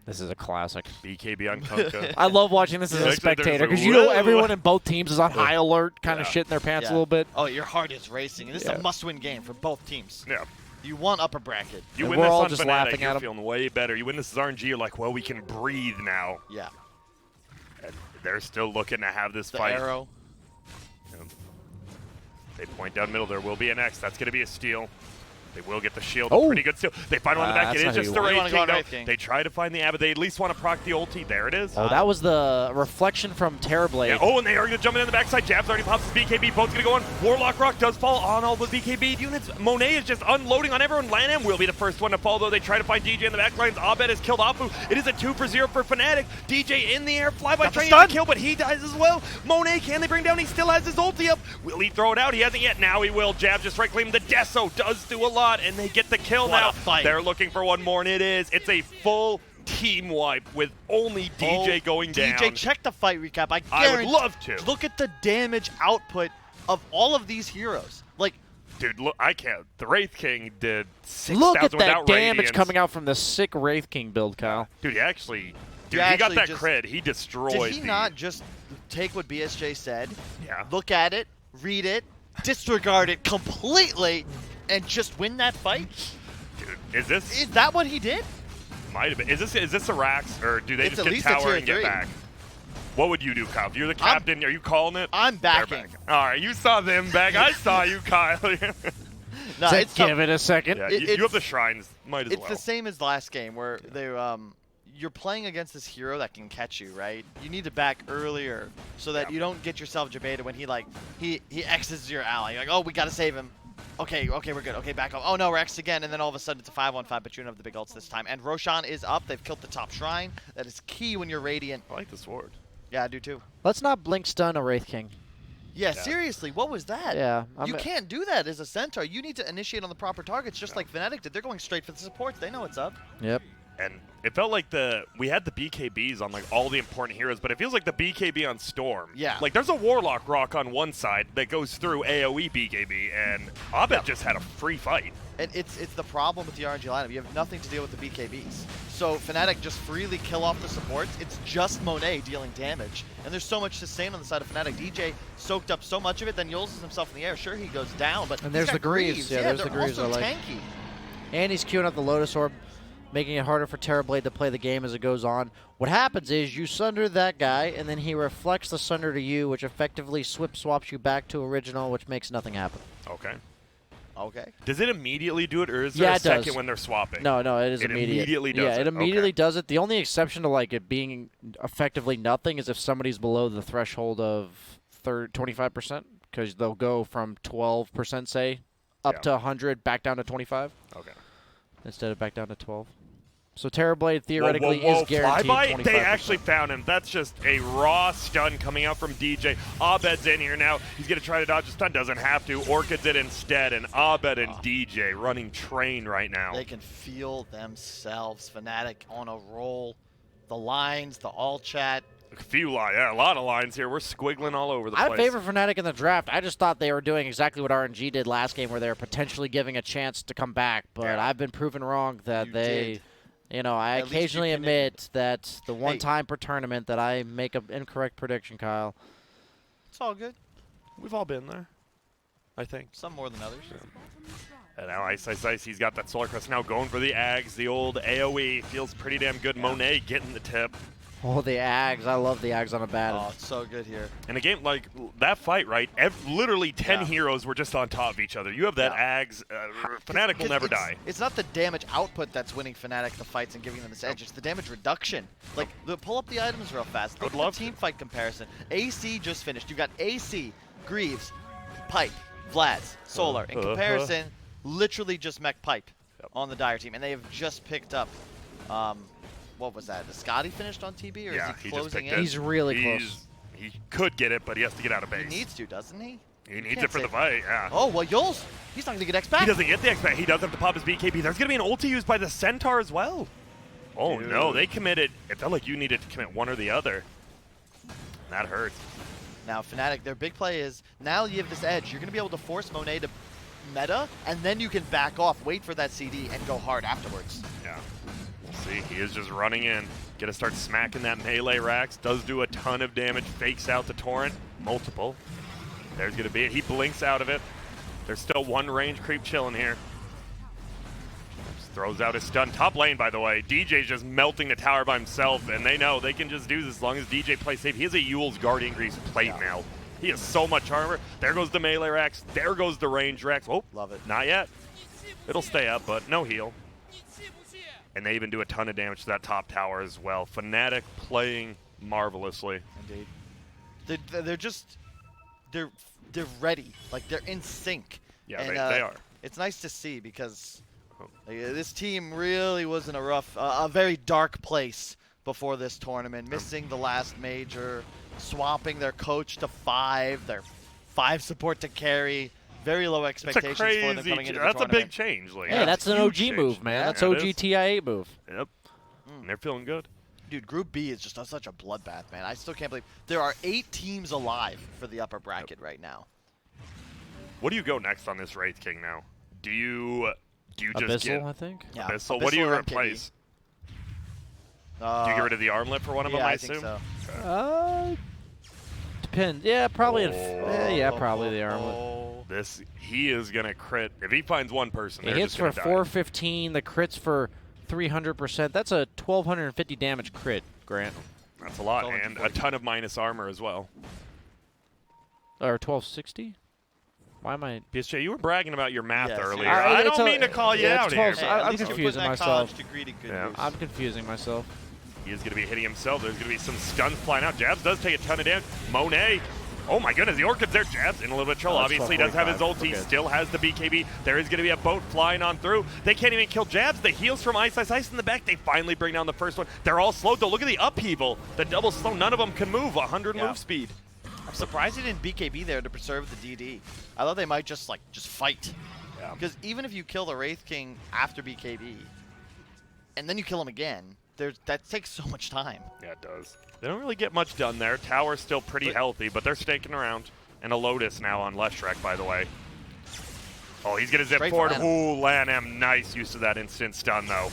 This is a classic. BKB on Kunkka. I love watching this as a spectator because you know everyone in both teams is on high alert, kind of shitting their pants a little bit. Oh, your heart is racing. And this is a must-win game for both teams. Yeah. You want upper bracket. You And win we're this all on just Fnatic, laughing you're at 'em. feeling way better. You win this as RNG, you're like, well, we can breathe now. Yeah. And they're still looking to have this The fight. arrow. Yeah. They point down middle. There will be an X. That's going to be a steal. They will get the shield. Oh. Pretty good steal. They find one in the back. That's It not is who just you the want. Wraith King. They try to find the Abbot. They at least want to proc the ulti. There it is. Oh, that was the reflection from Terrorblade. Yeah. Oh, and they are going to jump in the backside. Jabs already pops his BKB. Both going to go on. Warlock Rock does fall on all the BKB units. Monet is just unloading on everyone. Lanham will be the first one to fall, though. They try to find DJ in the back lines. Abed has killed Apu. It is a 2-for-0 for Fnatic. DJ in the air. Flyby trying to kill, but he dies as well. Monet, can they bring down? He still has his ulti up. Will he throw it out? He hasn't yet. Now he will. Jab just right claim. The Deso does do a lot, and they get the kill now. They're looking for one more, and it is. It's a full team wipe with only DJ going down. DJ, check the fight recap. I would love to. Look at the damage output of all of these heroes. Like, dude, look, I can't. The Wraith King did 6,000 Look at that without damage Radiance. coming out from the sick Wraith King build, Kyle. Dude, he He got that just- cred. He destroyed. did he not just take what BSJ said, Yeah. look at it, read it, disregard it completely, and just win that fight? Dude, Is that what he did? might have been. Is this a Rax, or do they It's just at get least a tower tier and get 3. back? What would you do, Kyle? If you're the captain, are you calling it? I'm They're backing. back. All right, you saw them back. I saw you, Kyle. No, So it's give it a second. Yeah, It- you have it's- the shrines. Might as It's well. the same as last game where they you're playing against this hero that can catch you, right? You need to back earlier so that you don't get yourself jebaited when he X's your ally. You're like, oh, we gotta save him. Okay, we're good. Okay, back up. Oh no, we're X'd again, and then all of a sudden it's a 5-on-5, but you don't have the big ults this time. And Roshan is up. They've killed the top shrine. That is key when you're Radiant. I like the sword. Yeah, I do too. Let's not blink stun a Wraith King. Yeah, seriously, what was that? Yeah. You can't do that as a Centaur. You need to initiate on the proper targets, just like Fnatic did. They're going straight for the supports. They know what's up. Yep. And it felt like we had the BKBs on like all the important heroes, but it feels like the BKB on Storm. Yeah. Like there's a Warlock Rock on one side that goes through AoE BKB, and Abed just had a free fight. And it's the problem with the RNG lineup. You have nothing to deal with the BKBs. So Fnatic just freely kill off the supports. It's just Monet dealing damage. And there's so much sustain on the side of Fnatic. DJ soaked up so much of it, then Yules himself in the air. Sure, he goes down, but And there's the Greaves. Yeah, there's the Greaves also I like. tanky. And he's queuing up the Lotus Orb, making it harder for Terrorblade to play the game as it goes on. What happens is you sunder that guy, and then he reflects the sunder to you, which effectively swaps you back to original, which makes nothing happen. Okay. Okay. Does it immediately do it, or is there a second when they're swapping? No, it is it immediate. Immediately does it. Yeah, it immediately okay. does it. The only exception to like it being effectively nothing is if somebody's below the threshold of 25%, because they'll go from 12%, say, up to 100, back down to 25. Okay. Instead of back down to 12. So Terrorblade theoretically is guaranteed Flyby? 25%. They actually found him. That's just a raw stun coming out from DJ. Abed's in here now. He's going to try to dodge the stun. Doesn't have to. Orchid's it instead. And Abed and DJ running train right now. They can feel themselves. Fnatic on a roll. The lines, the all chat. A lot of lines here. We're squiggling all over the place. I favor Fnatic in the draft. I just thought they were doing exactly what RNG did last game, where they were potentially giving a chance to come back. But I've been proven wrong that you know, I occasionally admit that the one time per tournament that I make an incorrect prediction, Kyle. It's all good. We've all been there, I think. Some more than others. And now Ice, he's got that Solar Crest now going for the Ags. The old AoE feels pretty damn good. Monet getting the tip. Oh, the Ags. I love the Ags on a bat. Oh, it's so good here. In a game like that fight, right, literally 10 heroes were just on top of each other. You have that Ags. Fnatic will never die. It's not the damage output that's winning Fnatic the fights and giving them this edge. It's the damage reduction. Like, pull up the items real fast. Look at the team fight comparison. AC just finished. You got AC, Greaves, Pipe, Vlads, Solar. In comparison, literally just mech Pipe on the Dire team. And they have just picked up... what was that? Is Scotty finished on TB, or is he closing in? He's really close. He could get it, but he has to get out of base. He needs to, doesn't he? He needs it for the fight, yeah. Oh, well, Yules, he's not going to get X back. He doesn't get the X back. He does have to pop his BKB. There's going to be an ulti used by the Centaur as well. Oh, no, they committed. It felt like you needed to commit one or the other. That hurts. Now, Fnatic, their big play is, now you have this edge. You're going to be able to force Monet to meta, and then you can back off, wait for that CD, and go hard afterwards. Yeah. See, he is just running in. Gonna start smacking that melee racks. Does do a ton of damage. Fakes out the Torrent. Multiple. There's gonna be it. He blinks out of it. There's still one range creep chilling here. Just throws out his stun. Top lane, by the way. DJ's just melting the tower by himself, and they know they can just do this as long as DJ plays safe. He has a Yule's Guardian Greaves plate now. He has so much armor. There goes the melee racks. There goes the range racks. Oh, love it. Not yet. It'll stay up, but no heal. And they even do a ton of damage to that top tower as well. Fnatic playing marvelously. Indeed. They're ready. Like, they're in sync. Yeah, and, they are. It's nice to see because this team really was in a very dark place before this tournament. Missing the last major, swapping their coach to 5, their 5 support to carry. Very low expectations for them coming into the tournament. That's a big change. Like, hey, that's an OG move, man. That's OG Ti9 move. Yep. And they're feeling good. Dude, Group B is just such a bloodbath, man. I still can't believe there are 8 teams alive for the upper bracket right now. What do you go next on this Wraith King now? Do you just Abyssal, get I think? Yeah, Abyssal? What do you replace? Do you get rid of the armlet for one of them, I assume? think so. Depends. Yeah, probably. Probably the armlet. He is gonna crit if he finds one person. It hits for 415. The crits for 300%. That's a 1250 damage crit, Grant. That's a lot, and a ton of minus armor as well. Or 1260. Why am I? PSJ, you were bragging about your math earlier. I I don't mean to call you out here. Hey, I'm confusing myself. I'm confusing myself. He is going to be hitting himself. There's going to be some stuns flying out. Jabs does take a ton of damage. Monet. Oh my goodness, the Orchid's there. Jabs in a little bit of trouble. Obviously, does have his ulti. Still has the BKB. There is going to be a boat flying on through. They can't even kill Jabs. The heals from Ice in the back. They finally bring down the first one. They're all slowed, though. Look at the upheaval. The double slow. None of them can move. 100 move speed. I'm surprised he didn't BKB there to preserve the DD. I thought they might just fight. Because even if you kill the Wraith King after BKB, and then you kill him again, that takes so much time. Yeah, it does. They don't really get much done there. Tower's still pretty healthy, but they're staking around. And a Lotus now on Leshrek, by the way. Oh, he's going to zip forward. Ooh, LanM, nice use of that instant stun, though.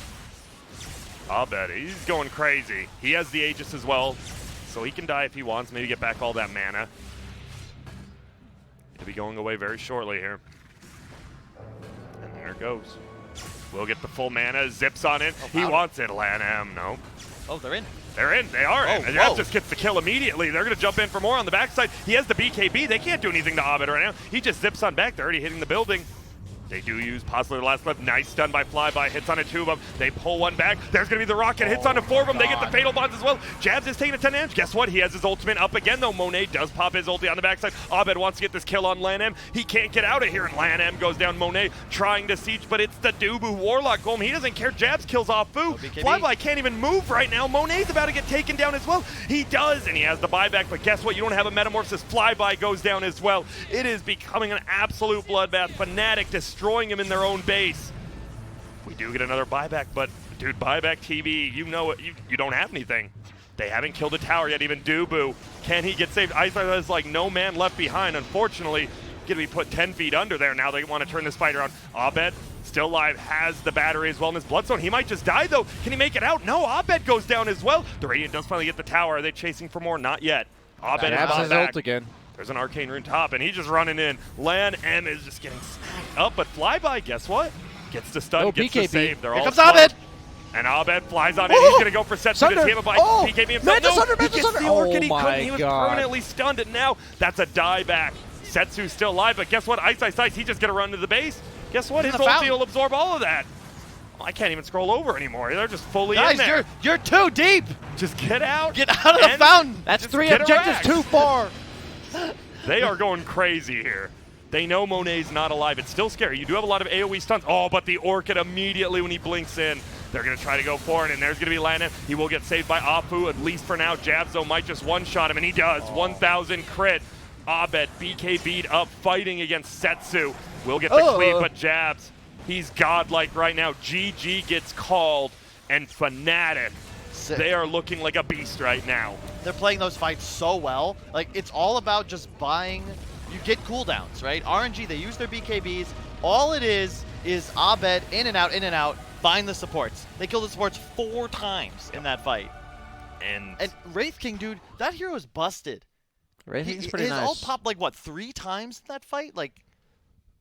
I'll bet he's going crazy. He has the Aegis as well, so he can die if he wants, maybe get back all that mana. He'll be going away very shortly here. And there it goes. We'll get the full mana, zips on it. He wants it, LanM, no. Oh, they're in. They're in, they are in. And that just gets the kill immediately. They're going to jump in for more on the backside. He has the BKB. They can't do anything to Abed right now. He just zips on back. They're already hitting the building. They do use possibly the last left. Nice stun by Flyby. Hits on it, 2 of them. They pull one back. There's going to be the rocket. Hits on to 4 of them. They get the fatal bonds as well. Jabs is taking a 10 damage. Guess what? He has his ultimate up again, though. Monet does pop his ulti on the backside. Abed wants to get this kill on LanM. He can't get out of here, and LanM goes down. Monet trying to siege, but it's the Dubu Warlock Golem. He doesn't care. Jabs kills off Fu. Flyby can't even move right now. Monet's about to get taken down as well. He does, and he has the buyback, but guess what? You don't have a Metamorphosis. Flyby goes down as well. It is becoming an absolute bloodbath. Fnatic destroying him in their own base. We do get another buyback, but dude, buyback TV, you know it. You don't have anything. They haven't killed a tower yet, even Dubu. Can he get saved? Ice has like no man left behind. Unfortunately, gonna be put 10 feet under there. Now they want to turn this fight around. Abed, still alive, has the battery as well in his bloodstone. He might just die though. Can he make it out? No, Abed goes down as well. The Radiant does finally get the tower. Are they chasing for more? Not yet. Abed has his ult again. There's an Arcane Rune top, and he's just running in. LanM is just getting smacked up, but Flyby, guess what? Gets the stun, gets the save. They're all comes Abed! And Abed flies on in. He's going to go for Setsu to him by BKB himself. No, he gets the Orchid. He couldn't. He was permanently stunned, and now that's a dieback. Setsu's still alive, but guess what? Ice, he's just going to run to the base. Guess what? His ulti will absorb all of that. I can't even scroll over anymore. They're just fully in there. You're too deep. Just get out. Get out of the fountain. That's 3 objectives too far. They are going crazy here. They know Monet's not alive. It's still scary. You do have a lot of AoE stuns. Oh, but the Orchid immediately when he blinks in. They're going to try to go for it, and there's going to be LanM. He will get saved by Apu, at least for now. Jabs, though, might just one-shot him, and he does. 1,000 crit. Abed, BKB'd up, fighting against Setsu. Will get the cleave, but Jabs, he's godlike right now. GG gets called, and Fnatic, they are looking like a beast right now. They're playing those fights so well. Like, it's all about just buying. You get cooldowns, right? RNG, they use their BKBs. All it is Abed in and out, find the supports. They killed the supports 4 times in that fight. And Wraith King, dude, that hero is busted. Wraith King's pretty nice. His ult popped like, what, 3 times in that fight? Like,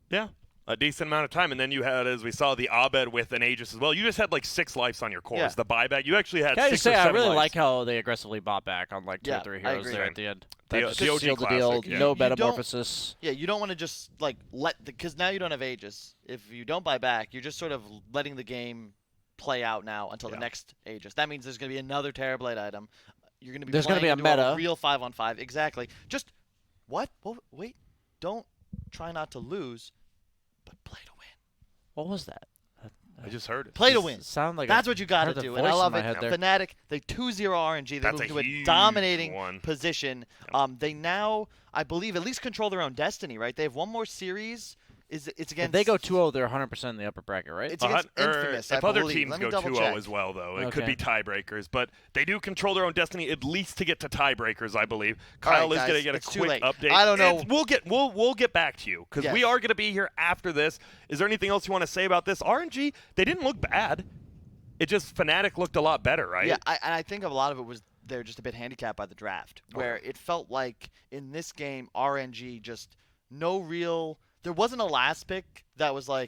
yeah. A decent amount of time, and then you had, as we saw, the Abed with an Aegis as well. You just had like 6 lives on your cores. Yeah. The buyback, you actually had 6 or 7 lives. Can I just say, I really like how they aggressively bought back on like 2 or 3 heroes there at the end. The OG classic, the deal, no Metamorphosis. Yeah, you don't want to just like because now you don't have Aegis. If you don't buy back, you're just sort of letting the game play out now until the next Aegis. That means there's going to be another Terrorblade item. You're going to be there's going to be a meta. A real 5-on-5. Exactly. Just what? Wait. Don't try not to lose, but play to win. What was that? I just heard it. Play to win. That's what you got to do, and I love it. Fnatic, they 2-0 RNG. They moved to a dominating position. They now, I believe, at least control their own destiny, right? They have one more series. It's against. If they go 2-0, they're 100% in the upper bracket, right? It's against Infamous, if other teams go 2-0 as well, though, it could be tiebreakers. But they do control their own destiny, at least to get to tiebreakers, I believe. Kyle is going to get a quick update. I don't know. We'll get back to you because we are going to be here after this. Is there anything else you want to say about this? RNG, they didn't look bad. It just Fnatic looked a lot better, right? Yeah, and I think a lot of it was they're just a bit handicapped by the draft, where it felt like in this game RNG just no real. There wasn't a last pick that was like,